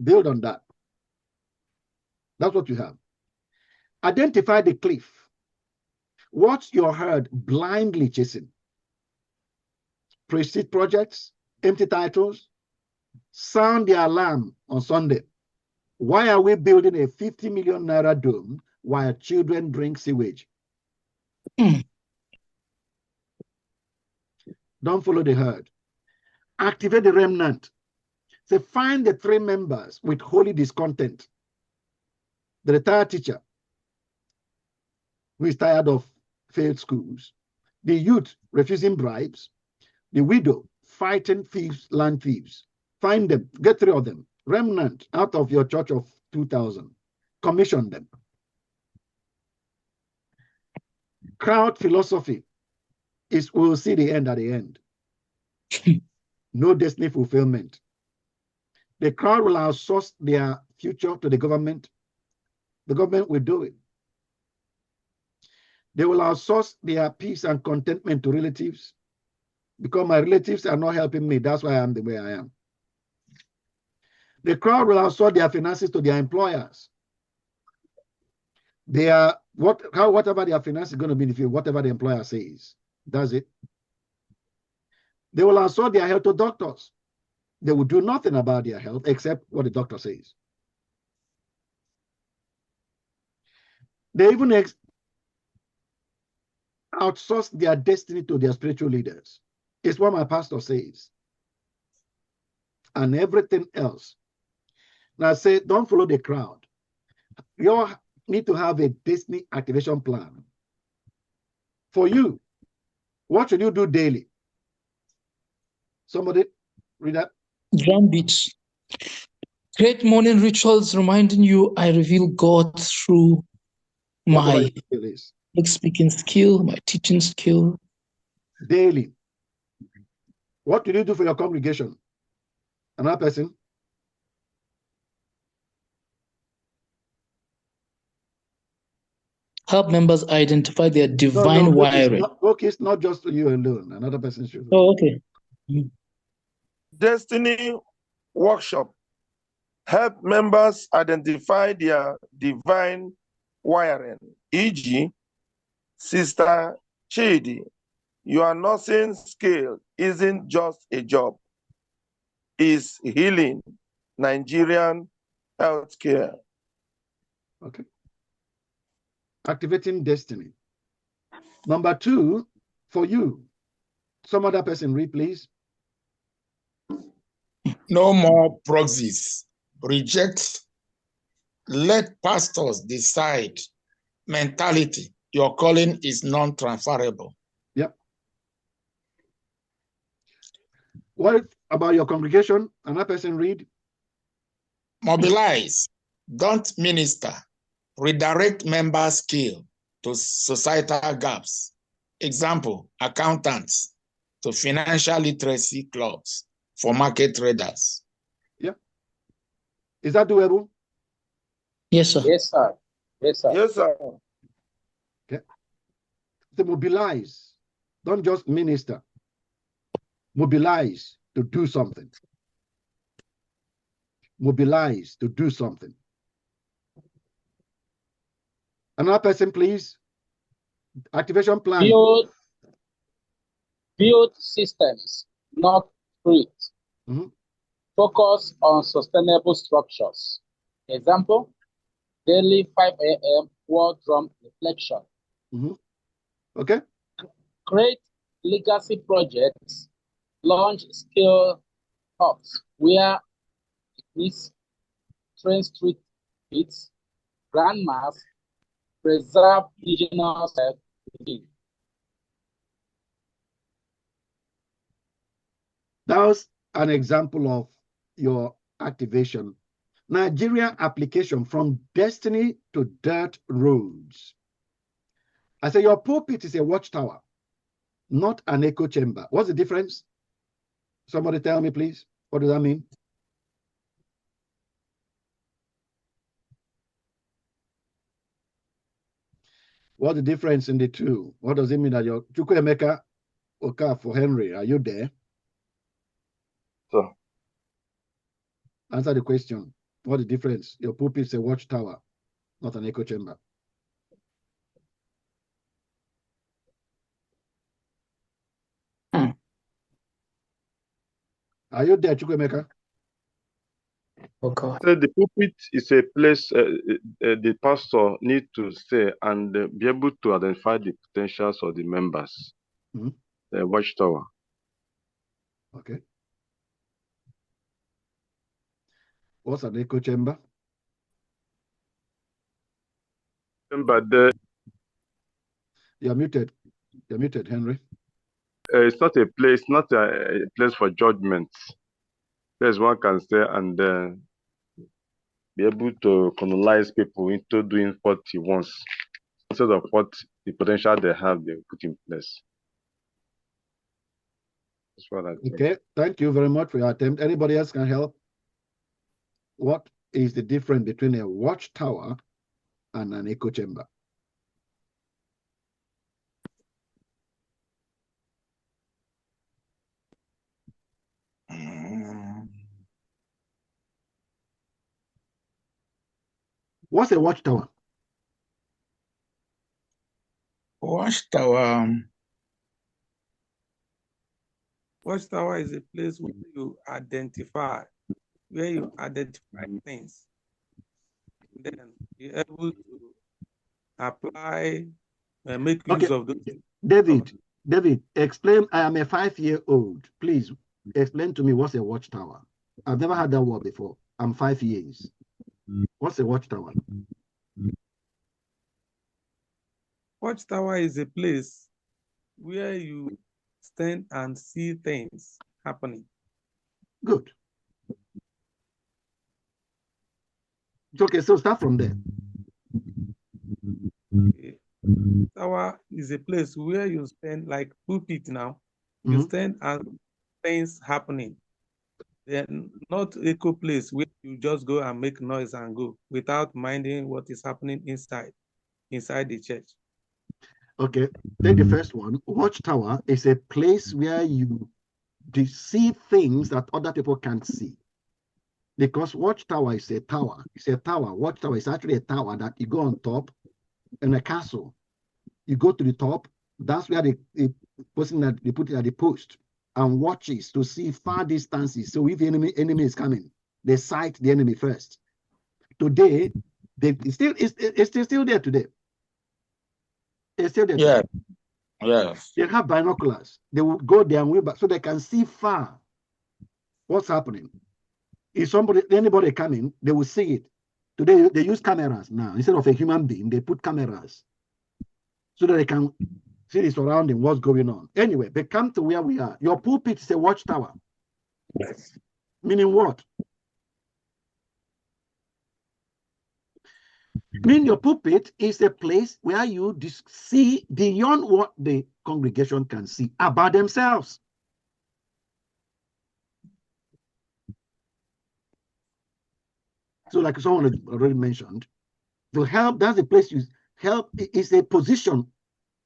Build on that. That's what you have. Identify the cliff. What's your herd blindly chasing? Prestige projects, empty titles. Sound the alarm on Sunday. Why are we building a 50 million naira dome while children drink sewage? Don't follow the herd. Activate the remnant. Say, find the 3 members with holy discontent. The retired teacher who is tired of failed schools. The youth refusing bribes. The widow fighting thieves, land thieves. Find them. Get 3 of them. Remnant out of your church of 2,000. Commission them. Crowd philosophy is we'll see the end at the end. No destiny fulfillment. The crowd will outsource their future to the government. The government will do it. They will outsource their peace and contentment to relatives because my relatives are not helping me. That's why I am the way I am. The crowd will outsource their finances to their employers. They are whatever their finance is going to be, whatever the employer says. That's it. They will outsource their health to doctors. They will do nothing about their health except what the doctor says. They even outsource their destiny to their spiritual leaders. It's what my pastor says. And everything else. Now I say, don't follow the crowd. You need to have a destiny activation plan. For you, what should you do daily? Somebody read that. Drum beats. Create morning rituals reminding you I reveal God through my speaking skill, my teaching skill. Daily. What do you do for your congregation? Another person? Help members identify their divine wiring. Okay, it's not just you alone. Another person should. Oh, okay. Destiny workshop. Help members identify their divine wiring. E.g., Sister Chidi, your nursing skill isn't just a job. It's healing Nigerian healthcare. Okay. Activating destiny. Number 2, for you. Some other person read, please. No more proxies. Reject. Let pastors decide. Mentality. Your calling is non-transferable. Yep. What about your congregation? Another person read. Mobilize. Don't minister. Redirect member skill to societal gaps. Example, accountants to financial literacy clubs for market traders. Yeah. Is that doable? Yes, sir. Yes, sir. Yes, sir. Yes, sir. Okay. To mobilize. Don't just minister. Mobilize to do something. Mobilize to do something. Another person, please. Activation plan. Build systems, not streets. Focus on sustainable structures. Example, daily 5 a.m. war drum reflection. Okay. Create legacy projects, launch skill hubs where this train street hits, grandmas, preserve regional self-esteem. That was an example of your activation. Nigeria application from destiny to dirt roads. I say your pulpit is a watchtower, not an echo chamber. What's the difference? Somebody tell me, please. What does that mean? What's the difference in the two? What does it mean that your Chukwuemeka Okafor Henry, are you there? So, answer the question. What's the difference? Your pulpit is a watchtower, not an echo chamber. Are you there, Chukwuemeka? Okay. So the pulpit is a place the pastor needs to stay and be able to identify the potentials of the members. The watchtower. Okay. What's an echo chamber? Chamber there. You're muted. You're muted, Henry. It's not a place, not a place for judgment. Place one can stay and be able to colonize people into doing what he wants instead of what the potential they have they put in place. That's what I think. Okay, thank you very much for your attempt. Anybody else can help? What is the difference between a watchtower and an echo chamber? What's a watchtower? Watchtower is a place where you identify things. Then you're able to apply and make use of those. David, explain. I am a 5-year-old. Please explain to me what's a watchtower. I've never heard that word before. I'm 5 years. What's a watchtower? Watchtower is a place where you stand and see things happening. Good. Okay, so start from there. Tower is a place where you spend, like pulpit now, you stand and things happening. Then not echo place where you just go and make noise and go without minding what is happening inside the church. Okay, take the first one. Watchtower is a place where you see things that other people can't see. Because watchtower is a tower. It's a tower. Watchtower is actually a tower that you go on top in a castle. You go to the top. That's where the person that they put it at the post and watches to see far distances. So if the enemy is coming, they sight the enemy first. Today, it's still there today. It's still there. Yeah. Yes. They have binoculars. They will go there and way back so they can see far what's happening. If anybody coming, they will see it. Today, they use cameras now. Instead of a human being, they put cameras so that they can see the surrounding, what's going on. Anyway, they come to where we are. Your pulpit is a watchtower. Yes. Meaning what? Meaning your pulpit is a place where you see beyond what the congregation can see about themselves. So like someone already mentioned, to help, that's the place you help. Is a position.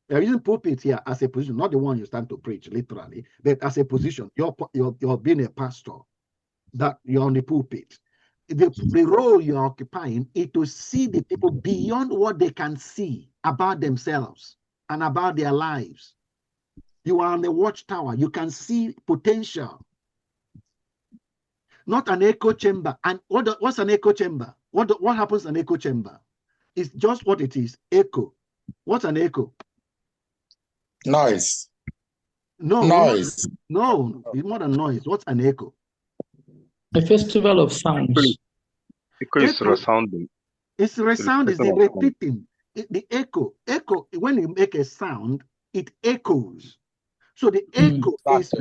They're using pulpit here as a position, not the one you stand to preach, literally, but as a position. You're being a pastor, that you're on the pulpit. The role you're occupying is to see the people beyond what they can see about themselves and about their lives. You are on the watchtower. You can see potential. Not an echo chamber. And what's an echo chamber? What happens in an echo chamber? It's just what it is, echo. What's an echo? Noise. No, Noise. no, it's more than noise. What's an echo? A festival of sounds. Echo is resounding. It's resound, it's the Repetition of sound. repeating. The echo, when you make a sound, it echoes. So the echo is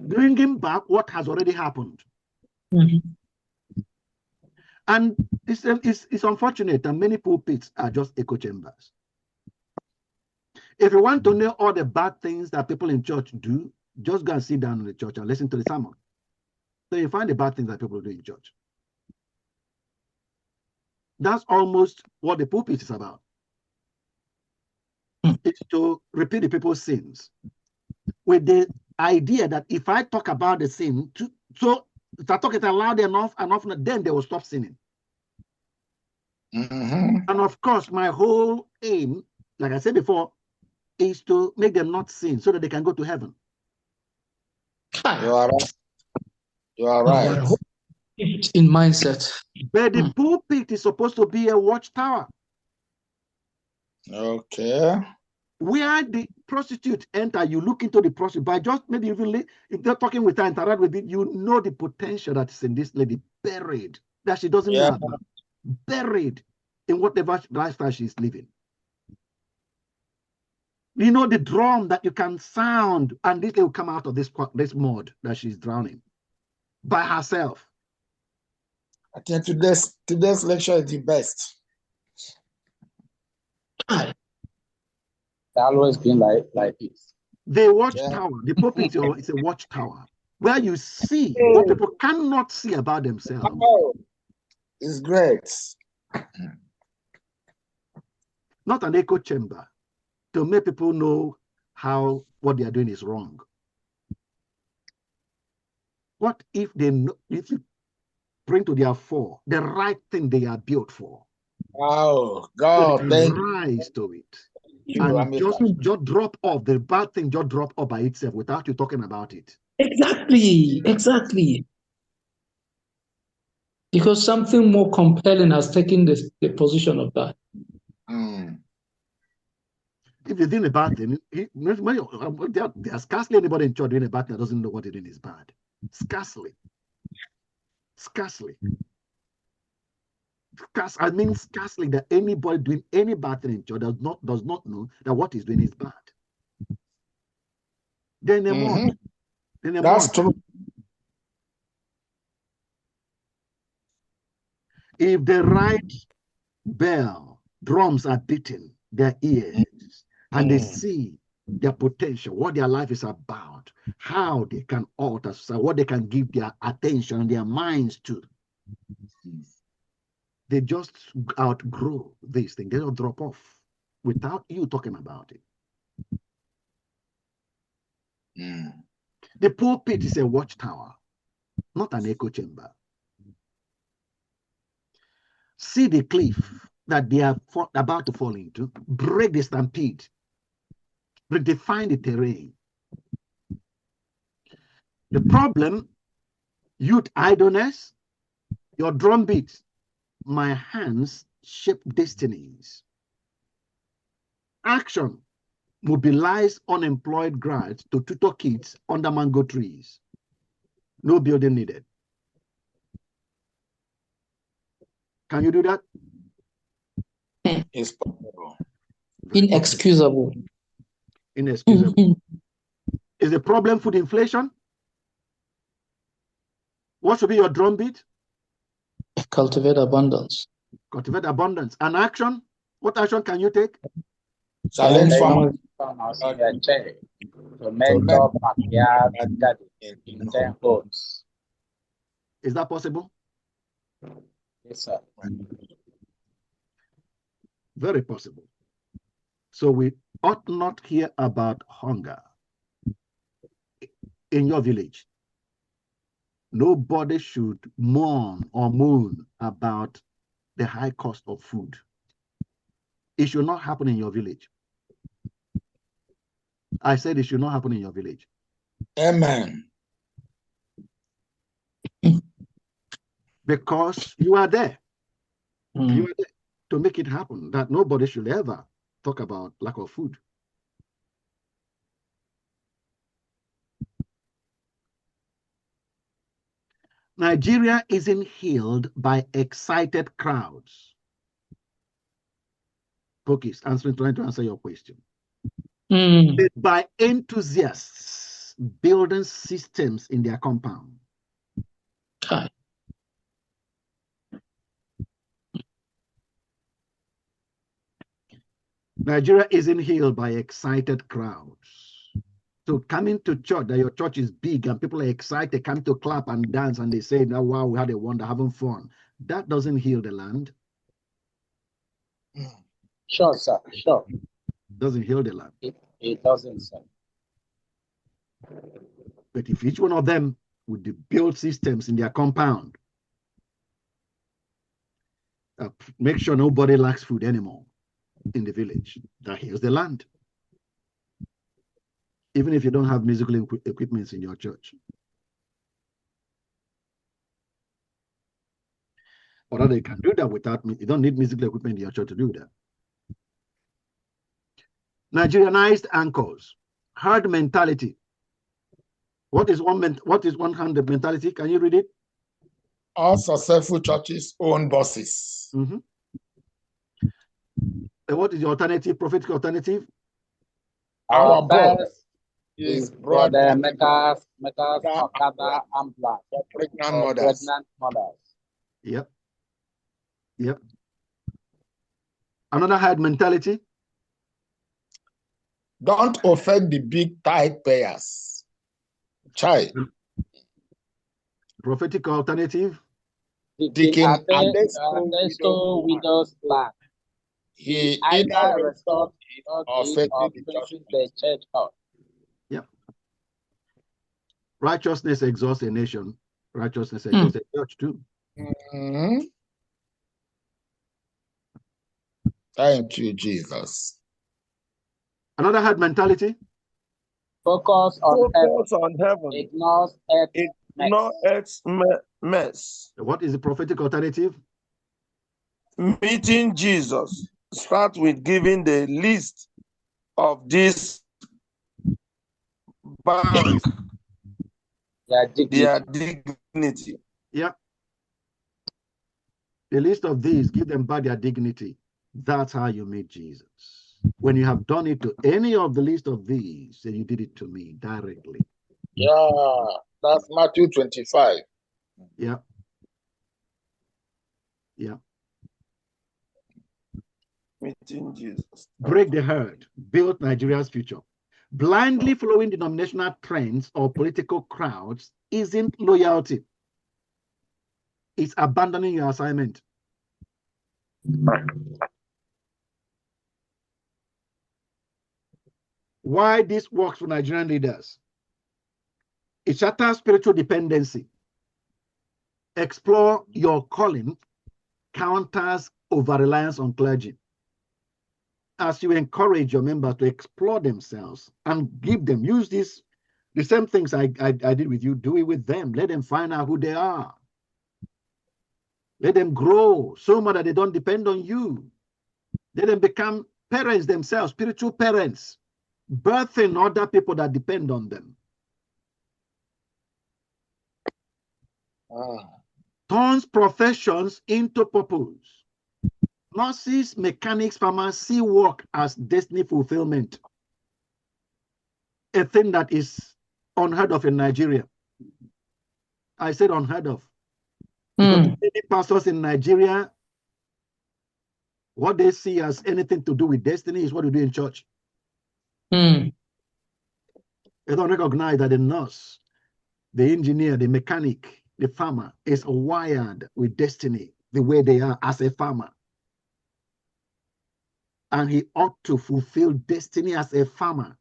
bringing back what has already happened. And it's unfortunate that many pulpits are just echo chambers. If you want to know all the bad things that people in church do, just go and sit down in the church and listen to the sermon. So you find the bad things that people do in church. That's almost what the pulpit is about. It's to repeat the people's sins with the idea that if I talk about the sin, so if I talk it loud enough, then they will stop sinning. And of course, my whole aim, like I said before, is to make them not sin so that they can go to heaven. You are right. You are right. In mindset. But the pulpit is supposed to be a watchtower. Okay. Where the prostitute enter, you look into the prostitute. By just maybe if they're talking with her, interact with it, you know the potential that is in this lady, buried, that she doesn't know about, buried in whatever lifestyle she's living. You know the drum that you can sound, and this will come out of this mud that she's drowning by herself. I think today's lecture is the best. It's always been like this. The watchtower, the pulpit is a watchtower where you see what people cannot see about themselves. Oh, it's great. Not an echo chamber to make people know what they are doing is wrong. What if if you bring to their fore the right thing they are built for? Oh, God, so they can rise to it. And just drop off the bad thing, just drop off by itself without you talking about it. Exactly. Because something more compelling has taken the position of that. If you're doing a bad thing, there's scarcely anybody in church doing a bad thing that doesn't know what they're doing is bad. Scarcely. Scarcely. I mean scarcely that anybody doing any bad thing in church does not know that what he's doing is bad. Then That's true. If the right drums are beating their ears, and they see their potential, what their life is about, how they can alter, so what they can give their attention and their minds to. They just outgrow this thing. They don't drop off without you talking about it. The pulpit is a watchtower, not an echo chamber. See the cliff that they are about to fall into, break the stampede, redefine the terrain. The problem, youth idleness, your drumbeat, my hands shape destinies. Action, mobilize unemployed grads to tutor kids under mango trees. No building needed. Can you do that? It's possible. Inexcusable. Inexcusable. Is the problem food inflation? What should be your drumbeat? Cultivate abundance. Cultivate abundance. And action? What action can you take? Challenge farmers. To mentor backyard garden in 10 homes. Is that possible? Yes, sir. Very possible. So we ought not hear about hunger in your village. Nobody should mourn or moan about the high cost of food. It should not happen in your village. I said it should not happen in your village. Amen. Because you are there. You are there to make it happen, that nobody should ever talk about lack of food. Nigeria isn't healed by excited crowds. Focus, trying to answer your question. But by enthusiasts building systems in their compound. Nigeria isn't healed by excited crowds. So coming to church, that your church is big and people are excited, come to clap and dance and they say, "Now, wow, we had a wonder, having fun." That doesn't heal the land. Sure, sir. Sure. Doesn't heal the land. It doesn't, sir. But if each one of them would build systems in their compound, make sure nobody lacks food anymore in the village, that heals the land. Even if you don't have musical equipments in your church. Or rather, you can do that without me. You don't need musical equipment in your church to do that. Nigerianized anchors, herd mentality. What is one hand mentality? Can you read it? All successful churches own bosses. Mm-hmm. And what is the alternative, prophetic alternative? Our boss is brother Mekas, Okada, Ambla for pregnant mothers. Yep. Yep. Another herd mentality. Don't offend the big tithe payers. Child. Prophetic alternative. Deacon Adesto widow's land. He either restored it or finishes the church out. Yep. Righteousness exhausts a nation. Righteousness exhausts a church too. Mm-hmm. Thank you, Jesus. Another herd mentality. Focus on heaven. Ignores earth's mess. What is the prophetic alternative? Meeting Jesus. Start with giving the list of these banks their dignity. Yeah. The list of these, give them back their dignity. That's how you meet Jesus. When you have done it to any of the list of these, then you did it to me directly. Yeah, that's Matthew 25. Yeah. Yeah. Meeting Jesus. Break the herd, build Nigeria's future. Blindly following denominational trends or political crowds isn't loyalty. It's abandoning your assignment. Why this works for Nigerian leaders? It shatters spiritual dependency. Explore your calling, counters over-reliance on clergy. As you encourage your members to explore themselves and give them, use this, the same things I did with you, do it with them. Let them find out who they are. Let them grow so much that they don't depend on you. Let them become parents themselves, spiritual parents, birthing other people that depend on them. Turns professions into purpose. Nurses, mechanics, farmers see work as destiny fulfillment. A thing that is unheard of in Nigeria. I said unheard of. Because many pastors in Nigeria, what they see as anything to do with destiny is what we do in church. They don't recognize that the nurse, the engineer, the mechanic, the farmer is wired with destiny the way they are as a farmer. And he ought to fulfill destiny as a farmer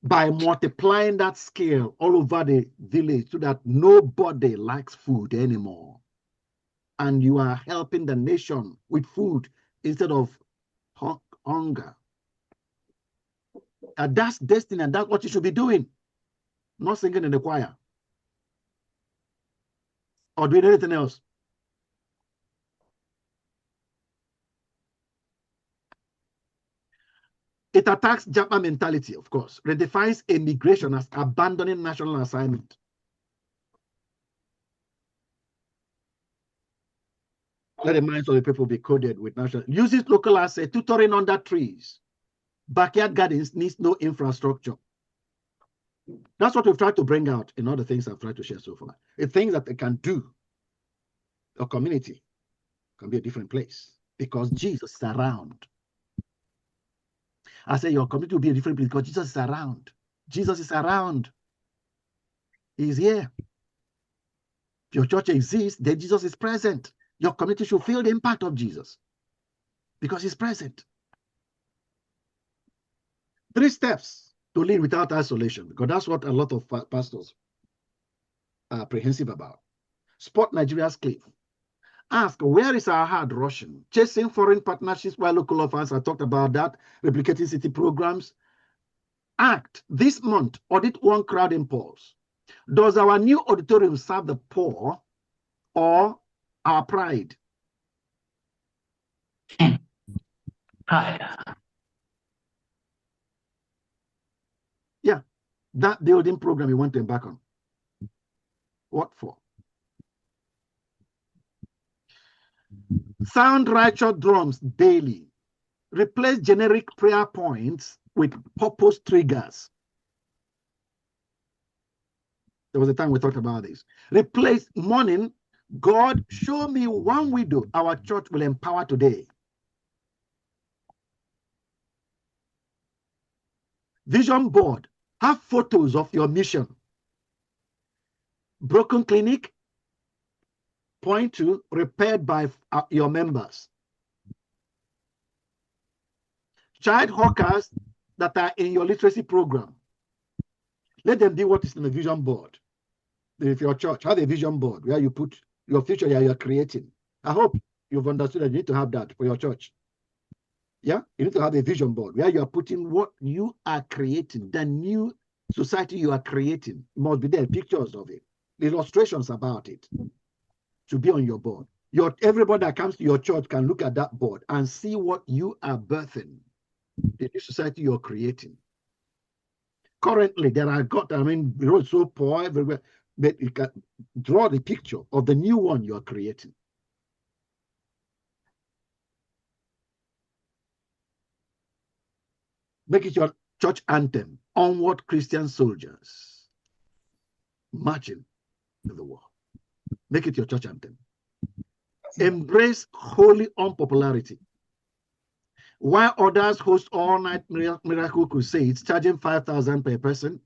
by multiplying that scale all over the village so that nobody lacks food anymore. And you are helping the nation with food instead of hunger. And that's destiny, and that's what you should be doing. Not singing in the choir or doing anything else. It It attacks Japa mentality, of course, redefines immigration as abandoning national assignment. Let the minds of the people be coded with national. Uses local assets, tutoring under trees. Backyard gardens needs no infrastructure. That's what we've tried to bring out in all the things I've tried to share so far. The things that they can do. A community can be a different place because Jesus is around. I say your community will be a different place because Jesus is around. Jesus is around. He's here. If your church exists, then Jesus is present. Your community should feel the impact of Jesus because he's present. 3 steps to live without isolation, because that's what a lot of pastors are apprehensive about. Spot Nigeria's cliff. Ask, where is our heart rushing? Chasing foreign partnerships while local offers, I talked about that. Replicating city programs. Act, this month, audit one crowd impulse. Does our new auditorium serve the poor or our pride? Yeah, that building program you want to embark on. What for? Sound righteous drums daily. Replace generic prayer points with purpose triggers. There was a time we talked about this. Replace morning, God, show me one widow our church will empower today. Vision board, have photos of your mission. Broken clinic, point to repaired by your members. Child hawkers that are in your literacy program. Let them be what is in the vision board. If your church have a vision board where you put your future that you're creating. I hope you've understood that you need to have that for your church. Yeah, you need to have a vision board where you are putting what you are creating, the new society you are creating. Must be there, pictures of it, illustrations about it to be on your board. Everybody that comes to your church can look at that board and see what you are birthing, the new society you're creating. Currently, there are the road so poor everywhere, but you can draw the picture of the new one you are creating. Make it your church anthem. Onward, Christian soldiers marching to the war. Make it your church anthem. Embrace holy unpopularity. While others host all-night miracle crusades, charging 5,000 per person,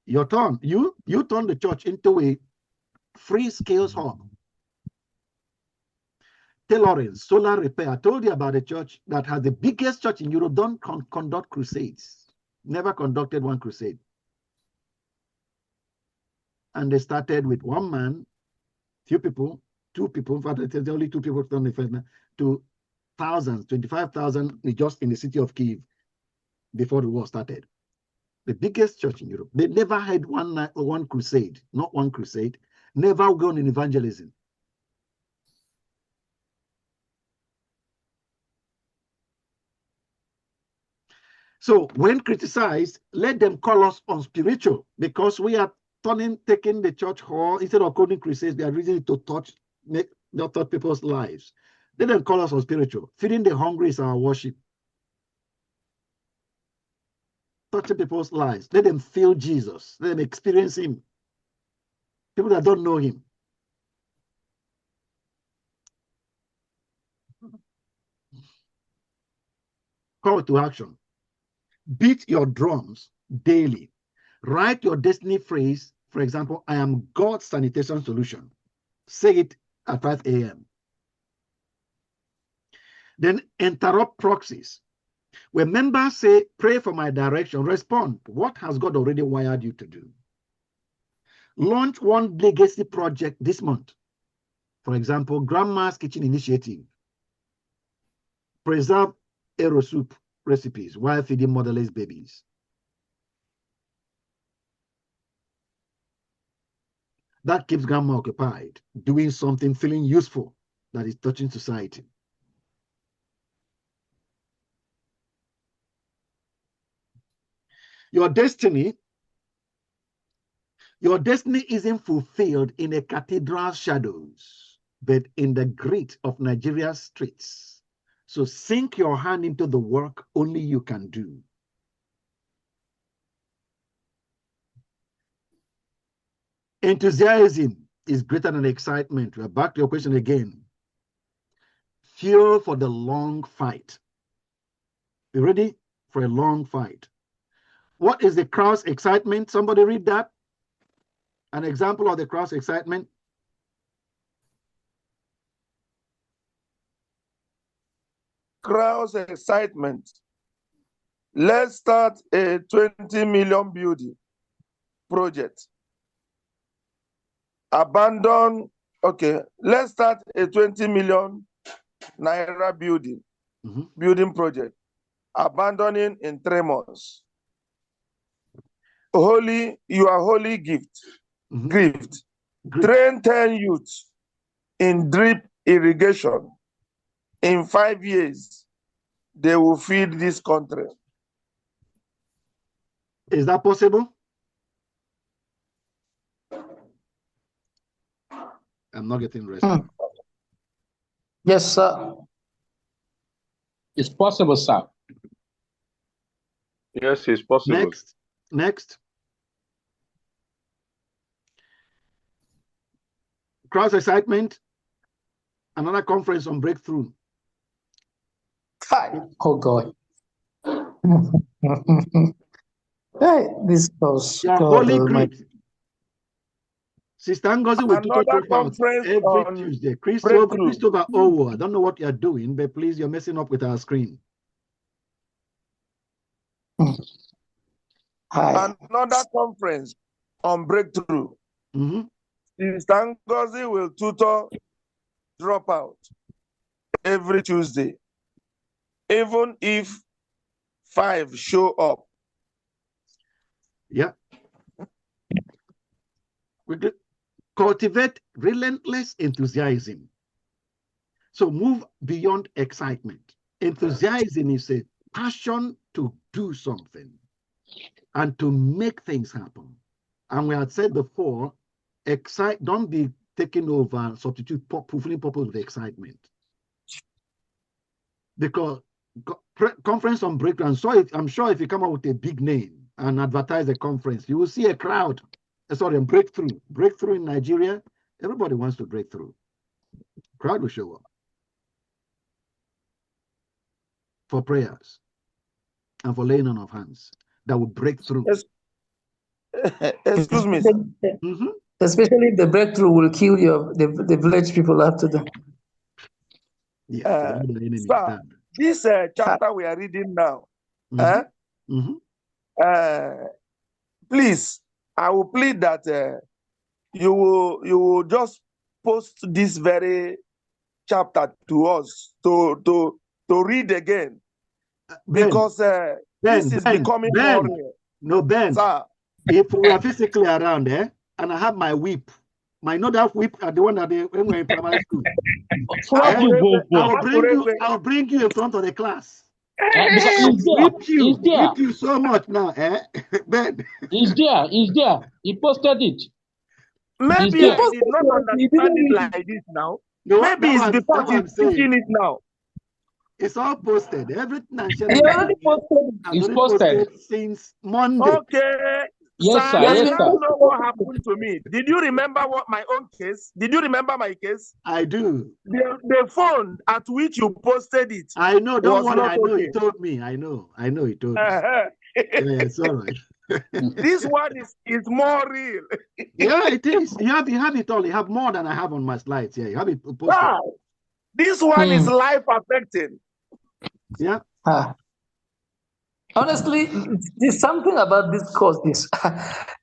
your turn. You turn the church into a free skills hub. Tailoring, solar repair. I told you about a church that has the biggest church in Europe. Don't conduct crusades. Never conducted one crusade. And they started with one man, few people, 2 people. In fact, there's only 2 people on the first night, to thousands, 25,000 just in the city of Kyiv before the war started. The biggest church in Europe. They never had one crusade, not one crusade, never gone in evangelism. So when criticized, let them call us unspiritual, because we are taking the church hall, instead of calling crusades, they are using it to touch people's lives. Let them call us unspiritual. Feeding the hungry is our worship. Touching people's lives. Let them feel Jesus. Let them experience him. People that don't know him. Call to action. Beat your drums daily. Write your destiny phrase. For example, I am God's sanitation solution. Say it at 5 a.m. Then interrupt proxies. When members say, pray for my direction, respond. What has God already wired you to do? Launch one legacy project this month. For example, Grandma's Kitchen Initiative. Preserve arrow soup recipes while feeding motherless babies. That keeps Grandma occupied, doing something, feeling useful, that is touching society. Your destiny isn't fulfilled in a cathedral's shadows, but in the grit of Nigeria's streets. So sink your hand into the work only you can do. Enthusiasm is greater than excitement. We're back to your question again. Fuel for the long fight. You ready for a long fight? What is the crowd's excitement? Somebody read that. An example of the crowd's excitement. Crowd's excitement. Let's start a 20 million building project. Abandon, okay, let's start a 20 million naira building project. Abandoning in 3 months. Your holy gift. Train 10 youths in drip irrigation. In 5 years, they will feed this country. Is that possible? I'm not getting response. Yes, sir. It's possible, sir. Yes, it's possible. Next. Cross excitement. Another conference on breakthrough. Oh God. Hey, this goes. Your holy grip. Sister Ngozi will talk about every Tuesday. Christopher Owo, I don't know what you're doing, but please, you're messing up with our screen. Another conference on breakthrough. Sister Ngozi will tutor dropout every Tuesday, even if 5 show up. Yeah. We cultivate relentless enthusiasm. So move beyond excitement. Enthusiasm is a passion to do something and to make things happen. And we had said before, don't be taken over and substitute fulfilling purpose with excitement. Because conference on breakthrough, so I'm sure if you come up with a big name and advertise a conference, you will see a crowd. Sorry, breakthrough in Nigeria. Everybody wants to break through. Crowd will show up for prayers and for laying on of hands that will break through. Excuse me. Especially if the breakthrough will kill the village people after them. Yeah, sir, this chapter we are reading now, please, I will plead that you will just post this very chapter to us to read again, because this is becoming more real. No, Ben, sir. If we are physically around there, and I have my whip, my that whip are the one that when we're in primary school. I'll bring you in front of the class. Whip you so much now, Ben. He's there. He posted it. Maybe I did not understand it like this now. No, maybe it's because he's teaching it now. It's all posted. Everything I'm sharing. It's posted since Monday. Okay. Yes, sir. Yes, sir. You know what happened to me? Did you remember my own case? Did you remember my case? I do. The phone at which you posted it. I know. Don't worry. I know. He told me. I know. He told me. Yeah, it's all right. This one is more real. Yeah, it is. You have it all. You have more than I have on my slides. Yeah, you have it posted. Wow. This one is life affecting. Yeah. Honestly, there's something about this course.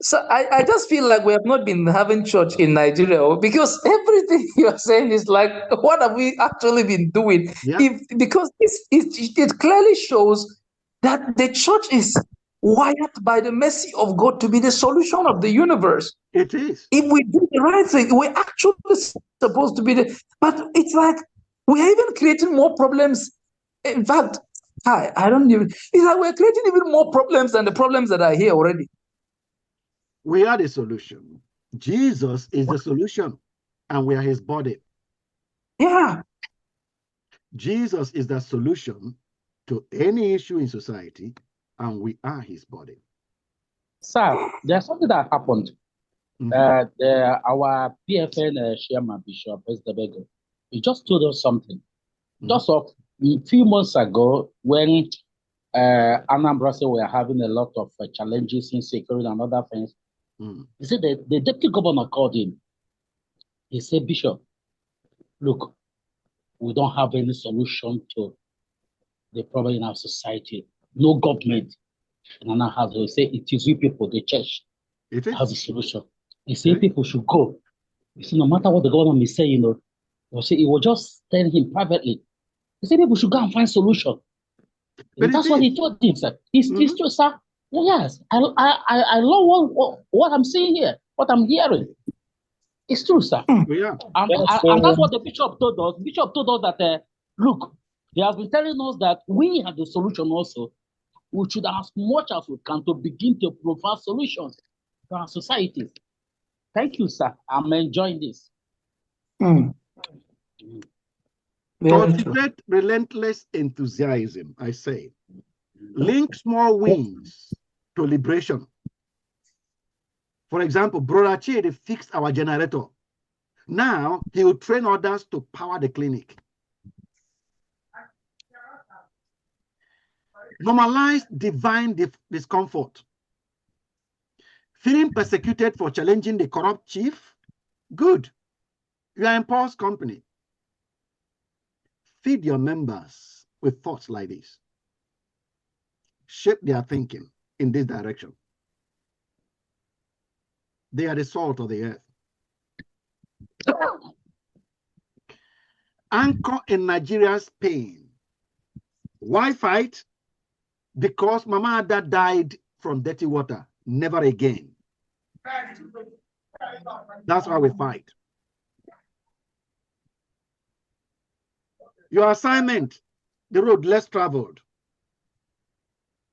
So I just feel like we have not been having church in Nigeria, because everything you are saying is like, what have we actually been doing? Yeah. Because it clearly shows that the church is wired by the mercy of God to be the solution of the universe. It is. If we do the right thing, we're actually supposed to be but it's like we are even creating more problems. In fact, I don't even. It's like we're creating even more problems than the problems that are here already. We are the solution. Jesus is the solution, and we are his body. Yeah. Jesus is the solution to any issue in society, and we are his body. Sir, there's something that happened. Our PFN chairman, Bishop Esdebego, he just told us something. Just a few months ago, when Anambra said we are having a lot of challenges in security and other things, he said that the deputy governor called him. He said, Bishop, look, we don't have any solution to the problem in our society. No government in our house. He said, it is we people, the church, have the solution. He said, people should go. He said, no matter what the government is saying, he will just tell him privately. He said, people should go and find solution. But that's what he told him, sir. It's true, sir. Yes, I love what I'm seeing here, what I'm hearing. It's true, sir. Yeah. And that's what the bishop told us. Bishop told us that, look, he has been telling us that we have the solution also. We should, as much as we can, to begin to provide solutions to our societies. Thank you, sir. I'm enjoying this. Cultivate relentless enthusiasm, I say. Link small wins to liberation. For example, Brother Chidi fixed our generator. Now he will train others to power the clinic. Normalize divine discomfort. Feeling persecuted for challenging the corrupt chief? Good. You are in Paul's company. Feed your members with thoughts like this. Shape their thinking in this direction. They are the salt of the earth. Anchor in Nigeria's pain. Why fight? Because Mama Ada died from dirty water. Never again. That's why we fight. Your assignment, the road less traveled.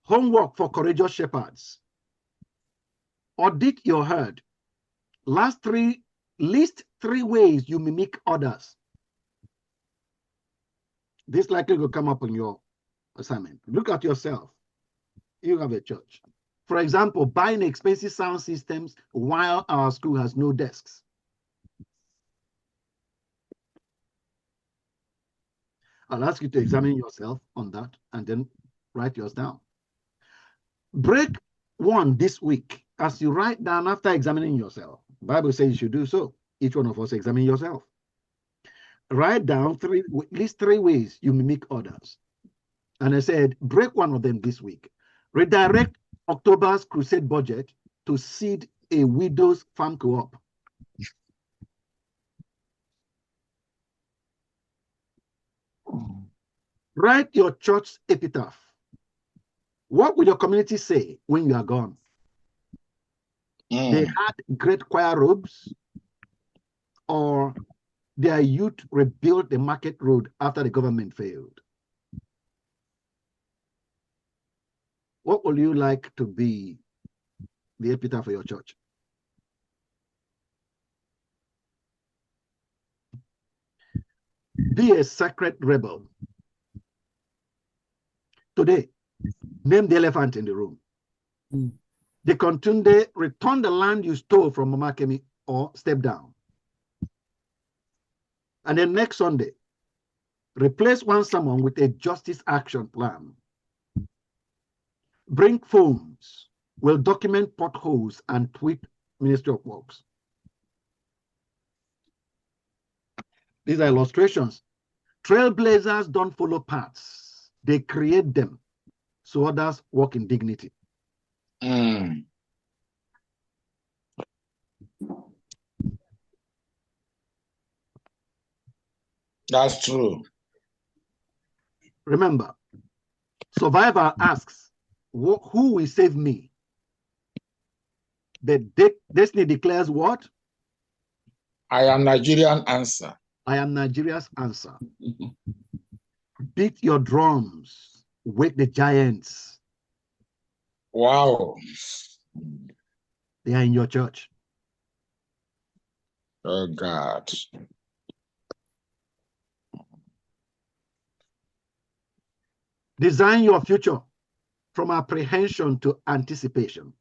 Homework for courageous shepherds. Audit your herd. List 3 ways you mimic others. This likely will come up in your assignment. Look at yourself. You have a church. For example, buying expensive sound systems while our school has no desks. I'll ask you to examine yourself on that and then write yours down. Break 1 this week. As you write down after examining yourself, the Bible says you should do so. Each one of us examine yourself. Write down at least 3 ways you mimic others. And I said, break 1 of them this week. Redirect October's crusade budget to seed a widow's farm co-op. Write your church's epitaph. What will your community say when you are gone? They had great choir robes, or their youth rebuilt the market road after the government failed. What would you like to be the epitaph for your church? Be a sacred rebel. Today, name the elephant in the room. The Kontunde, return the land you stole from Mama Kemi or step down. And then next Sunday, replace one sermon with a justice action plan. Bring phones, will document potholes and tweet Ministry of Works. These are illustrations. Trailblazers don't follow paths. They create them so others walk in dignity. That's true. Remember, survivor asks, who will save me? The destiny declares what? I am Nigerian answer. I am Nigeria's answer. Beat your drums. Wake the giants. Wow. They are in your church. Oh, God. Design your future from apprehension to anticipation.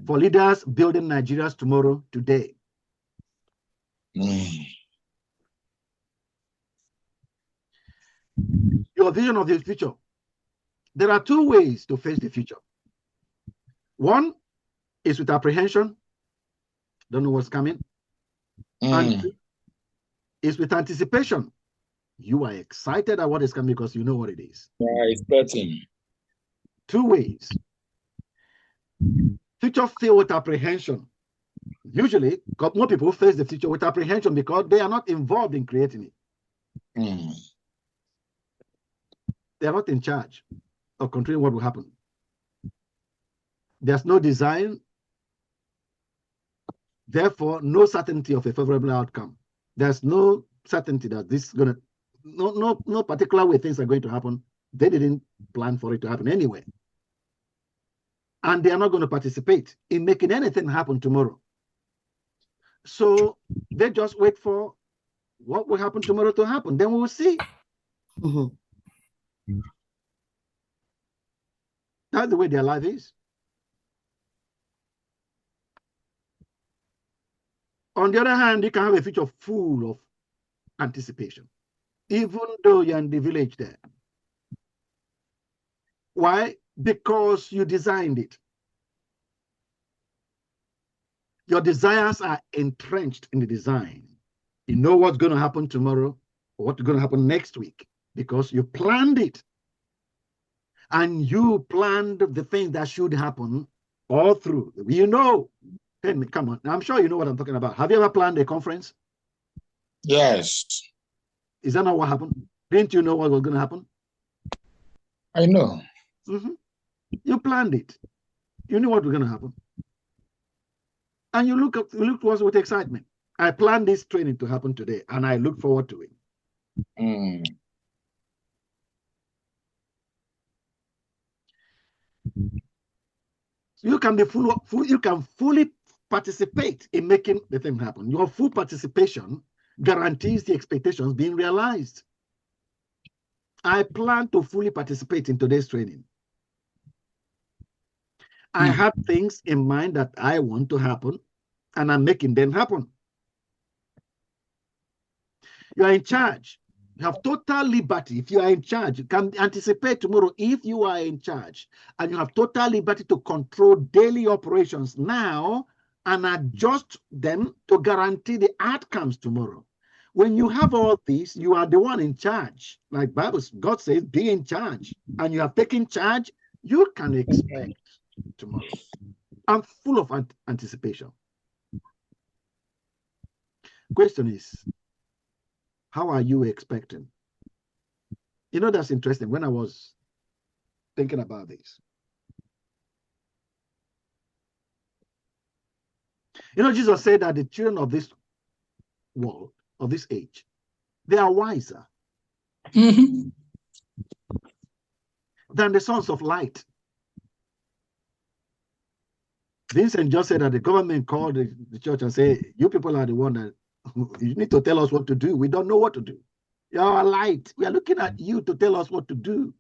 For leaders building Nigeria's tomorrow, today. Your vision of the future. There are two ways to face the future. One is with apprehension, don't know what's coming. And two is with anticipation. You are excited at what is coming because you know what it is. Yeah, expecting. Two ways. Future filled with apprehension. Usually, more people face the future with apprehension because they are not involved in creating it. They are not in charge of controlling what will happen. There's no design, therefore, no certainty of a favorable outcome. There's no certainty that this is gonna, no particular way things are going to happen. They didn't plan for it to happen anyway. And they are not going to participate in making anything happen tomorrow. So they just wait for what will happen tomorrow to happen. Then we will see. That's the way their life is. On the other hand, you can have a future full of anticipation, even though you're in the village there. Why? Because you designed it. Your desires are entrenched in the design. You know what's going to happen tomorrow or what's going to happen next week because you planned it. And you planned the things that should happen all through. You know. Tell me, come on. I'm sure you know what I'm talking about. Have you ever planned a conference? Yes. Is that not what happened? Didn't you know what was going to happen? I know. You planned it. You knew what was going to happen. And you look towards with excitement. I planned this training to happen today, and I look forward to it. You can be you can fully participate in making the thing happen. Your full participation guarantees the expectations being realized. I plan to fully participate in today's training. I have things in mind that I want to happen, and I'm making them happen. You are in charge. You have total liberty. If you are in charge, you can anticipate tomorrow if you are in charge, and you have total liberty to control daily operations now and adjust them to guarantee the outcomes tomorrow. When you have all these, you are the one in charge. Like God says, be in charge. And you have taken charge, you can expect tomorrow. I'm full of anticipation. Question is, how are you expecting? You know, that's interesting. When I was thinking about this, you know, Jesus said that the children of this world, of this age, they are wiser than the sons of light. Vincent just said that the government called the church and said, you people are the one that you need to tell us what to do. We don't know what to do. You are light. We are looking at you to tell us what to do.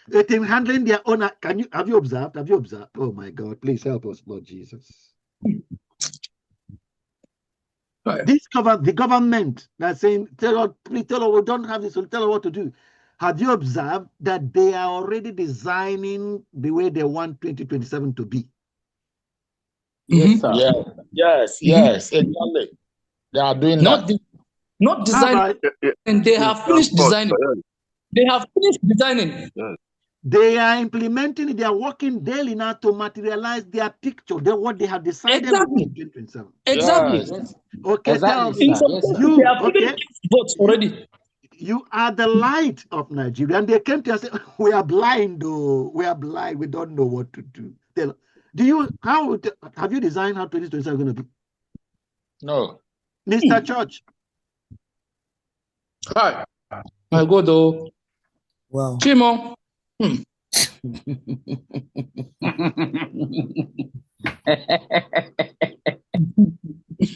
They're handling their own. Have you observed? Have you observed? Oh my God, please help us, Lord Jesus. The government that's saying, please tell us, we don't have this, so tell us what to do. Have you observed that they are already designing the way they want 2027 to be? Yes, sir. Yes, exactly. They are doing not designing, and they have finished designing. They have finished designing. They are implementing it. They are working daily now to materialize their picture. What they have decided. Exactly. In 2027. Exactly. Yes. Okay, exactly, tell me. They have given votes already. You are the light of Nigeria. And they came to us and said, we are blind, though. We are blind. We don't know what to do. Have you designed how 2027 is going to be? No. Mr. Church. Hi. My God, oh. Wow. Chimo.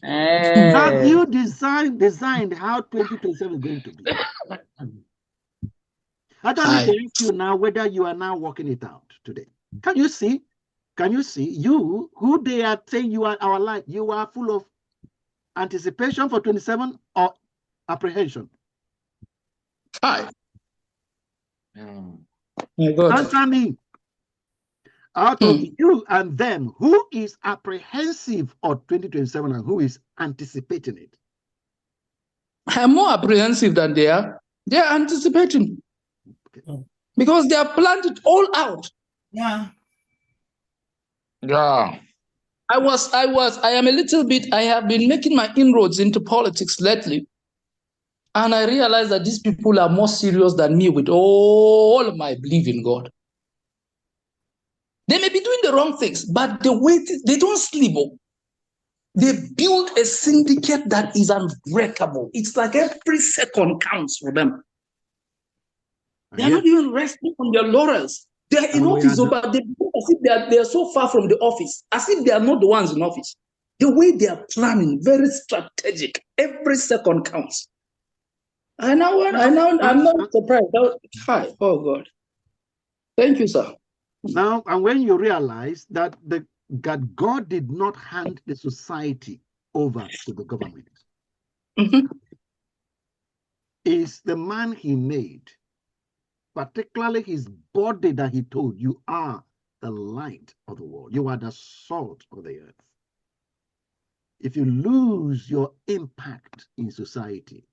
Have you designed how 2027 is going to be? I don't need to ask you now whether you are now working it out today. Can you see? Can you see? You, who they are saying you are our light, you are full of anticipation for 27 or apprehension? Hi. My God. Answer me. Out of you and them, who is apprehensive of 2027 and who is anticipating it? I'm more apprehensive than they are. They are anticipating. Okay. Because they have planned it all out. Yeah. Yeah. I am a little bit, I have been making my inroads into politics lately. And I realize that these people are more serious than me with all of my belief in God. They may be doing the wrong things, but the way they don't sleep. They build a syndicate that is unbreakable. It's like every second counts for them. They are not even resting on their laurels. They are in office, but they feel as if they are so far from the office, as if they are not the ones in office. The way they are planning, very strategic. Every second counts. I'm not surprised. Hi, oh God. Thank you, sir. Now, and when you realize that God did not hand the society over to the government, is the man he made, particularly his body that he told you are the light of the world. You are the salt of the earth. If you lose your impact in society,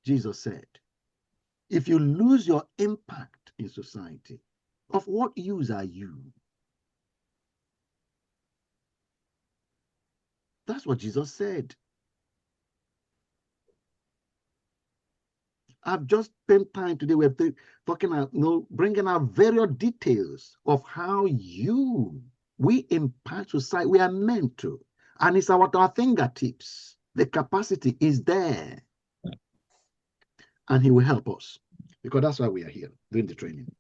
Jesus said, if you lose your impact in society, of what use are you? That's what Jesus said. I've just spent time today with talking about, bringing out various details of how we impact society. We are meant to, and it's at our fingertips. The capacity is there, and He will help us, because that's why we are here doing the training.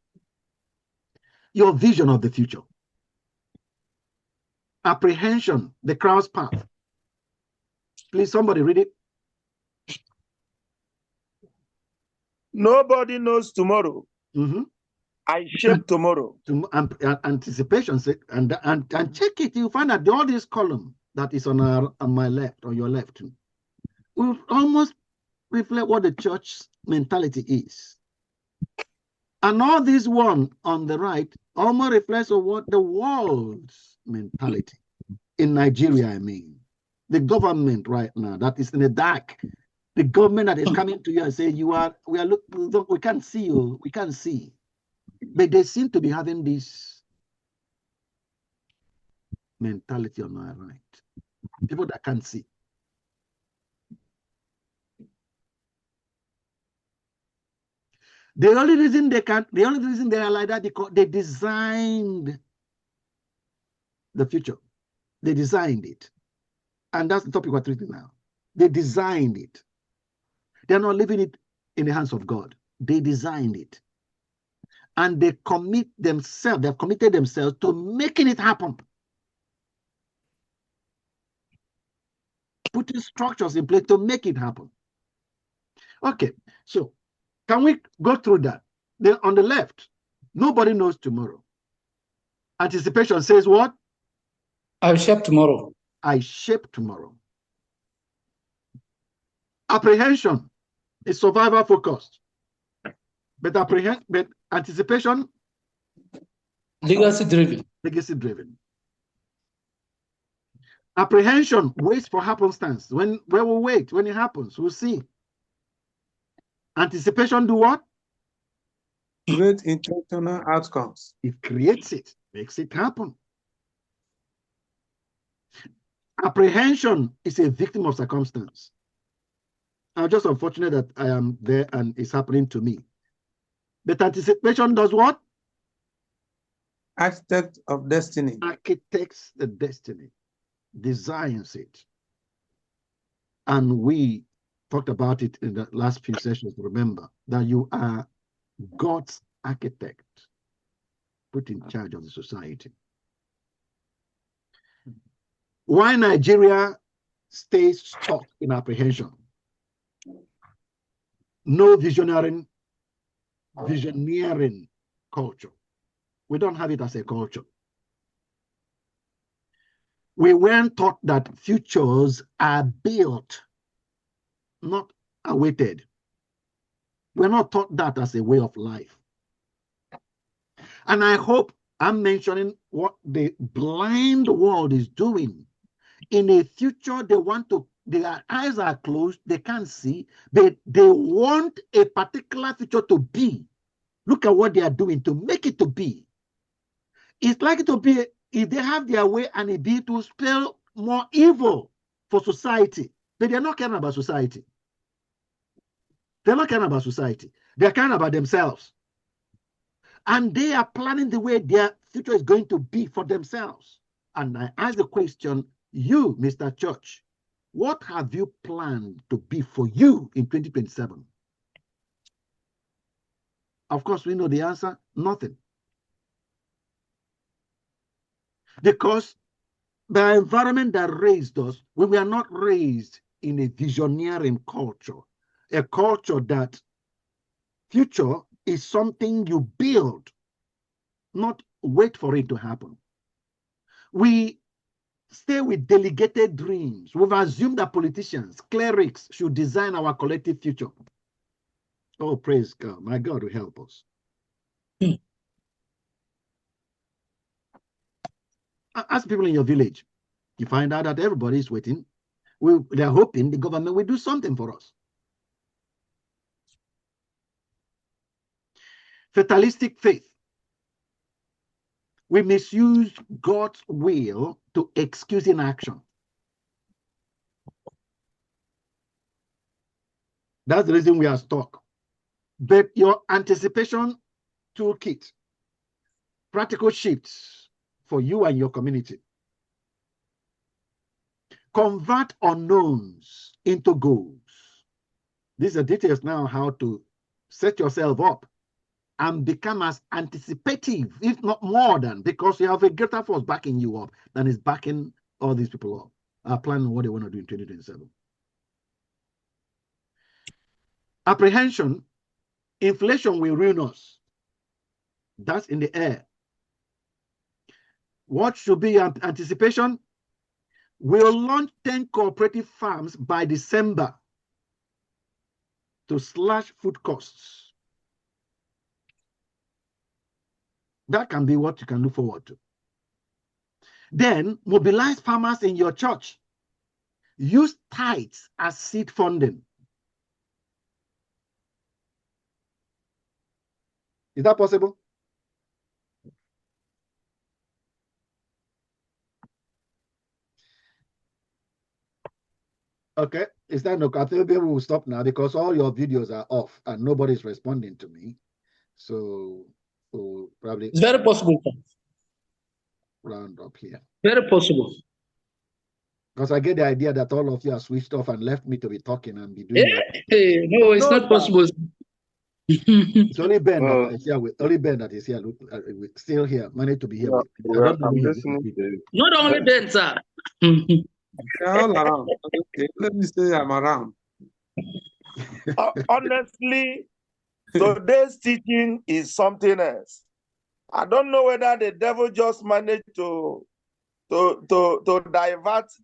Your vision of the future, apprehension, the crowd's path. Please, somebody read it. Nobody knows tomorrow. I shape tomorrow. Anticipation, and check it. You find that all this column that is on my left, on your left, will almost reflect what the church mentality is. And all this one on the right almost reflects on what the world's mentality in Nigeria, I mean. The government right now that is in the dark. The government that is coming to you and saying, we can't see you, we can't see. But they seem to be having this mentality on our right. People that can't see. The only reason they are like that because they designed the future. They designed it. And that's the topic we're treating now. They designed it. They're not leaving it in the hands of God. They designed it. And they've committed themselves to making it happen. Putting structures in place to make it happen. Okay, so can we go through that? Then on the left, nobody knows tomorrow. Anticipation says what? I'll shape tomorrow. I shape tomorrow. Apprehension is survival focused. But anticipation? Legacy driven. Legacy driven. Apprehension waits for happenstance. When we wait, when it happens, we'll see. Anticipation do what? Create intentional outcomes. It creates it, makes it happen. Apprehension is a victim of circumstance. I'm just unfortunate that I am there and it's happening to me. But anticipation does what? Architect of destiny. Architects the destiny. Designs it. And we talked about it in the last few sessions. Remember that you are God's architect, put in charge of the society. Why Nigeria stays stuck in apprehension? No visioneering culture. We don't have it as a culture. We weren't taught that futures are built, not awaited. We're not taught that as a way of life. And I hope I'm mentioning what the blind world is doing. In a future, they want to, their eyes are closed, they can't see, they want a particular future to be. Look at what they are doing to make it to be. It's likely to be, if they have their way and it be to spell more evil for society, but they're not caring about society. They're not caring about society. They're caring about themselves. And they are planning the way their future is going to be for themselves. And I ask the question, you, Mr. Church, what have you planned to be for you in 2027? Of course, we know the answer, nothing. Because the environment that raised us, we were not raised in a visioneering culture, a culture that future is something you build, not wait for it to happen. We stay with delegated dreams. We've assumed that politicians, clerics should design our collective future. Oh, praise God. My God will help us. Ask people in your village. You find out that everybody is waiting. They're hoping the government will do something for us. Fatalistic faith. We misuse God's will to excuse inaction. That's the reason we are stuck. But your anticipation toolkit, practical shifts for you and your community. Convert unknowns into goals. These are details now how to set yourself up and become as anticipative, if not more than, because you have a greater force backing you up than is backing all these people up, planning what they want to do in 2027. Apprehension, inflation will ruin us. That's in the air. What should be anticipation? We'll launch 10 cooperative farms by December to slash food costs. That can be what you can look forward to. Then mobilize farmers in your church. Use tithes as seed funding. Is that possible? Okay, is that no? I think we will stop now because all your videos are off and nobody's responding to me. So we'll probably. It's very possible. Round up here. Very possible. Because I get the idea that all of you are switched off and left me to be talking and be doing. Hey, no, it's not possible. It's only Ben that is here with. Only Ben that is here. Still here. Managed to be here. Yeah, I'm listening to you. Not only Ben, sir. All around. Okay, let me say I'm around. Honestly, today's teaching is something else. I don't know whether the devil just managed to divert the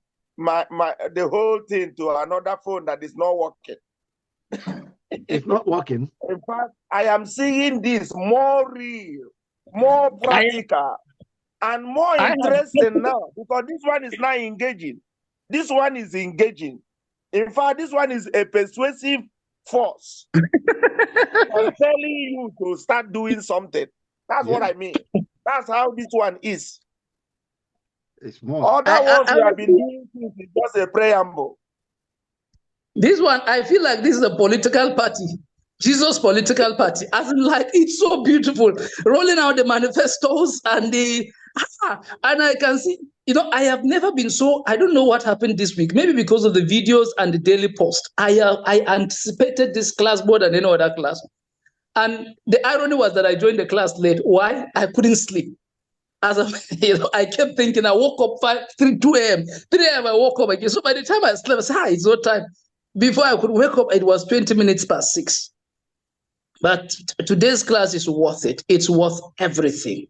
whole thing to another phone that is not working. It's not working. In fact, I am seeing this more real, more practical, and more interesting now because this one is not engaging. This one is engaging. In fact, this one is a persuasive force. I'm telling you to start doing something. That's what I mean. That's how this one is. It's more. Other ones we have been doing is just a preamble. This one, I feel like this is a political party. Jesus political party. As in, like, it's so beautiful. Rolling out the manifestos and the And I can see, I have never been so, I don't know what happened this week, maybe because of the videos and the daily post. I anticipated this class more than any other class. And the irony was that I joined the class late. Why? I couldn't sleep. I kept thinking, I woke up 2 a.m. 3 a.m. I woke up again. So by the time I slept, I said, it's no time. Before I could wake up, it was 20 minutes past 6. But today's class is worth it. It's worth everything.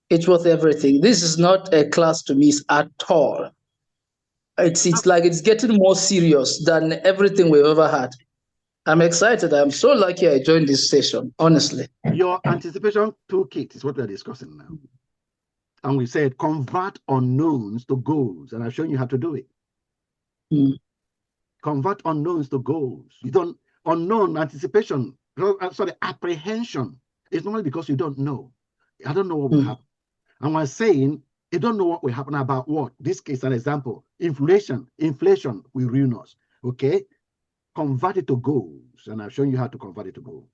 It's worth everything. This is not a class to miss at all. It's like it's getting more serious than everything we've ever had. I'm excited. I'm so lucky I joined this session, honestly. Your anticipation toolkit is what we're discussing now. And we said convert unknowns to goals. And I've shown you how to do it. Convert unknowns to goals. You don't, unknown anticipation, apprehension is normally because you don't know. I don't know what will happen. And we're saying you don't know what will happen about what. This case, an example, inflation will ruin us. Okay? Convert it to goals. And I've shown you how to convert it to goals.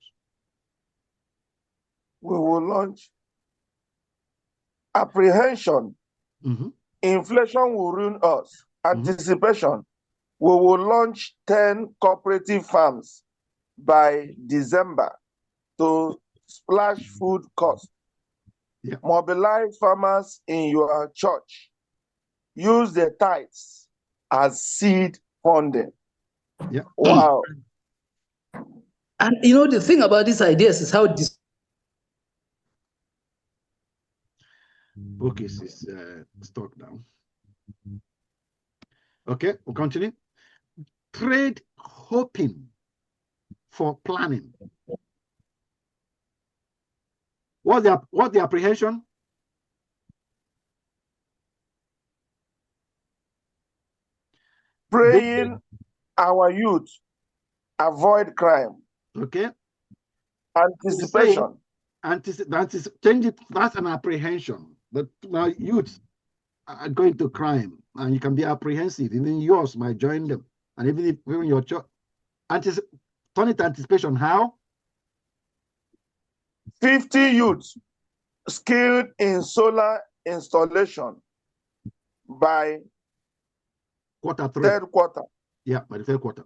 We will launch apprehension. Inflation will ruin us. Anticipation. We will launch 10 cooperative farms by December to splash food costs. Yeah. Mobilize farmers in your church. Use the tithes as seed funding. Yeah. Wow. And the thing about these ideas is how this focus is stuck down. Okay, we'll continue. Trade hoping for planning. What's the apprehension? Praying our youth avoid crime. Okay. Anticipation. Change it. That's an apprehension. But now youths are going to crime, and you can be apprehensive. Even yours might join them, and even your church. Turn it to anticipation. How? 50 youths skilled in solar installation by third quarter. Yeah, by the third quarter.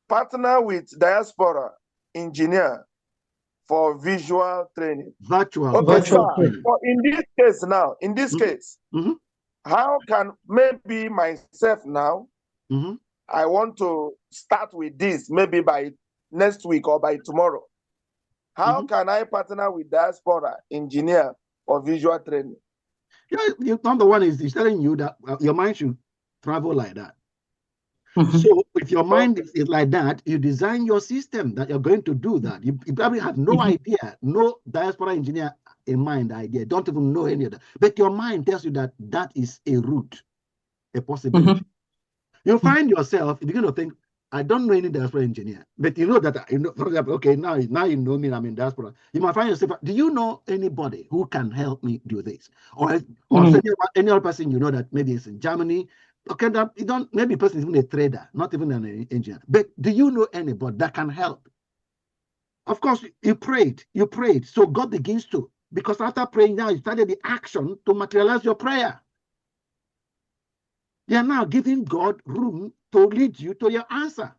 Partner with diaspora engineer for visual training. Virtual training. So in this case now, how can maybe myself now, I want to start with this maybe by next week or by tomorrow. How can I partner with diaspora engineer for visual training? Yeah, number one is telling you that your mind should travel like that. So if your mind is like that, you design your system that you're going to do that. You probably have no idea, no diaspora engineer in mind idea, don't even know any of that. But your mind tells you that that is a route, a possibility. You find yourself, you begin to think, I don't know any diaspora engineer, but you know that, for example, okay, now you know me, I'm in diaspora. You might find yourself, do you know anybody who can help me do this? Or any other person you know that maybe is in Germany. Okay, that you don't, maybe person is even a trader, not even an engineer. But do you know anybody that can help? Of course, you prayed. So God begins to, because after praying now, you started the action to materialize your prayer. You are now giving God room to lead you to your answer.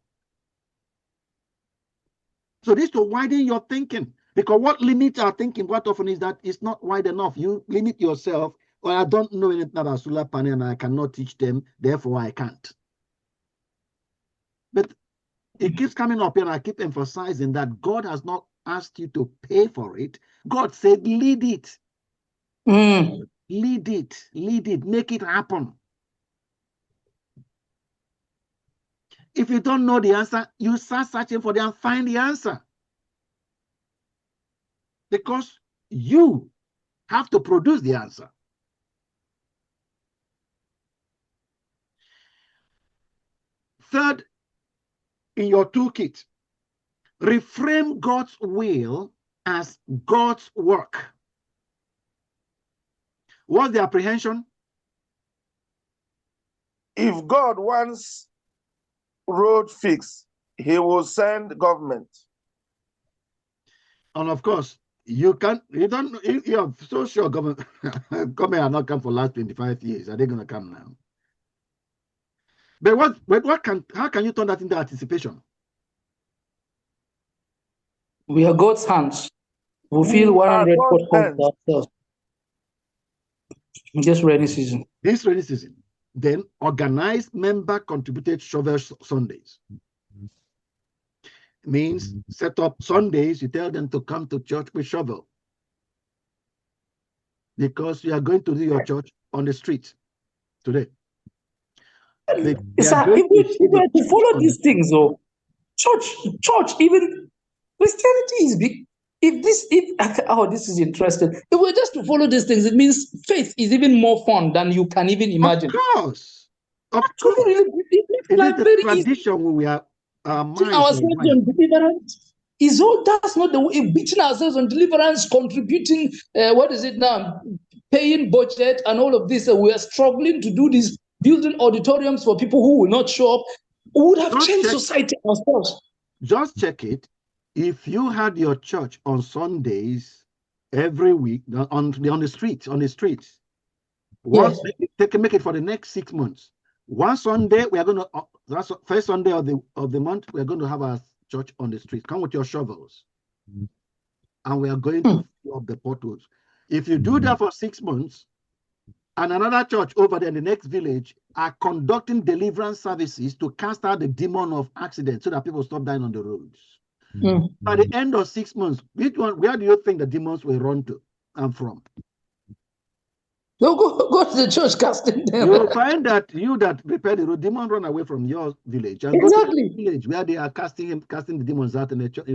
So this to widen your thinking, because what limits our thinking quite often is that it's not wide enough. You limit yourself. Or I don't know anything about solar panel and I cannot teach them, therefore I can't. But it keeps coming up here and I keep emphasizing that God has not asked you to pay for it. God said, lead it. Lead it, make it happen. If you don't know the answer, you start searching for the and find the answer. Because you have to produce the answer. Third, in your toolkit, reframe God's will as God's work. What's the apprehension? If God wants road fix, he will send government. And of course, You can't, you don't, you're so sure government have not come for the last 25 years. Are they going to come now? But how can you turn that into anticipation? We are God's hands. We feel 100% ourselves. Just rainy season. This rainy season. Then organized member contributed shovel Sundays. Means set up Sundays, you tell them to come to church with shovel. Because you are going to do your church on the street today. If we were to follow these things, though, church, even Christianity is big. This is interesting. If we're just to follow these things, it means faith is even more fun than you can even imagine. Of course. It is the tradition we are ourselves on deliverance. That's not the way. Beating ourselves on deliverance, contributing, what is it now? Paying budget and all of this. We are struggling to do this, building auditoriums for people who will not show up. We would have changed society ourselves. Just check it. If you had your church on Sundays every week on the streets, once they can make it for the next 6 months. One Sunday we are going to that's first Sunday of the month we are going to have our church on the street. Come with your shovels, and we are going to fill up the potholes. If you do that for 6 months, and another church over there in the next village are conducting deliverance services to cast out the demon of accident so that people stop dying on the roads. By the end of 6 months, where do you think the demons will run to and from? Go to the church casting them. You will find that you that prepare the road, demons run away from your village and go to the village where they are casting the demons out in the church.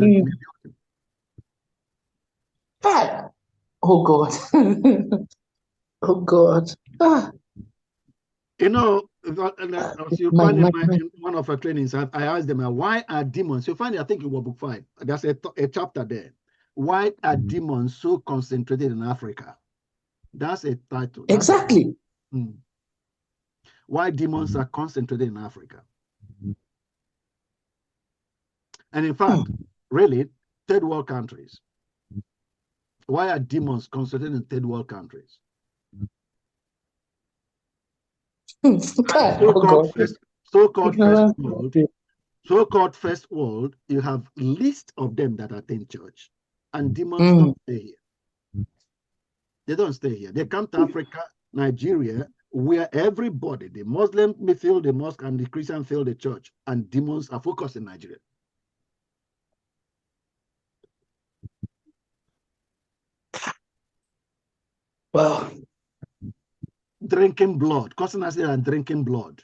Oh God. Oh God. You know, you find in one of our trainings, I asked them, why are demons? You find it, I think in book 5, there's a chapter there. Why are demons so concentrated in Africa? That's a title. Exactly. Why demons are concentrated in Africa. And in fact, really, third world countries. Why are demons concentrated in third world countries? So-called first world, you have list of them that attend church, and demons don't stay here. They don't stay here. They come to Africa, Nigeria, where everybody, the Muslim may fill the mosque and the Christian fill the church, and demons are focused in Nigeria. Wow. Drinking blood, causing accident and drinking blood.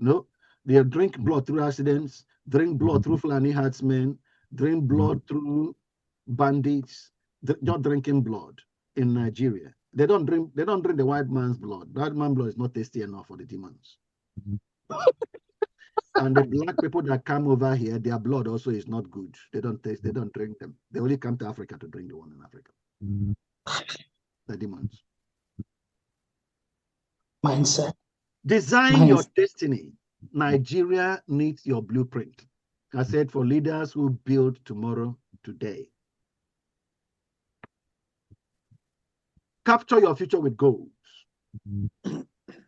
No, they drink blood through accidents, drink blood through Fulani herdsmen, drink blood through bandits, not drinking blood in Nigeria. They don't drink the white man's blood. White man's blood is not tasty enough for the demons. And the black people that come over here, their blood also is not good. They don't drink them. They only come to Africa to drink the one in Africa. The demons. Mindset. Design your destiny. Nigeria needs your blueprint. I said for leaders who build tomorrow, today. Capture your future with goals.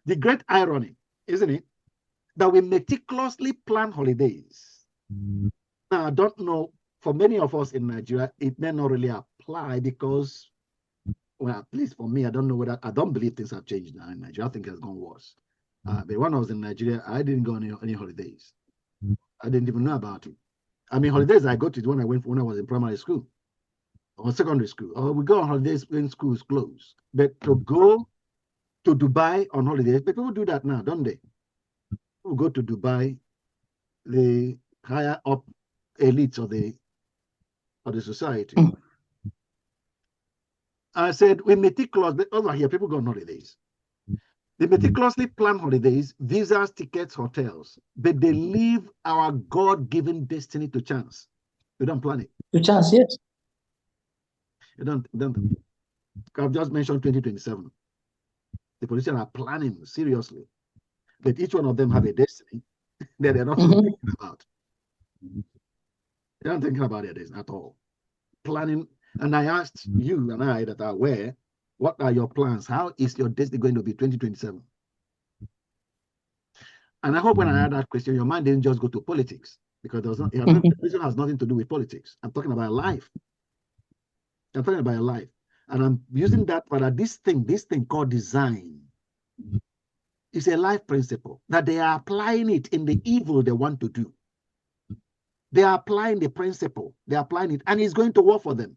The great irony, isn't it, that we meticulously plan holidays. Now, I don't know, for many of us in Nigeria, it may not really apply because, well, at least for me, I don't believe things have changed now in Nigeria. I think it's gone worse. But when I was in Nigeria, I didn't go on any holidays. I didn't even know about it. I mean, holidays I go to when I was in primary school or secondary school. Or we go on holidays when school is closed. But to go to Dubai on holidays, but people do that now, don't they? People go to Dubai, the higher up elites of the society. I said, we meticulously, over here, people go on holidays. They meticulously plan holidays, visas, tickets, hotels, but they leave our God-given destiny to chance. We don't plan it. To chance, yes. You don't. I've just mentioned 2027. The politicians are planning seriously, but each one of them have a destiny that they're not thinking about. They're not thinking about their destiny at all. Planning And I asked you and I that are aware, what are your plans? How is your destiny going to be 2027? And I hope when I had that question, your mind didn't just go to politics, because the question has nothing to do with politics. I'm talking about life. I'm talking about life. And I'm using that for that this thing called design is a life principle that they are applying it in the evil they want to do. They are applying the principle, they're applying it, and it's going to work for them.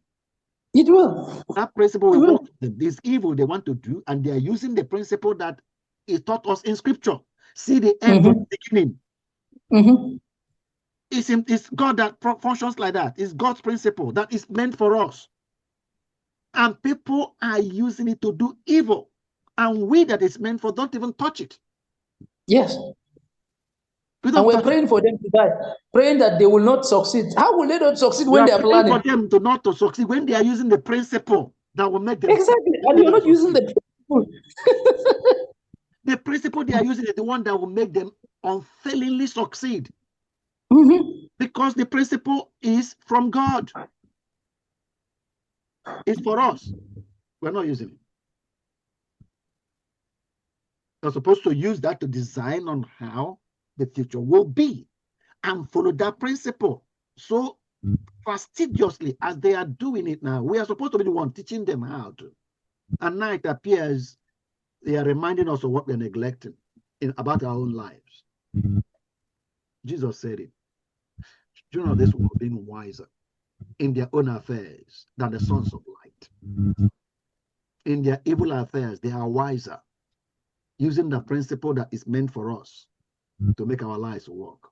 It will. That principle will work for them. This evil they want to do, and they are using the principle that is taught us in scripture. See the end from the beginning. It's God that functions like that. It's God's principle that is meant for us. And people are using it to do evil. And we that is meant for don't even touch it. Yes. And we're praying for them to die, praying that they will not succeed. How will they not succeed when they are planning? For them to not to succeed when they are using the principle that will make them exactly, and you're not using the principle. The principle they are using is the one that will make them unfailingly succeed. Because the principle is from God. It's for us. We're not using it. We're supposed to use that to design on how the future will be and follow that principle. So fastidiously as they are doing it now, we are supposed to be the one teaching them how to. And now it appears they are reminding us of what we're neglecting about our own lives. Jesus said it. Do you know this world being wiser in their own affairs than the sons of light? In their evil affairs, they are wiser, using the principle that is meant for us to make our lives work.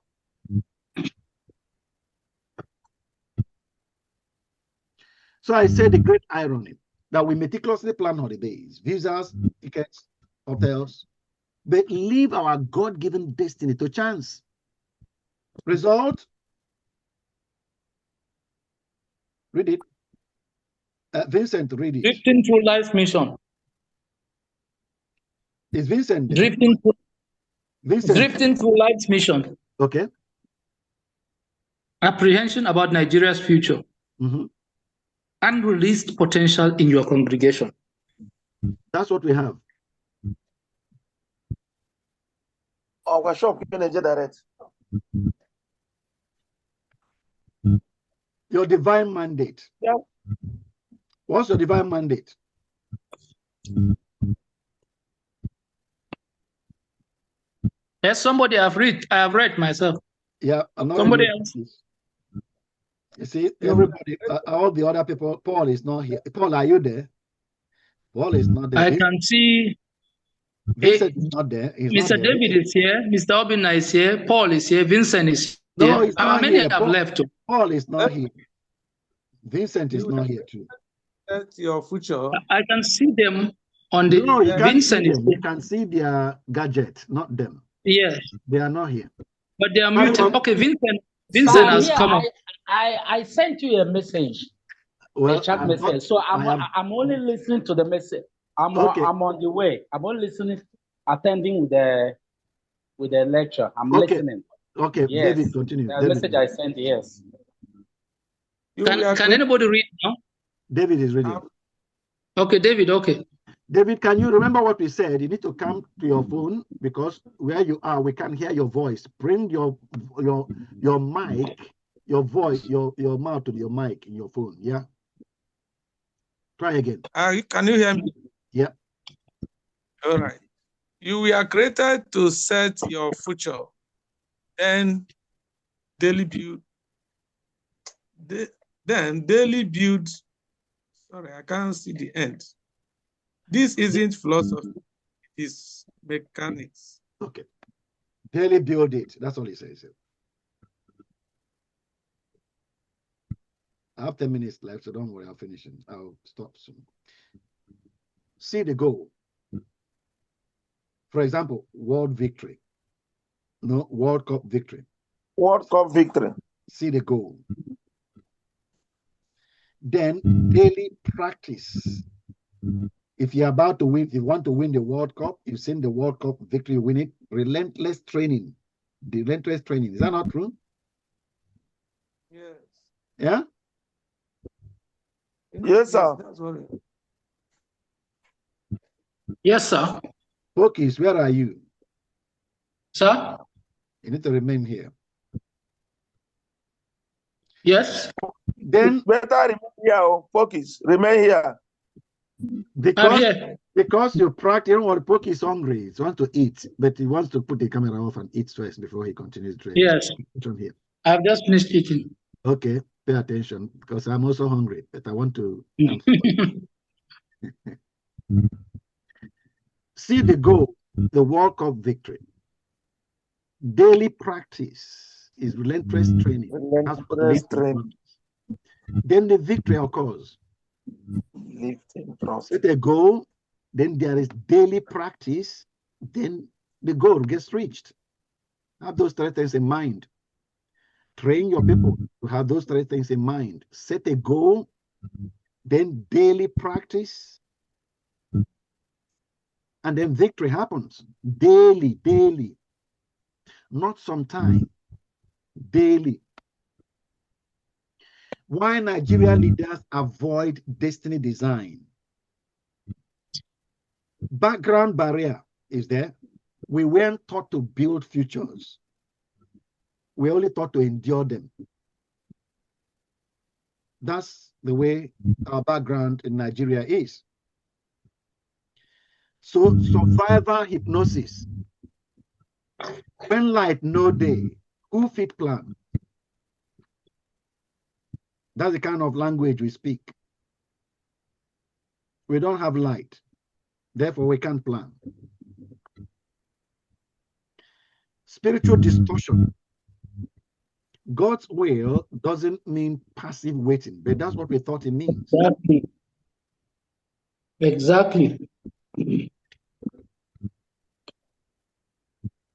So I say the great irony that we meticulously plan holidays, visas, tickets, hotels, but leave our God-given destiny to chance. Result? Read it. Vincent, read it. Drifting through life mission. Is Vincent there? Drifting through life's mission. Okay. Apprehension about Nigeria's future. Unreleased potential in your congregation. That's what we have. Oh, we're sure direct. Your divine mandate. Yeah. What's your divine mandate? Yes, somebody I have read myself. Yeah, I'm not somebody else. You see, everybody, all the other people, Paul is not here. Paul, are you there? Paul is not there. I can see Vincent is not there. Mr. David is here. Mr. Obina is here. Paul is here. Vincent is here. No, he's not many here. have left. Paul is not here. Vincent is not here too. That's your future. I can see them on the. No, you can't Vincent see is them. here. You can see their gadget, not them. Yes. They are not here. But they are muted. Okay, Vincent has come up. I sent you a message, a chat message. So I'm only listening to the message. I'm on the way. I'm only listening, attending with the lecture. I'm listening. Okay, yes. David, continue. The message I sent, yes. Can anybody read now? David is reading. Okay, David, okay. David, can you remember what we said? You need to come to your phone because where you are, we can't hear your voice. Bring your mic, your voice, your mouth to your mic in your phone. Yeah. Try again. Can you hear me? Yeah. All right. You were created to set your future, then daily build. Then daily build. Sorry, I can't see the end. This isn't philosophy, it is mechanics. Okay. Daily build it. That's all he says. I have 10 minutes left, so don't worry, I'll finish it. I'll stop soon. See the goal. For example, world victory. No, World Cup victory. World Cup victory. See the goal. Then daily practice. If you're about to win, if you want to win the World Cup, you've seen the World Cup victory, win it. Relentless training. Relentless training. Is that not true? Yes. Yeah? Yes, sir. Yes, sir. Pokis, where are you? Sir? You need to remain here. Yes. Then better remain here, Pokis. Remain here. Because you practice, you know what, Pokis is hungry. He wants to eat, but he wants to put the camera off and eat first before he continues training. Yes. Here. I've just finished eating. Okay, pay attention because I'm also hungry, but I want to. See the goal, the walk of victory. Daily practice is relentless training. Then the victory occurs. Set a goal, then there is daily practice, then the goal gets reached. Have those three things in mind. Train your people to have those three things in mind. Set a goal, then daily practice, and then victory happens. Daily. Not sometime. Daily. Why Nigerian leaders avoid destiny design? Background barrier is there. We weren't taught to build futures. We only taught to endure them. That's the way our background in Nigeria is. So survivor hypnosis. When light no day, who fit plan? That's the kind of language we speak. We don't have light. Therefore, we can't plan. Spiritual distortion. God's will doesn't mean passive waiting, but that's what we thought it means. Exactly.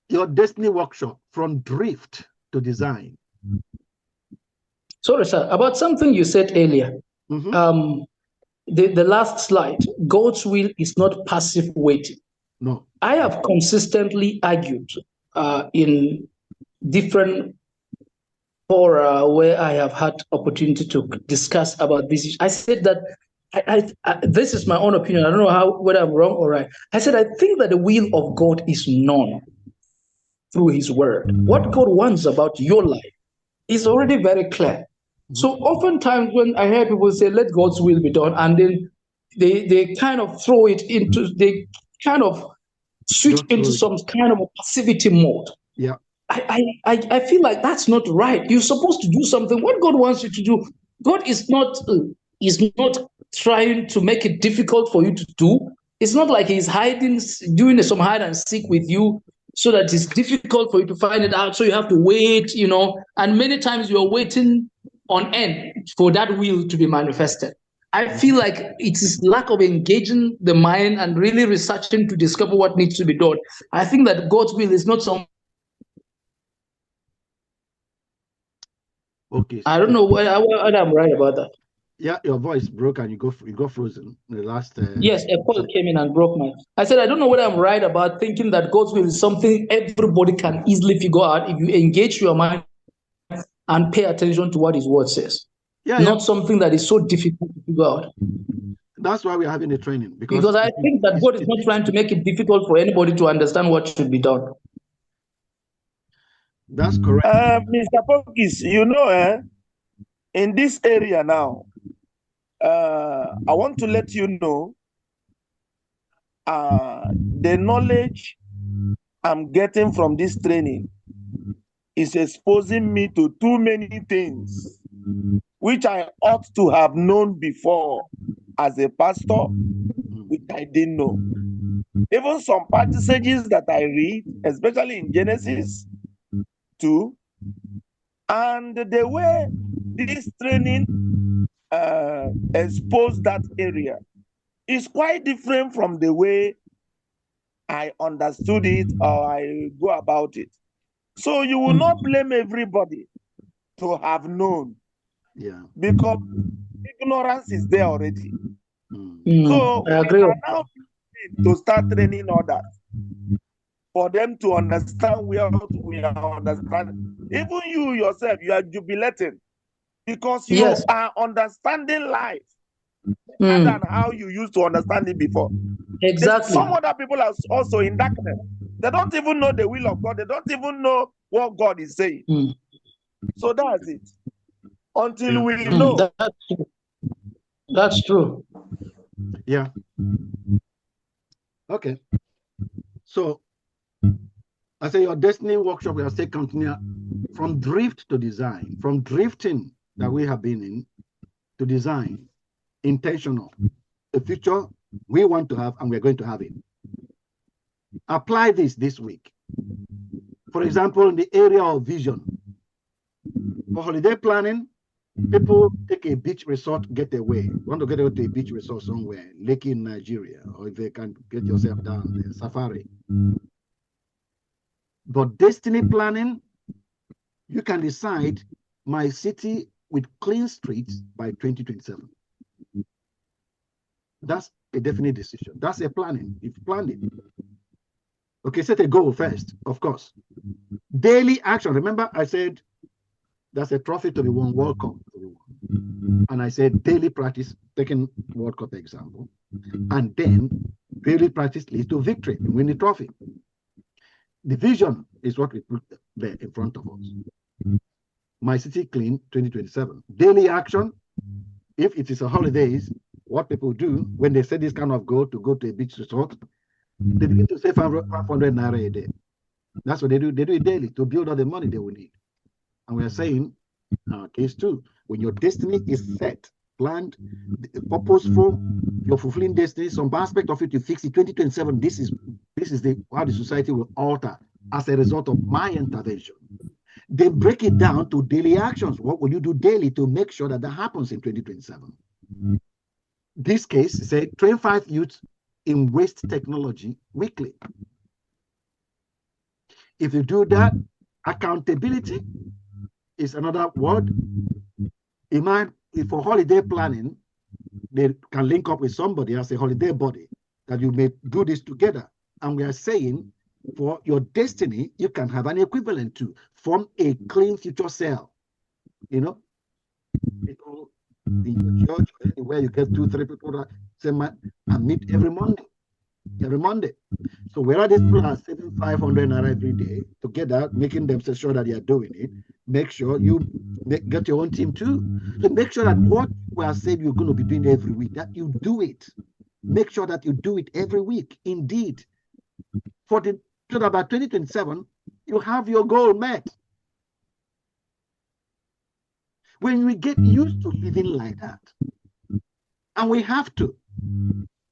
Your destiny workshop, from drift to design. Sorry, sir, about something you said earlier. The last slide, God's will is not passive waiting. No. I have consistently argued in different fora where I have had opportunity to discuss about this issue. I said that this is my own opinion. I don't know whether I'm wrong or right. I said I think that the will of God is known through His Word. What God wants about your life is already very clear. So oftentimes when I hear people say, let God's will be done, and then they kind of throw it into, they kind of switch into some kind of a passivity mode. Yeah. I feel like that's not right. You're supposed to do something. What God wants you to do, God is not trying to make it difficult for you to do. It's not like He's doing some hide and seek with you so that it's difficult for you to find it out. So you have to wait, and many times you're waiting on end for that will to be manifested. I feel like it is lack of engaging the mind and really researching to discover what needs to be done. I think that God's will is not some. Okay. I don't know whether I'm right about that. Yeah, your voice broke and you go frozen. The last. Yes, a call came in and broke mine. I said I don't know whether I'm right about thinking that God's will is something everybody can easily figure out if you engage your mind and pay attention to what His Word says. Not something that is so difficult to figure out. That's why we're having a training. Because I think that God is not trying to make it difficult for anybody to understand what should be done. That's correct. Mr. Pokis, in this area now, I want to let you know the knowledge I'm getting from this training is exposing me to too many things which I ought to have known before as a pastor, which I didn't know. Even some passages that I read, especially in Genesis 2, and the way this training exposed that area is quite different from the way I understood it or I go about it. So you will not blame everybody to have known. Yeah. Because ignorance is there already. So I agree. We are now to start training others for them to understand we are understanding. Even you yourself, you are jubilating because you are understanding life than how you used to understand it before. Exactly. Some other people are also in darkness. They don't even know the will of God. They don't even know what God is saying. So that's it. Until we know. That's true. Yeah. Okay. So I say your destiny workshop will still continue from drift to design, from drifting that we have been in to design, intentional, the future we want to have and we're going to have it. Apply this week. For example, in the area of vision, for holiday planning, people take a beach resort getaway. Want to get away to a beach resort somewhere, Lake in Nigeria, or if they can get yourself down there, safari. But destiny planning, you can decide my city with clean streets by 2027. That's a definite decision. That's a planning. If you plan it. Okay, set a goal first, of course. Daily action. Remember, I said that's a trophy to be won, World Cup. And I said daily practice, taking World Cup example. And then daily practice leads to victory, win the trophy. The vision is what we put there in front of us. My city clean 2027. Daily action, if it is a holidays, what people do when they set this kind of goal to go to a beach resort, they begin to save 500 naira a day. That's what they do. They do it daily to build all the money they will need. And we are saying, case two, when your destiny is set, planned, purposeful, you're fulfilling destiny, some aspect of it you fix it. 2027, this is how the society will alter as a result of my intervention. They break it down to daily actions. What will you do daily to make sure that happens in 2027? This case say train 5 youths in waste technology weekly. If you do that, accountability is another word. If for holiday planning, they can link up with somebody as a holiday body that you may do this together. And we are saying for your destiny, you can have an equivalent to form a clean future cell. You know, people in your church, anywhere you get 2-3 people that say, and meet every Monday. So where these people are saving 500 naira every day together, making them sure that they are doing it, make sure you get your own team too. So make sure that what we are saying you're going to be doing every week, that you do it. Make sure that you do it every week. Indeed, so that by 2027, you have your goal met. When we get used to living like that, and we have to,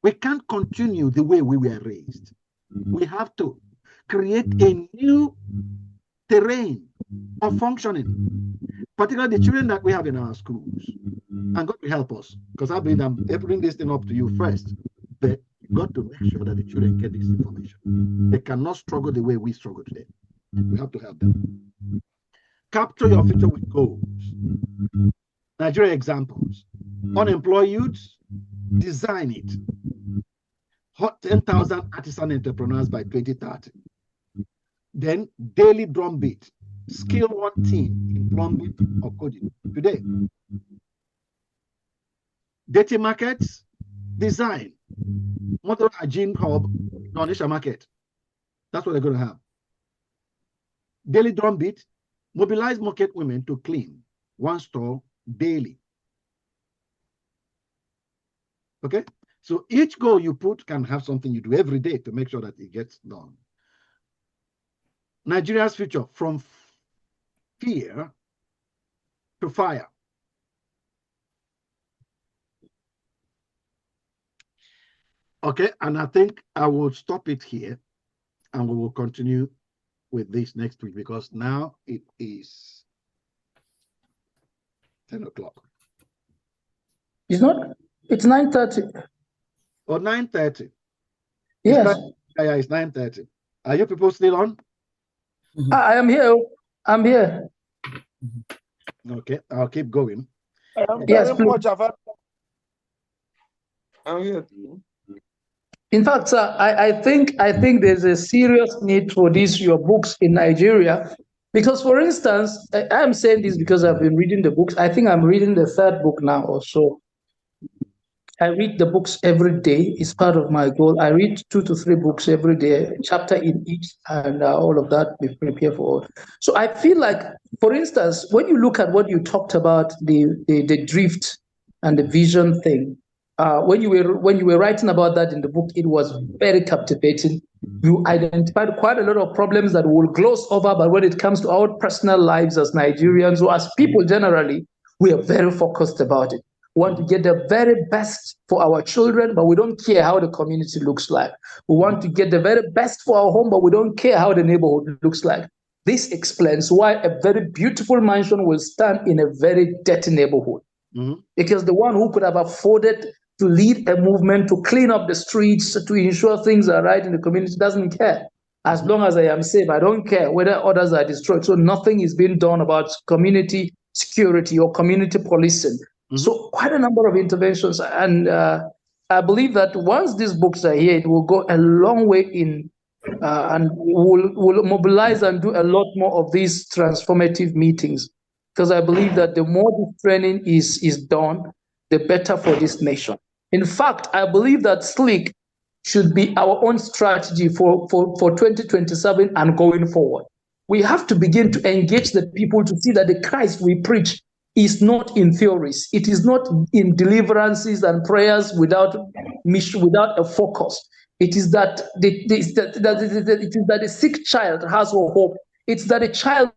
we can't continue the way we were raised. We have to create a new terrain of functioning, particularly the children that we have in our schools. And God will help us, because I believe I'm putting this thing up to you first. But you've got to make sure that the children get this information. They cannot struggle the way we struggle today. We have to help them. Capture your future with goals. Nigeria examples. Unemployed youths, design it. 10,000 artisan entrepreneurs by 2030. Then daily drumbeat. Skill one team in plumbing or coding today. Data markets, design. Model a gene hub, Onisha market. That's what they're going to have. Daily drumbeat, mobilize market women to clean one store daily. Okay? So each goal you put can have something you do every day to make sure that it gets done. Nigeria's future, from fear to fire. Okay, and I think I will stop it here and we will continue with this next week, because now it is 10 o'clock. It's not, it's 9:30. Or 9:30. Yes. It's 9:30. Are you people still on? I am here. I'm here. Okay, I'll keep going. Yes, please. I'm here. In fact, sir, I think there's a serious need for your books in Nigeria, because, for instance, I am saying this because I've been reading the books. I think I'm reading the third book now or so. I read the books every day. It's part of my goal. I read 2 to 3 books every day, chapter in each, and all of that, be prepared for all. So I feel like, for instance, when you look at what you talked about, the drift and the vision thing, when you were writing about that in the book, it was very captivating. You identified quite a lot of problems that we'll gloss over, but when it comes to our personal lives as Nigerians or as people generally, we are very focused about it. We want to get the very best for our children, but we don't care how the community looks like. We want to get the very best for our home, but we don't care how the neighborhood looks like. This explains why a very beautiful mansion will stand in a very dirty neighborhood. Because the one who could have afforded to lead a movement to clean up the streets, to ensure things are right in the community, doesn't care. As long as I am safe, I don't care whether others are destroyed. So nothing is being done about community security or community policing. So quite a number of interventions. And I believe that once these books are here, it will go a long way in and will mobilize and do a lot more of these transformative meetings. Because I believe that the more this training is done, the better for this nation. In fact, I believe that SLEEK should be our own strategy for 2027 and going forward. We have to begin to engage the people to see that the Christ we preach is not in theories. It is not in deliverances and prayers without a focus. It is that the sick child has a hope. It's that a child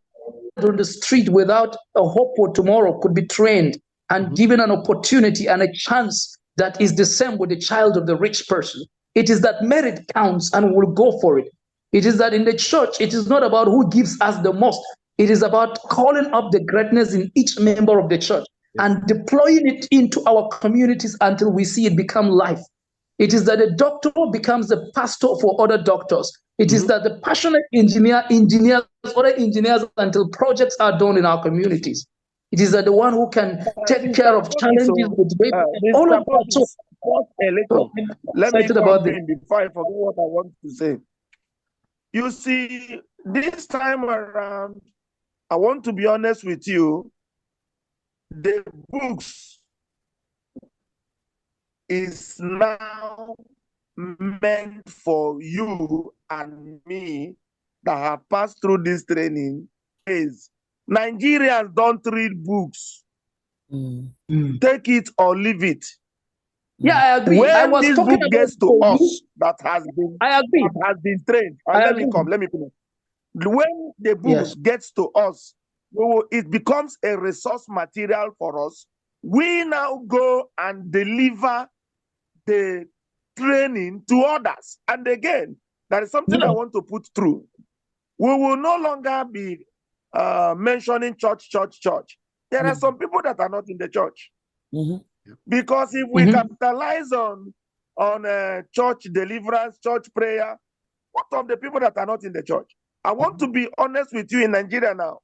on the street without a hope for tomorrow could be trained and given an opportunity and a chance that is the same with the child of the rich person. It is that merit counts and we'll go for it. It is that in the church, it is not about who gives us the most. It is about calling up the greatness in each member of the church and deploying it into our communities until we see it become life. It is that a doctor becomes a pastor for other doctors. It is that the passionate engineers other engineers until projects are done in our communities. It is that the one who can take care of challenges with all of that. Let me come in before I forget what I want to say. You see, this time around, I want to be honest with you, the books is now meant for you and me that have passed through this training. Is Nigerians don't read books. Take it or leave it. Yeah, I agree. When I was this talking book about gets to us that has been, I agree. that has been trained. Let me finish. When the books gets to us, it becomes a resource material for us. We now go and deliver the training to others. And again, that is something I want to put through. We will no longer be mentioning church. There are some people that are not in the church. Because if we capitalize on church deliverance, church prayer, what of the people that are not in the church? I want to be honest with you in Nigeria now.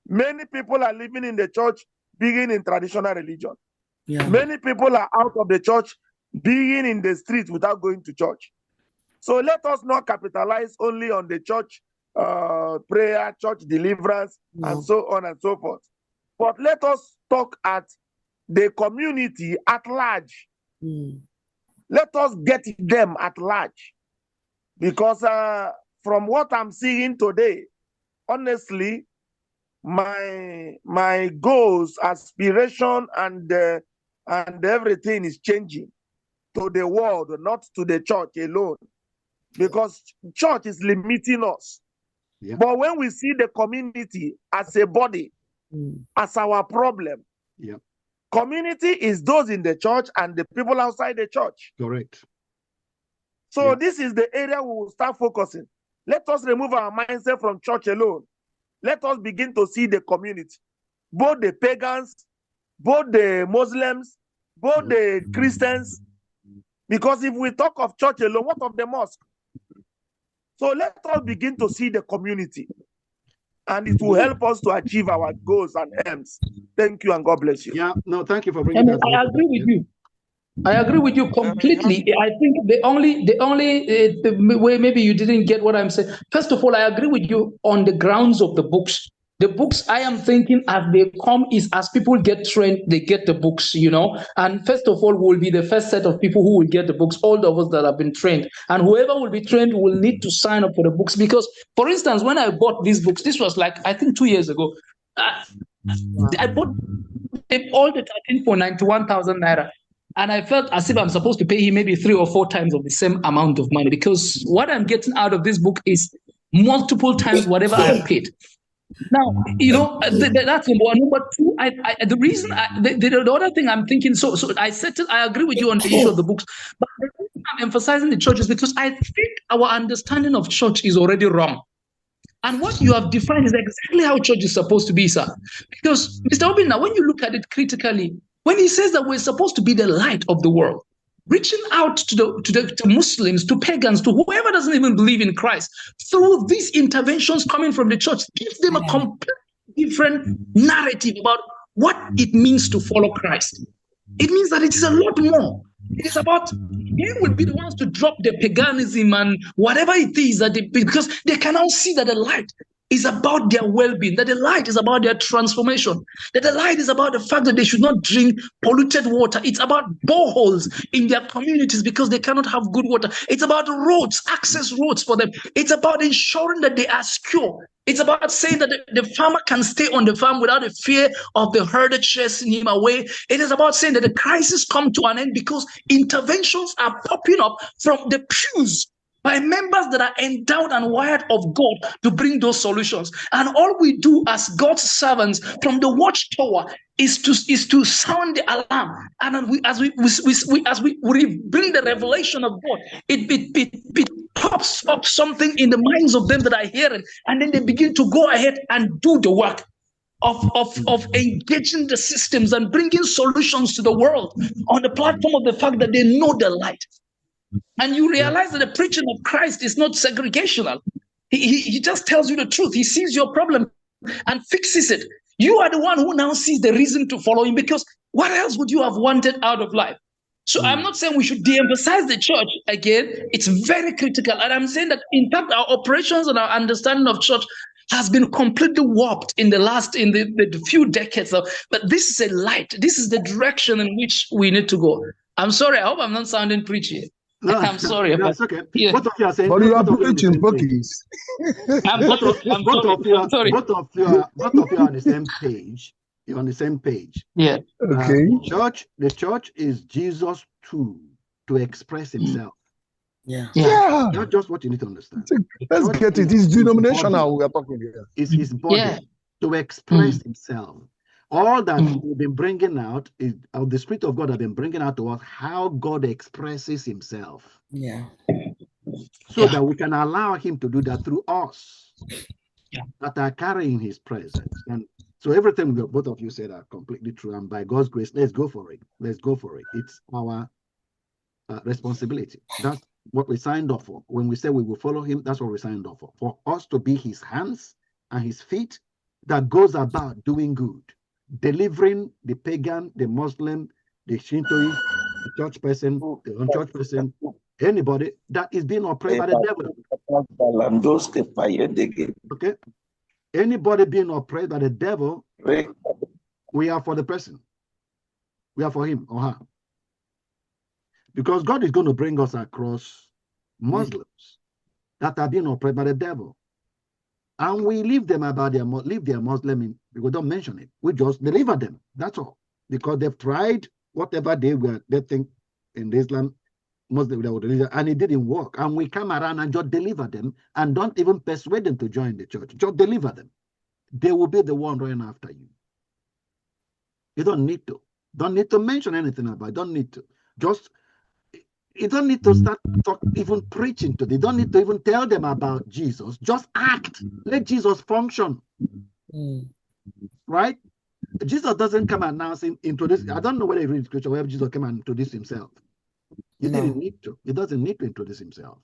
Many people are living in the church, being in traditional religion. Many people are out of the church, being in the streets without going to church. So let us not capitalize only on the church prayer, church deliverance, and so on and so forth. But let us talk at the community at large. Let us get them at large. Because from what I'm seeing today, honestly, my goals, aspiration, and everything is changing to the world, not to the church alone. Because church is limiting us. But when we see the community as a body, as our problem, community is those in the church and the people outside the church. Correct. So this is the area we will start focusing. Let us remove our mindset from church alone. Let us begin to see the community, both the pagans, both the Muslims, both the Christians. Because if we talk of church alone, what of the mosque? So let us begin to see the community. And it will help us to achieve our goals and aims. Thank you and God bless you. Yeah, no, thank you for bringing that. I agree with you. I agree with you completely. I think the only way maybe you didn't get what I'm saying. First of all, I agree with you on the grounds of the books. The books, I am thinking, as they come, is as people get trained, they get the books, you know. And first of all, we'll be the first set of people who will get the books, all of us that have been trained. And whoever will be trained will need to sign up for the books. Because, for instance, when I bought these books, this was like, I think 2 years ago, I bought all the 13 for 91,000 naira. And I felt as if I'm supposed to pay him maybe 3 or 4 times of the same amount of money, because what I'm getting out of this book is multiple times whatever I have paid. Now, you know, that's number one. Number two, the reason, the other thing I'm thinking, so I agree with you on the issue of the books, but the reason I'm emphasizing the church is because I think our understanding of church is already wrong. And what you have defined is exactly how church is supposed to be, sir. Because, Mr. Obinna, when you look at it critically, when he says that we're supposed to be the light of the world, reaching out to Muslims, to pagans, to whoever doesn't even believe in Christ, through these interventions coming from the church, gives them a completely different narrative about what it means to follow Christ. It means that it is a lot more. It is about, they will be the ones to drop the paganism and whatever it is, that because they can now see that the light is about their well-being, that the light is about their transformation, that the light is about the fact that they should not drink polluted water. It's about boreholes in their communities because they cannot have good water. It's about roads, access roads for them. It's about ensuring that they are secure. It's about saying that the farmer can stay on the farm without the fear of the herder chasing him away. It is about saying that the crisis come to an end because interventions are popping up from the pews by members that are endowed and wired of God to bring those solutions. And all we do as God's servants from the watchtower is to sound the alarm. And as we bring the revelation of God, it pops up something in the minds of them that are hearing, and then they begin to go ahead and do the work of engaging the systems and bringing solutions to the world on the platform of the fact that they know the light. And you realize that the preaching of Christ is not segregational. He just tells you the truth. He sees your problem and fixes it. You are the one who now sees the reason to follow him, because what else would you have wanted out of life? So I'm not saying we should de-emphasize the church again. It's very critical. And I'm saying that, in fact, our operations and our understanding of church has been completely warped in the few decades. But this is a light. This is the direction in which we need to go. I'm sorry. I hope I'm not sounding preachy. No, I'm sorry. That's okay. Yeah. Both of you are saying, But you are preaching bookies. Both of you are on the same page. You're on the same page. Yeah. Okay. The church is Jesus' tool to express himself. Yeah. Not just what you need to understand. Let's get it. It's denominational. We are talking here. It's his body to express himself. All that we've been bringing out is the Spirit of God has been bringing out to us how God expresses himself. Yeah. So that we can allow him to do that through us that are carrying his presence. And so everything that both of you said are completely true. And by God's grace, let's go for it. Let's go for it. It's our responsibility. That's what we signed up for. When we say we will follow him, that's what we signed up for us to be his hands and his feet that goes about doing good, delivering the pagan, the Muslim, the Shintoist, the church person, the unchurched person, anybody that is being oppressed by the devil. Okay? Anybody being oppressed by the devil, we are for the person. We are for him or her. Because God is going to bring us across Muslims that are being oppressed by the devil. And we leave them about leave their Muslim, we don't mention it. We just deliver them. That's all. Because they've tried whatever they think in Islam, Muslim, they would deliver, and it didn't work. And we come around and just deliver them and don't even persuade them to join the church. Just deliver them. They will be the one running after you. You don't need to. Don't need to mention anything about it. Don't need to. Just, you don't need to start even preaching to them. You don't need to even tell them about Jesus. Just act. Let Jesus function. Right? Jesus doesn't come announcing, introduce. I don't know whether you read scripture where Jesus came and introduced himself. He didn't need to. He doesn't need to introduce himself.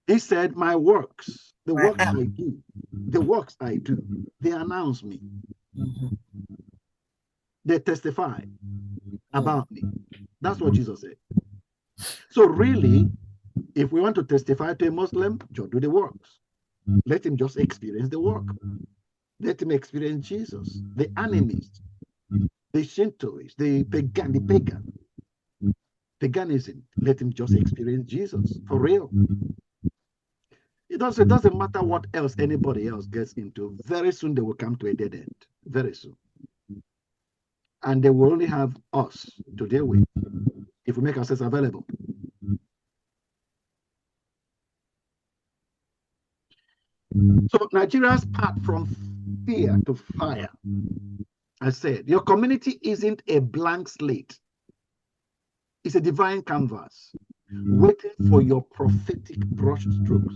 He said, my works, the works I do, they announce me. They testify about me. That's what Jesus said. So really, if we want to testify to a Muslim, just do the works. Let him just experience the work. Let him experience Jesus. The animists, the Shintoists, the pagan, paganism, let him just experience Jesus for real. It doesn't matter what else anybody else gets into. Very soon they will come to a dead end. Very soon. And they will only have us to deal with if we make ourselves available. So Nigeria's path from fear to fire. I said, your community isn't a blank slate. It's a divine canvas waiting for your prophetic brush strokes.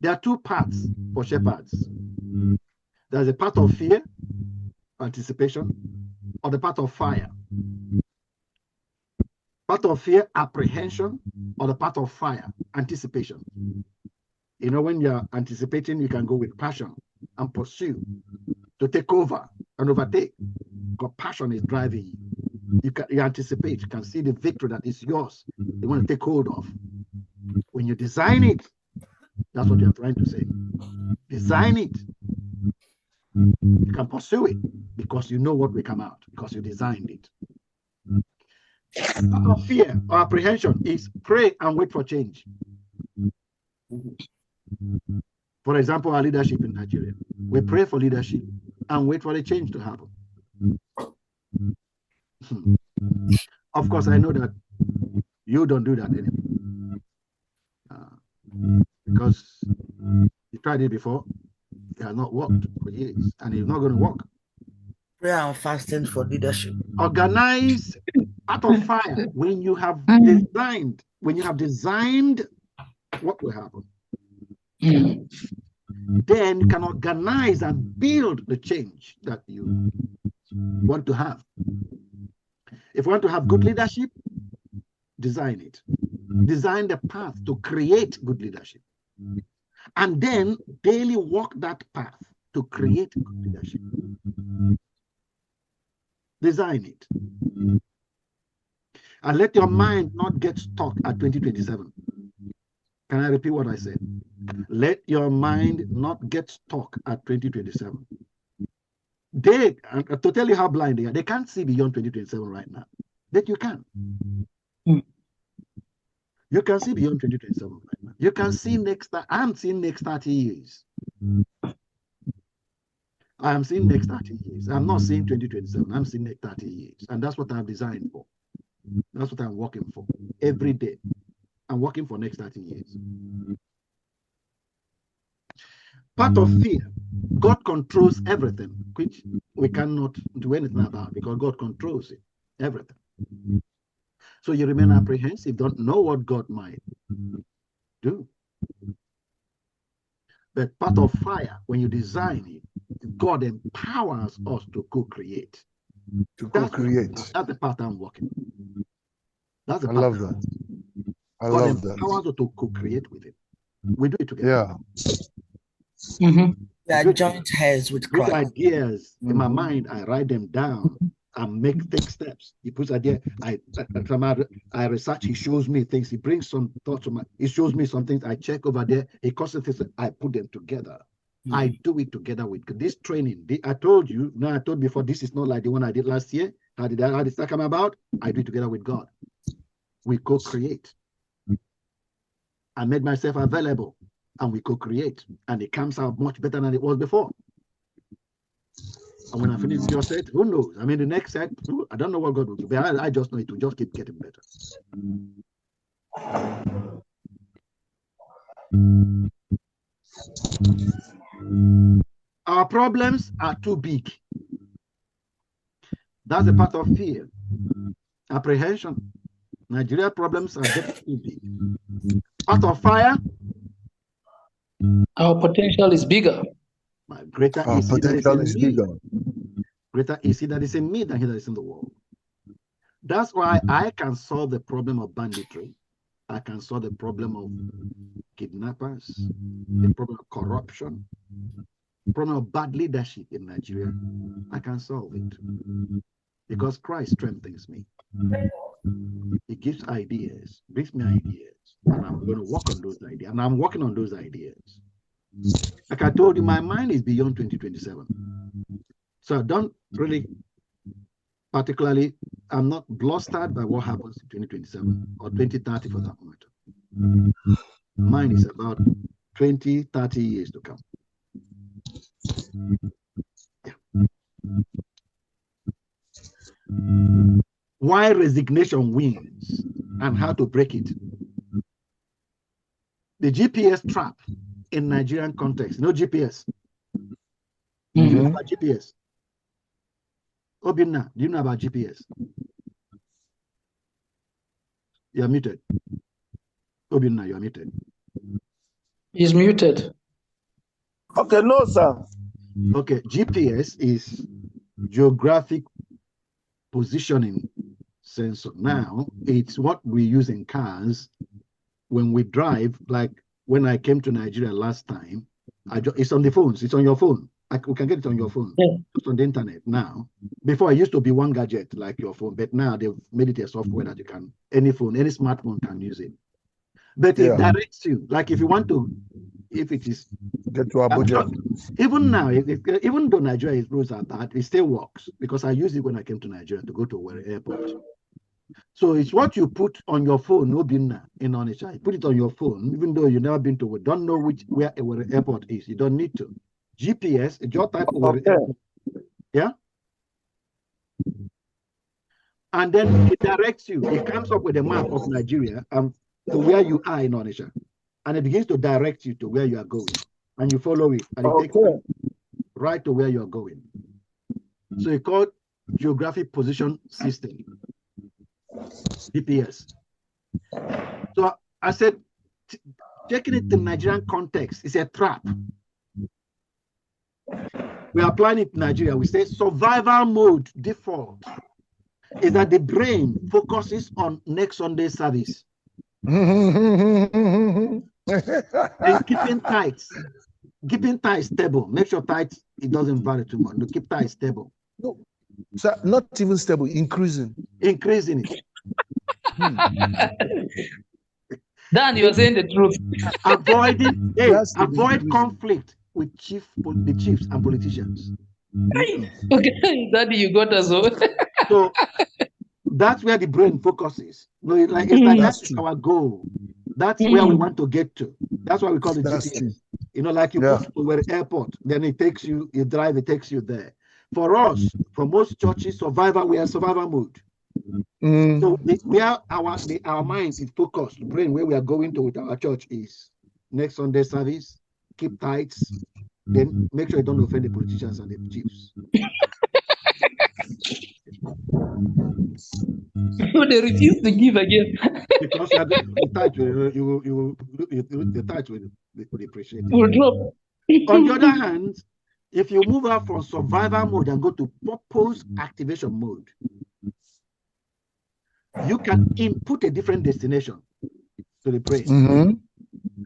There are two paths for shepherds. There's a path of fear, anticipation, or the path of fire. Path of fear, apprehension, or the path of fire, anticipation. You know, when you're anticipating, you can go with passion and pursue to take over and overtake. Because passion is driving you. You anticipate, you can see the victory that is yours. You want to take hold of. When you design it, that's what you're trying to say. Design it. You can pursue it because you know what will come out, because you designed it. Part of fear or apprehension is pray and wait for change. For example, our leadership in Nigeria. We pray for leadership and wait for the change to happen. Of course, I know that you don't do that anymore. Because you tried it before, it has not worked for years, and it's not going to work. Prayer and fasting for leadership. Organize out of fire when you have designed, what will happen. Then you can organize and build the change that you want to have. If you want to have good leadership, design it. Design the path to create good leadership. And then daily walk that path to create good leadership. Design it. And let your mind not get stuck at 2027. Can I repeat what I said? Let your mind not get stuck at 2027. They, to tell you how blind they are, they can't see beyond 2027 right now. But you can. You can see beyond 2027 right now. You can see I'm seeing next 30 years. I am seeing next 30 years. I'm not seeing 2027. I'm seeing next 30 years. And that's what I'm designed for. That's what I'm working for every day. I'm working for next 30 years. Part of fear, God controls everything, which we cannot do anything about because God controls it, everything. So you remain apprehensive, don't know what God might do. But part of fire, when you design it, God empowers us to co-create. That's the part I'm working. That's the part. I love that. God empowers us to co-create with Him. We do it together. Yeah. They are joint heads with Christ. Good ideas in my mind, I write them down and take steps. He puts idea. I research. He shows me things. He brings some thoughts. He shows me some things. I check over there. He constantly says, I put them together. I do it together with this training. I told you. I told before. This is not like the one I did last year. How did that come about? I do it together with God. We co-create. I made myself available, and we co-create, and it comes out much better than it was before. And when I finish your set, who knows? I mean, the next set, I don't know what God will do, but I just know it will just keep getting better. Our problems are too big. That's a part of fear, apprehension. Nigeria problems are getting too big. Part of fire. Our potential is bigger. Greater is he that is in me. Greater is he that is in me than he that is in the world. That's why I can solve the problem of banditry. I can solve the problem of kidnappers, the problem of corruption, the problem of bad leadership in Nigeria. I can solve it because Christ strengthens me. He gives ideas, brings me ideas, and I'm going to work on those ideas. And I'm working on those ideas. Like I told you, my mind is beyond 2027. So I don't really particularly, I'm not blustered by what happens in 2027 or 2030 for that matter. Mine is about 20, 30 years to come. Yeah. Why resignation wins and how to break it. The GPS trap in Nigerian context. No GPS. You know about GPS? Obinna, do you know about GPS? You're muted. Obinna, you're muted. He's muted. Okay, no, sir. Okay, GPS is geographic positioning sensor. Now, it's what we use in cars when we drive. Like when I came to Nigeria last time, it's on the phones. It's on your phone. We can get it on your phone. Yeah. It's on the internet now. Before, it used to be one gadget like your phone, but now they've made it a software that you can, any phone, any smartphone can use it. But it directs you. Like if you want to, if it is get to Abuja. Even now, even though Nigeria's rules are bad, it still works because I used it when I came to Nigeria to go to Owerri Airport. So it's what you put on your phone, no Binna in Onitsha. You put it on your phone, even though you've never been to, don't know where Owerri Airport is. You don't need to. GPS, your type of Owerri Airport. Yeah. And then it directs you. It comes up with a map of Nigeria to where you are in Onitsha. And it begins to direct you to where you are going. And you follow it. And it takes you right to where you are going. So it's called Geographic Position System, GPS. So I said, taking it to Nigerian context is a trap. We are applying it in Nigeria. We say survival mode default is that the brain focuses on next Sunday service. And keeping tight stable. Make sure tight, it doesn't vary too much. No, keep tight stable. No, sir, not even stable, increasing. Increasing it. Dan, you're saying the truth. Avoid conflict with the chiefs and politicians. Okay, Daddy, you got us all. So that's where the brain focuses. That's our goal. That's where we want to get to. That's why we call it GPS. True. You know, like you go to Owerri Airport, then it takes you, you drive, it takes you there. For us, for most churches, we are survival mode. So where our mind is focused, brain, where we are going to with our church is next Sunday service, keep tight, then make sure you don't offend the politicians and the chiefs. They refuse to give again. Because the tight will depreciate. Will drop. On the other hand, if you move out from survival mode and go to purpose activation mode, you can input a different destination to the brain.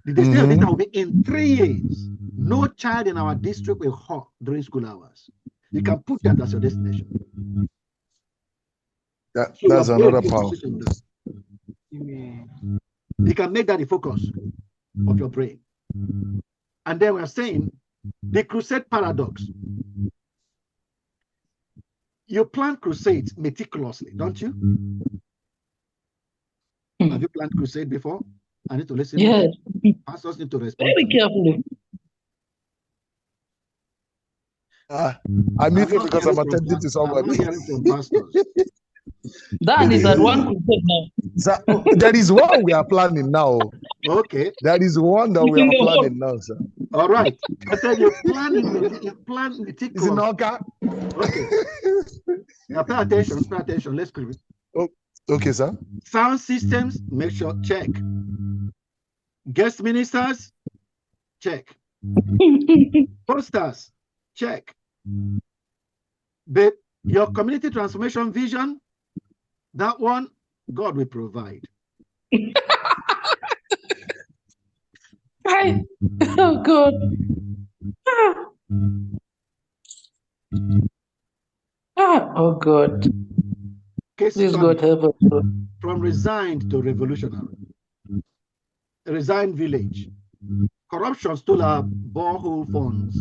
The destination will be in 3 years. No child in our district will hawk during school hours. You can put that as your destination. That's another power. You can make that the focus of your brain. And then we're saying the crusade paradox. You plan crusades meticulously, don't you? Have you planned crusade before? I need to listen. Yeah. Pastors need to respond. Very carefully. I mute it because I'm attending to somebody. I'm not hearing from pastors. Dan is at one crusade now. Sir, there is one we are planning now. Okay. There is one that we are planning now, sir. All right. I said you plan meticulously. Is it okay? Okay. Now pay attention. Let's go. Okay, sir. Sound systems, make sure, check. Guest ministers, check. Posters, check. But your community transformation vision, that one, God will provide. Oh, God. Oh, God. Please, God, help us. From resigned to revolutionary. Resigned village. Corruption stole our borehole funds.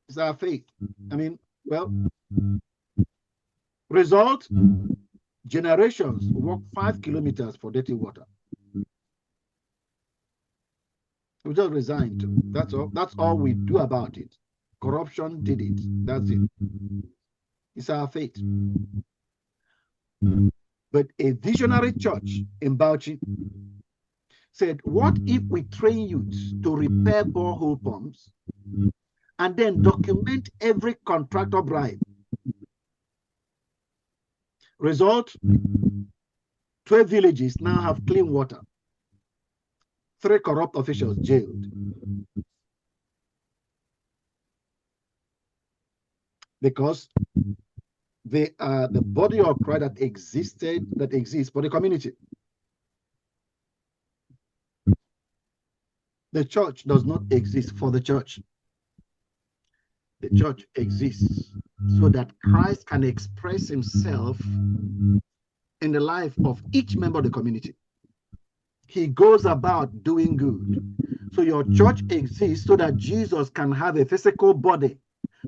It's our faith. I mean, well, result, generations walk 5 kilometers for dirty water. We just resigned. That's all. That's all we do about it. Corruption did it. That's it. It's our fate. But a visionary church in Bauchi said, what if we train youths to repair borehole pumps and then document every contractor bribe? Result, 12 villages now have clean water. 3 corrupt officials jailed. Because they are the body of Christ that exists for the community. The church does not exist for the church. The church exists so that Christ can express himself in the life of each member of the community. He goes about doing good. So your church exists so that Jesus can have a physical body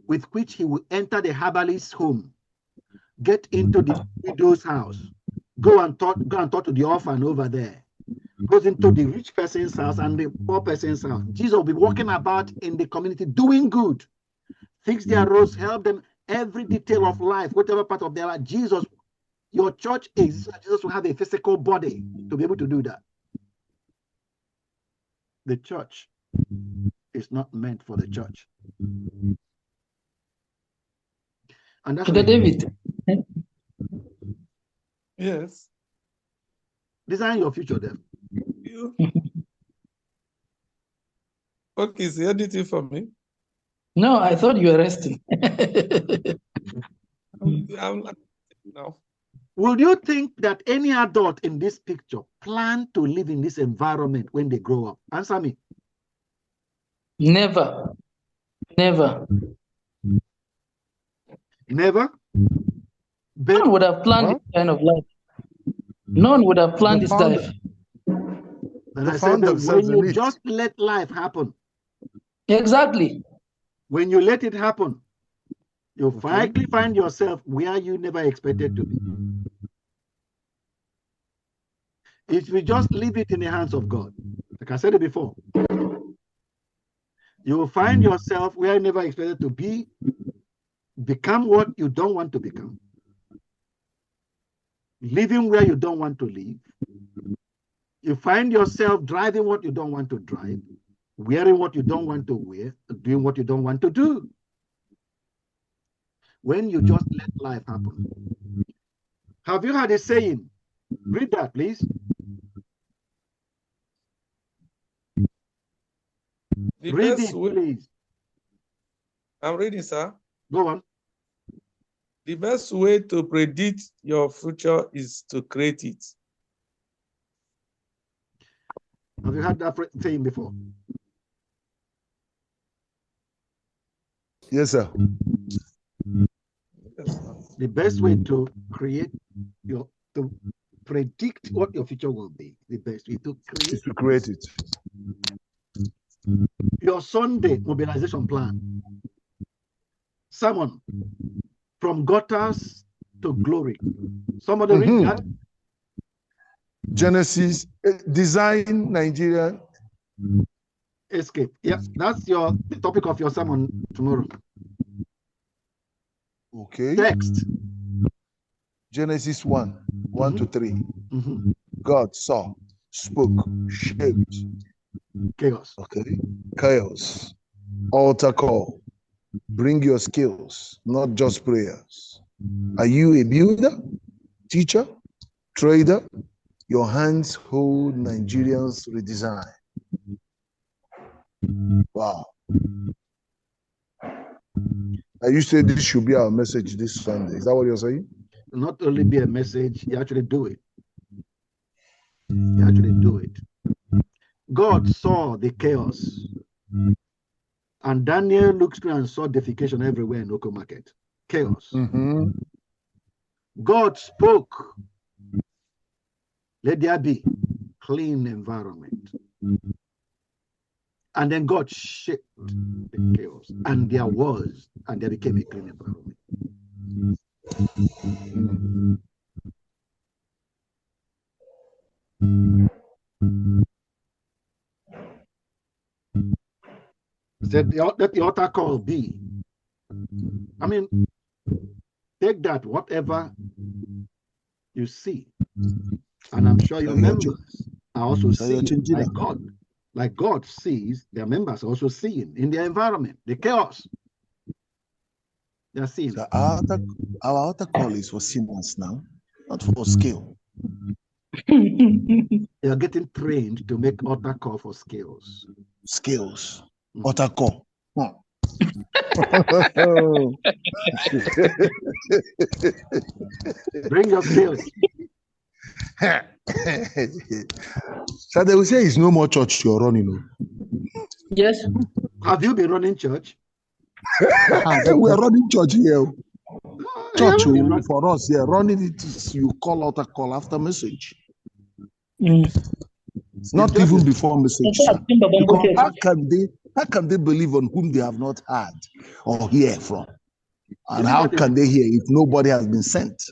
with which he will enter the herbalist's home, get into the widow's house, go and talk to the orphan over there, goes into the rich person's house and the poor person's house. Jesus will be walking about in the community doing good, fix their roads, help them, every detail of life, whatever part of their life. Jesus, your church exists so that Jesus will have a physical body to be able to do that. The church is not meant for the church. And that's David. Yes. Design your future then. Okay, is the editing for me? No, I thought you were resting. I'm no. Would you think that any adult in this picture plan to live in this environment when they grow up? Answer me. Never. Never. Never? None would have planned this kind of life. None would have planned this life. And I said that when you just let life happen. Exactly. When you let it happen, you'll finally find yourself where you never expected to be. If you just leave it in the hands of God, like I said it before, you will find yourself where you never expected to be, become what you don't want to become, living where you don't want to live. You find yourself driving what you don't want to drive, wearing what you don't want to wear, doing what you don't want to do. When you just let life happen. Have you heard a saying? Read that, please. Read it, please. I'm reading, sir. Go on. The best way to predict your future is to create it. Have you heard that saying before? Yes, sir. The best way to predict what your future will be, the best way to create it. Your Sunday mobilization plan. Sermon from gutters to glory. Somebody read that. Genesis, design Nigeria. Escape. Yeah, that's the topic of your sermon tomorrow. Okay. Text. Genesis 1 to 3. God saw, spoke, shaped. Chaos. Okay. Chaos. Altar call. Bring your skills, not just prayers. Are you a builder, teacher, trader? Your hands hold Nigerians redesign. Wow. You said this should be our message this Sunday. Is that what you're saying? Not only be a message, you actually do it. You actually do it. God saw the chaos. And Daniel looked through and saw defecation everywhere in local market. Chaos. God spoke. Let there be clean environment. And then God shaped the chaos, and there became a clean environment. Said let the altar call be. I mean, take that, whatever you see, and I'm sure your members are also seeing, like God sees, their members are also seeing in their environment, the chaos. They're seeing. So our altar call is for sinners now, not for skill. They are getting trained to make altar call for skills. Skills. Altar call. Huh. Bring your skills. So they will say it's no more church you're running. Yes. Have you been running church? We are running church here. Church for us, yeah. Running it is you call out a call after message. Not even before message. How can they believe on whom they have not heard or hear from? And how can they hear if nobody has been sent?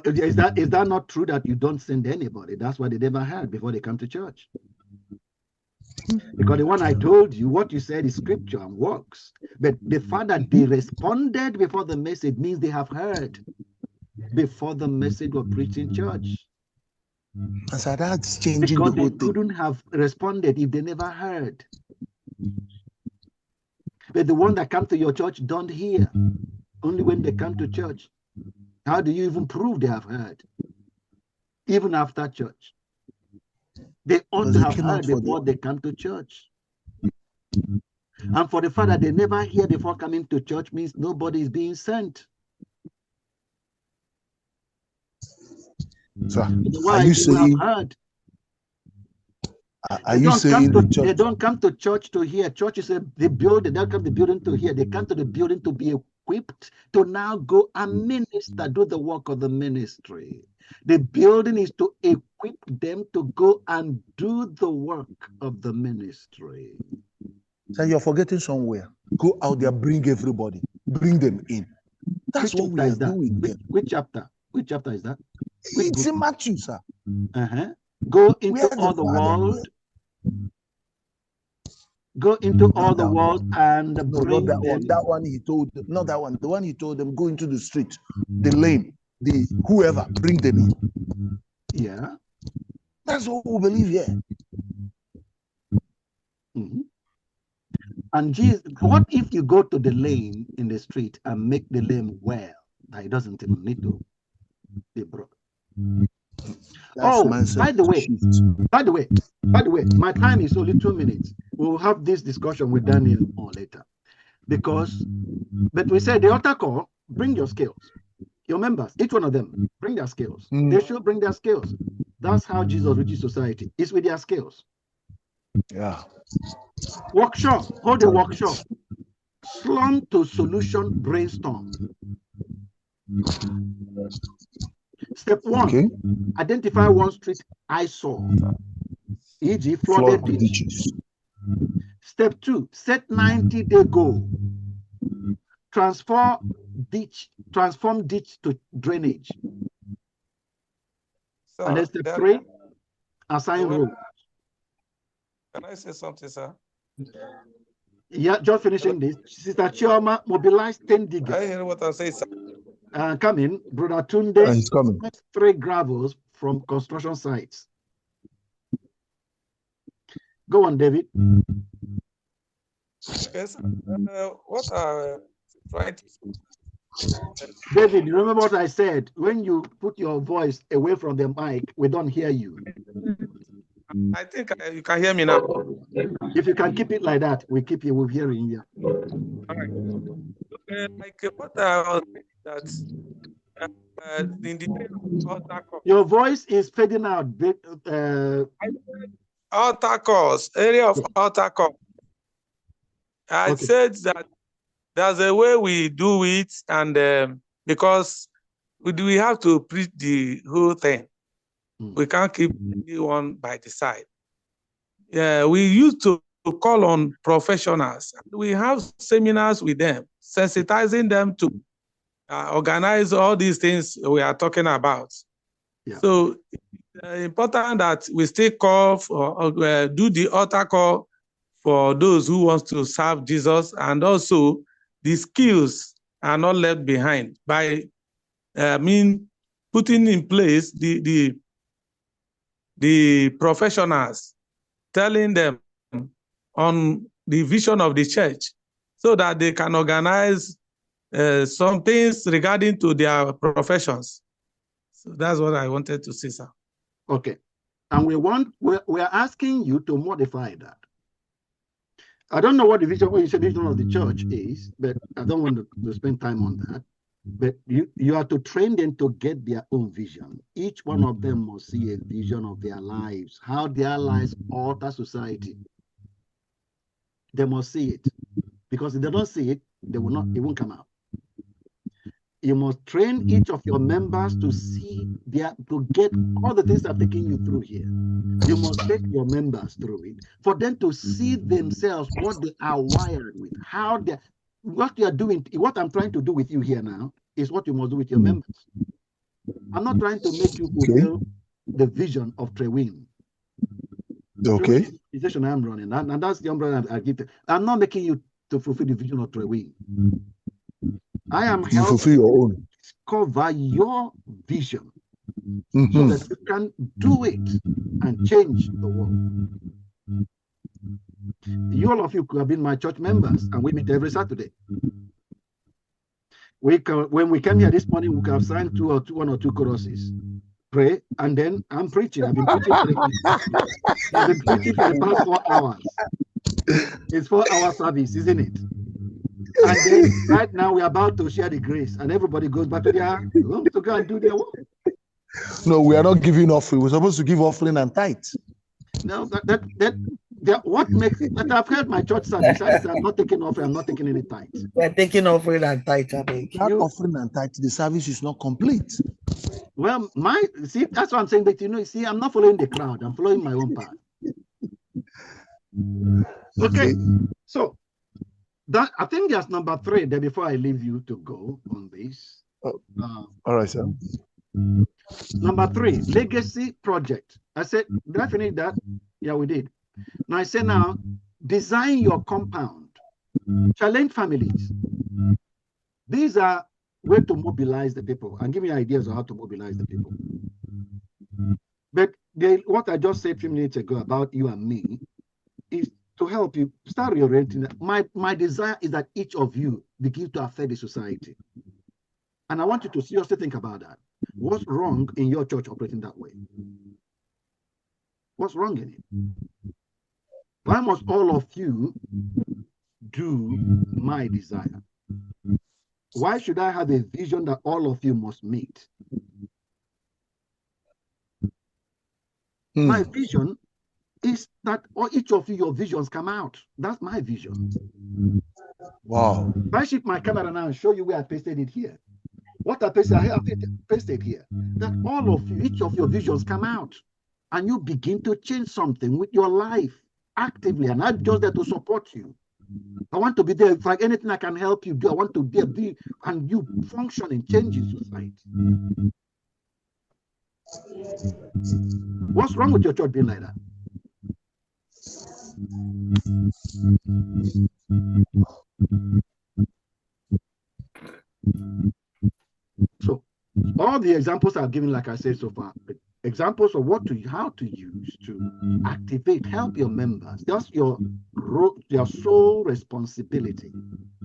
Is that not true that you don't send anybody? That's why they never heard before they come to church. Because the one I told you, what you said is scripture and works. But the fact that they responded before the message means they have heard before the message was preached in church. So that's changing because the whole they thing. couldn't have responded if they never heard. But the one that come to your church don't hear. Only when they come to church. How do you even prove they have heard? Even after church. They ought to have heard before they come to church. And for the fact that they never hear before coming to church means nobody is being sent. So, are you saying? Are you saying they don't come to church to hear? Church is the building. They don't come to the building to hear. They come to the building to be equipped to now go and minister, do the work of the ministry. The building is to equip them to go and do the work of the ministry. So you're forgetting somewhere. Go out there, bring everybody, bring them in. That's what we are doing. Which chapter? Which chapter is that? It's in Matthew, sir. Go into all the world. Go into all the world and bring them. That one he told, not that one. The one he told them, go into the street, the lame, the whoever, bring them in. Yeah. That's what we believe here. And Jesus, what if you go to the lame in the street and make the lame well? He doesn't even need to be brought. By the way, my time is only 2 minutes. We'll have this discussion with Daniel more later. But we said the altar call, bring your skills. Your members, each one of them, bring their skills. They should bring their skills. That's how Jesus reaches society. It's with their skills. Yeah. Workshop, hold a workshop. Slum to solution brainstorm. Step 1, identify one street eyesore, e.g. flooded ditches. Step 2, set 90-day goal. Transform ditch to drainage. So, and then step 3, assign role. Can I say something, sir? Yeah, just finishing this. Sister Chioma mobilized 10 diggers. I hear what I'm saying, sir. Come in, Brother Tunde. He's coming. 3 gravels from construction sites. Go on, David. Yes. What are right? David, you remember what I said? When you put your voice away from the mic, we don't hear you. I think you can hear me now. If you can keep it like that, we keep you. We're hearing you. All right. Like what that in the altar call. Your voice is fading out. Altar calls, area of altar call. I said that there's a way we do it, and because we have to preach the whole thing. We can't keep anyone by the side. Yeah, we used to call on professionals. We have seminars with them, sensitizing them to organize all these things we are talking about. Yeah. So it's important that we still call for, do the altar call for those who want to serve Jesus, and also the skills are not left behind by putting in place the professionals, telling them on the vision of the church so that they can organize some things regarding to their professions. So that's what I wanted to say, sir. Okay. And we are asking you to modify that. I don't know what the vision, what you said vision of the church is, but I don't want to spend time on that. But you are to train them to get their own vision. Each one of them must see a vision of their lives, how their lives alter society. They must see it, because if they don't see it, it won't come out. You must train each of your members to see to get all the things that are taking you through here. You must take your members through it for them to see themselves, what they are wired with, what you are doing. What I'm trying to do with you here now is what you must do with your members. I'm not trying to make you fulfill the vision of Trewin. Okay. The session I'm running, and that's the umbrella I give. I'm not making you to fulfill the vision of Trewin. I am helping you discover your vision so that you can do it and change the world. All of you could have been my church members, and we meet every Saturday. When we came here this morning, we could have signed one or two choruses, pray, and then I'm preaching. I've been preaching for the past 4 hours. It's 4-hour service, isn't it? And then right now we're about to share the grace, and everybody goes back to their home to go and do their work. No, we are not giving offering. We're supposed to give offering and tithe. No, what makes it that I've heard my church service. I'm not taking offering, I'm not taking any tithe. We're taking offering and tithe. Without offering and tithe, the service is not complete. Well, see, that's what I'm saying. But see, I'm not following the crowd, I'm following my own path. Okay, so I think there's number 3 there before I leave you to go on this. All right, sir. Number 3, legacy project. I said, did I finish that? Yeah, we did. Now I say now, design your compound. Challenge families. These are ways to mobilize the people and give me ideas of how to mobilize the people. But what I just said a few minutes ago about you and me is to help you start reorienting. My desire is that each of you begin to affect the society. And I want you to seriously think about that. What's wrong in your church operating that way? What's wrong in it? Why must all of you do my desire? Why should I have a vision that all of you must meet? My vision is that each of you, your visions come out. That's my vision. Wow. If I shift my camera now and show you where I pasted it here. What I pasted here, that all of you, each of your visions come out, and you begin to change something with your life actively, and I'm just there to support you. I want to be there. If like anything I can help you do, I want to be and you function and change in society. What's wrong with your church being like that? So all the examples I've given, like I said so far, examples of how to use to activate, help your members. That's your sole responsibility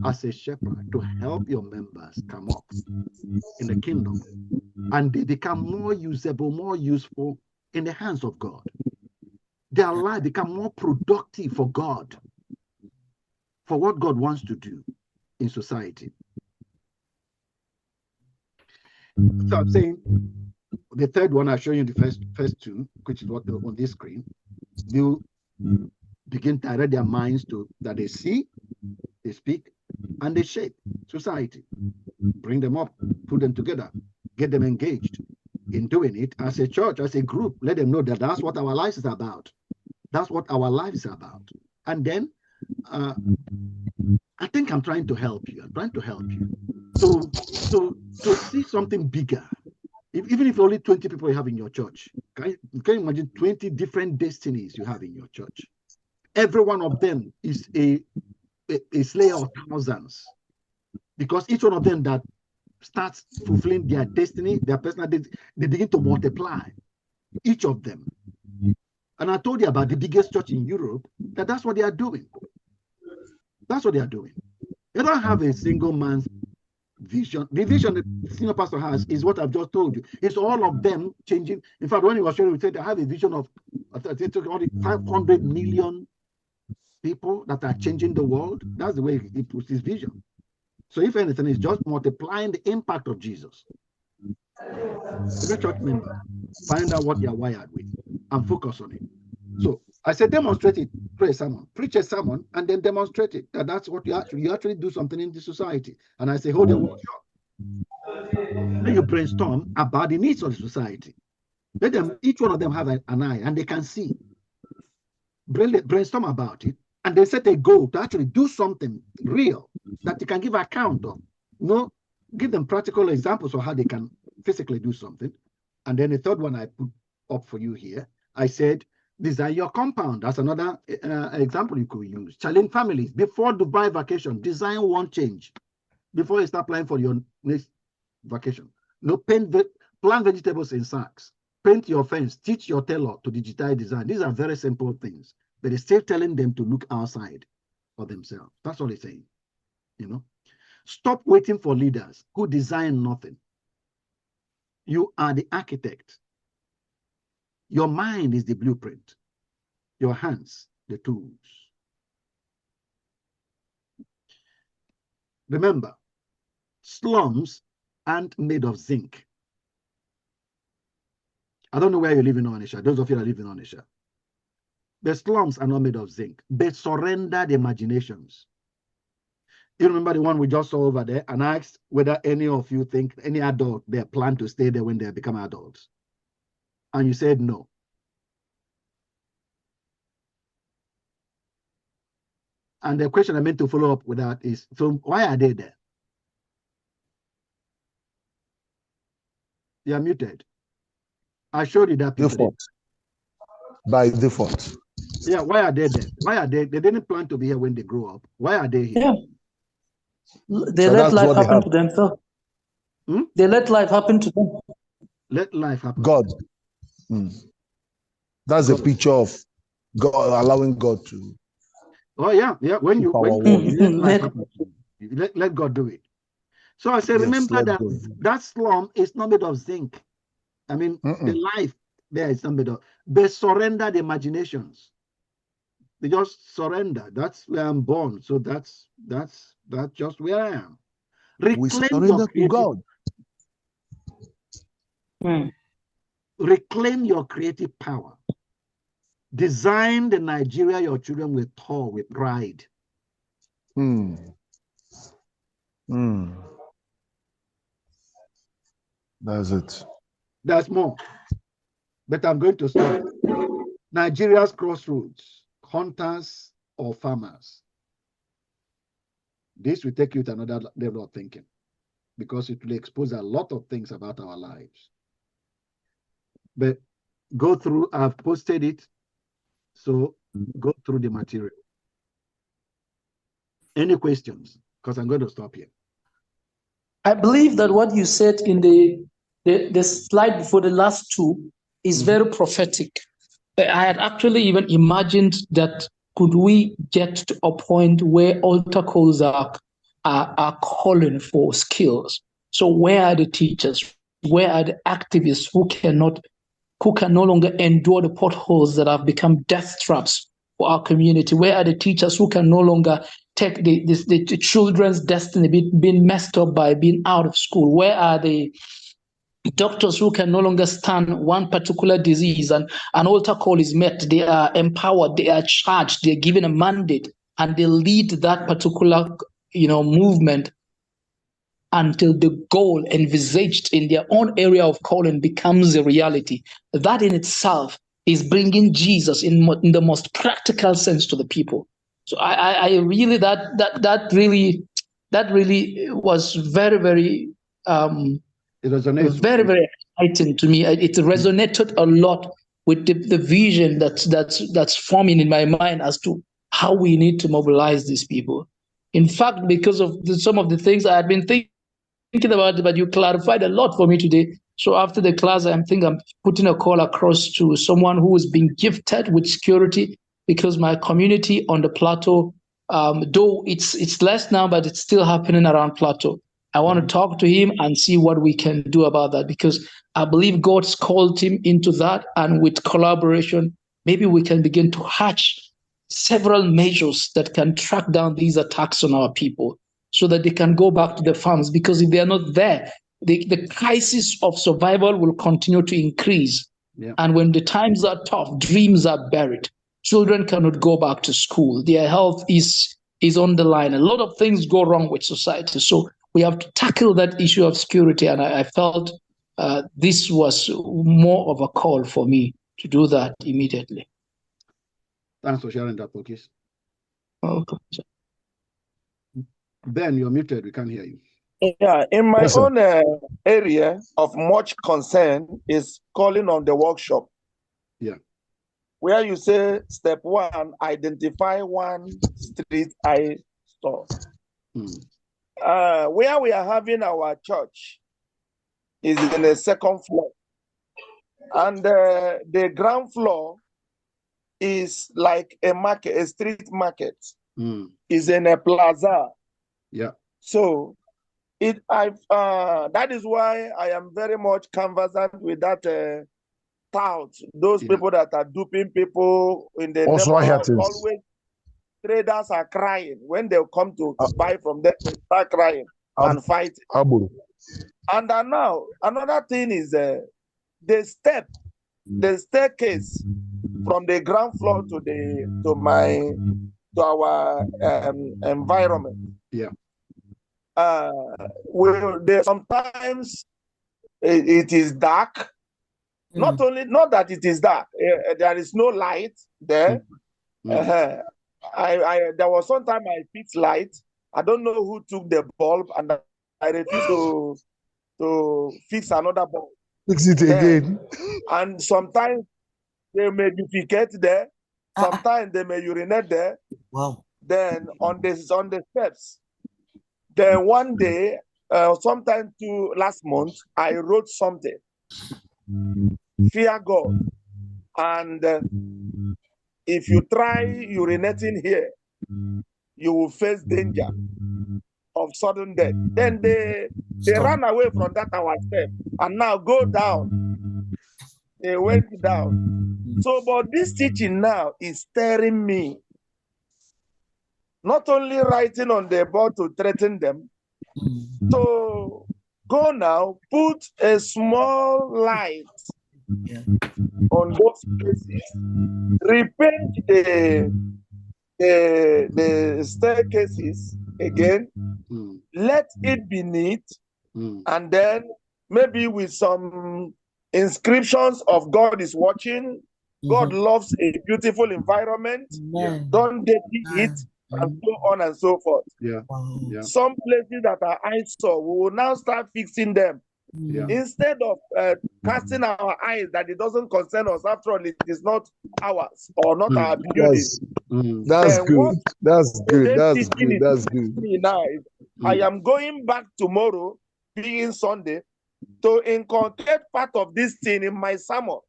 as a shepherd, to help your members come up in the kingdom, and they become more usable, more useful in the hands of God. Their life become more productive for God, for what God wants to do in society. So I'm saying the third one, I'll show you the first two, which is what on this screen. You begin to direct their minds to that they see, they speak, and they shape society. Bring them up, put them together, get them engaged in doing it as a church, as a group. Let them know that that's what our lives is about. That's what our lives are about. And then I think I'm trying to help you. I'm trying to help you to see something bigger. Even if only 20 people you have in your church, can you imagine 20 different destinies you have in your church? Every one of them is a slayer of thousands, because each one of them that starts fulfilling their destiny, their personal destiny, they begin to multiply, each of them. And I told you about the biggest church in Europe, that's what they are doing. That's what they are doing. They don't have a single man's vision. The vision the senior pastor has is what I've just told you. It's all of them changing. In fact, when he was sharing, we said they have a vision of 500 million people that are changing the world. That's the way he puts his vision. So if anything, it's just multiplying the impact of Jesus. Every church member, find out what you're wired with and focus on it. So I said, demonstrate it, pray a sermon, preach a sermon, and then demonstrate it. That's what you actually do something in the society. And I say, hold your workshop. Then you brainstorm about the needs of the society. Let them, each one of them have an eye, and they can see. Brainstorm about it, and they set a goal to actually do something real that they can give account of. Give them practical examples of how they can physically do something. And then the third one I put up for you here, I said, design your compound. That's another example you could use. Challenge families. Before Dubai vacation, design one change. Before you start planning for your next vacation. Plant vegetables in sacks. Paint your fence. Teach your tailor to digitize design. These are very simple things. But it's still telling them to look outside for themselves. That's what it's saying. Stop waiting for leaders who design nothing. You are the architect. Your mind is the blueprint. Your hands, the tools. Remember, slums aren't made of zinc. I don't know where you live in Onisha. Those of you that live in Onisha. The slums are not made of zinc. They surrender the imaginations. You remember the one we just saw over there, and I asked whether any of you think any adult they plan to stay there when they become adults. And you said no. And the question I meant to follow up with that is, so why are they there? They are muted. I showed you that. Default. By default. Yeah, why are they there? Why are they? They didn't plan to be here when they grow up. Why are they here? Yeah. They let life happen to themselves. They let life happen to them. Let life happen. God. That's a picture of God, allowing God to. Oh yeah. When you let God do it. So I say, yes, remember that slum is not made of zinc. I mean, the life there is not made of. They surrender the imaginations. They just surrender. That's where I'm born. So that's just where I am. We surrender to God. Reclaim your creative power. Design the Nigeria your children will tour with pride. That's it. There's more. But I'm going to stop. Nigeria's crossroads, hunters or farmers. This will take you to another level of thinking, because it will expose a lot of things about our lives. But go through, I've posted it, so go through the material. Any questions? Because I'm going to stop here. I believe that what you said in the slide before the last two is very prophetic. I had actually even imagined that could we get to a point where altar calls are calling for skills. So where are the teachers? Where are the activists who can no longer endure the potholes that have become death traps for our community? Where are the teachers who can no longer take the children's destiny being messed up by being out of school? Where are the doctors who can no longer stand one particular disease and an altar call is met? They are empowered, they are charged, they're given a mandate, and they lead that particular movement until the goal envisaged in their own area of calling becomes a reality. That in itself is bringing Jesus in the most practical sense to the people. So I really that really was very, very it resonates very, very exciting to me. It resonated a lot with the vision that's forming in my mind as to how we need to mobilize these people. In fact, because of some of the things I had been thinking about, but you clarified a lot for me today. So after the class, I'm putting a call across to someone who is being gifted with security, because my community on the plateau, though it's less now, but it's still happening around plateau. I want to talk to him and see what we can do about that, because I believe God's called him into that, and with collaboration, maybe we can begin to hatch several measures that can track down these attacks on our people, so that they can go back to the farms. Because if they are not there, the crisis of survival will continue to increase. Yeah. And when the times are tough, dreams are buried. Children cannot go back to school. Their health is on the line. A lot of things go wrong with society. So we have to tackle that issue of security. And I felt this was more of a call for me to do that immediately. Thanks for sharing that, Pokis. Okay. Ben, you're muted. We can't hear you. Yeah, in my own area of much concern is calling on the workshop. Yeah. Where you say, step 1, identify one street eye store. Where we are having our church is in the 2nd floor. And the ground floor is like a market, a street market. Is in a plaza. Yeah. So that is why I am very much conversant with that tout. Those people that are duping people in the neighborhood. Always traders are crying when they come to buy from them. They start crying and fighting. And now another thing is the staircase from the ground floor to our environment. Yeah. Sometimes it is dark. Not that it is dark. There is no light there. There was some time I fixed light. I don't know who took the bulb, and I refused to fix another bulb. Fix it again. And sometimes they may defecate there. Sometimes they may urinate there. Wow. Then on the steps. Then one day, sometime last month, I wrote something. Fear God. And if you try urinating here, you will face danger of sudden death. Then they ran away from that our step and now go down. They went down. So, but this teaching now is stirring me. Not only writing on the board to threaten them, so go now, put a small light on those places, repaint the staircases again, let it be neat, and then maybe with some inscriptions of God is watching, God loves a beautiful environment, don't dirty it, and so on and so forth. Yeah. Some places that are eyesore, we will now start fixing them. Instead of casting our eyes that it doesn't concern us. After all, it is not ours or not our building. That's good. That's good. That's good. That's good. Now, I am going back tomorrow, being Sunday, to inculcate part of this thing in my sermon.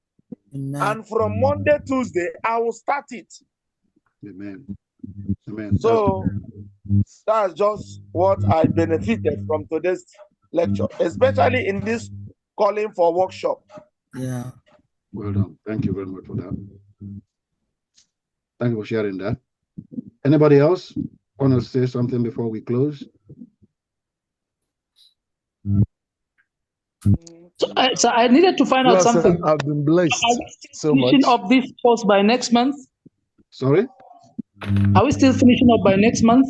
And from Monday, Tuesday, I will start it. Amen. Amen. So that's just what I benefited from today's lecture, especially in this calling for workshop. Yeah. Well done. Thank you very much for that. Thank you for sharing that. Anybody else want to say something before we close? So I needed to find out something. I've been blessed so much. Finishing up this course by next month? Sorry? Are we still finishing up by next month?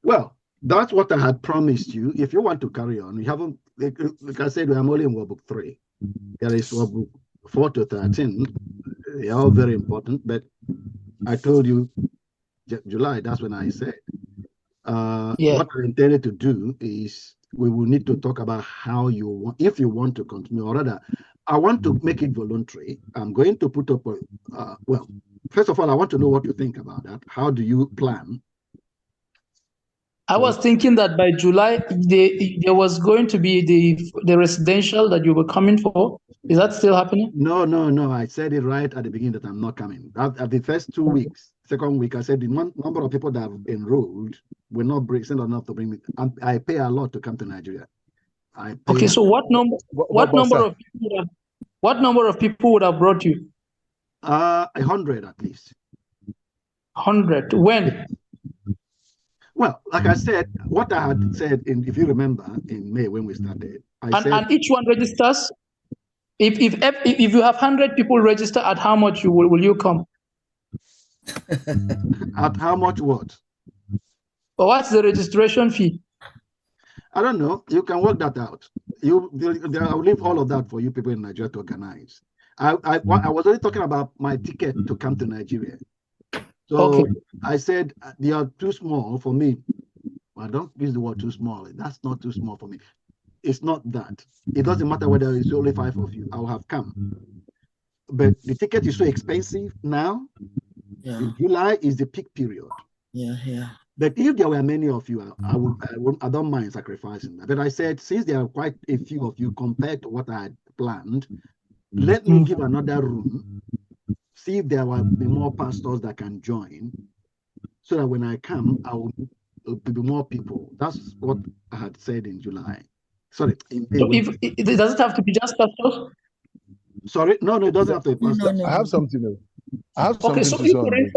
Well, that's what I had promised you. If you want to carry on, you haven't, like I said, I'm only in workbook 3. There is workbook 4 to 13. They are all very important, but I told you July, that's when I said, Yeah. what I intended to do is we will need to talk about how you want, if you want to continue, or rather, I want to make it voluntary. I'm going to put up a, well, first of all, I want to know what you think about that. How do you plan? I was thinking that by July, there was going to be the residential that you were coming for. Is that still happening? No. I said it right at the beginning that I'm not coming. At the first 2 weeks, second week, I said the number of people that have enrolled will not send enough to bring me. I pay a lot to come to Nigeria. Okay, so what number of people would have brought you? 100 at least. 100. When? Well, like I said, what I had said, if you remember, in May when we started, I said, and each one registers. If you have 100 people register, at how much will you come? At how much what? Or what's the registration fee? I don't know. You can work that out. I'll leave all of that for you people in Nigeria to organize. I was only talking about my ticket to come to Nigeria. So okay. I said they are too small for me. I don't use the word too small. That's not too small for me. It's not that. It doesn't matter whether it's only 5 of you. I will have come. But the ticket is so expensive now. Yeah. In July is the peak period. Yeah. But if there were many of you, I don't mind sacrificing that. But I said, since there are quite a few of you compared to what I had planned, let me give another room, see if there will be more pastors that can join, so that when I come, will be more people. That's what I had said in July. Sorry. Does it have to be just pastors? Sorry, no, it doesn't have to be pastors. I have something. I have okay, something so to say on this.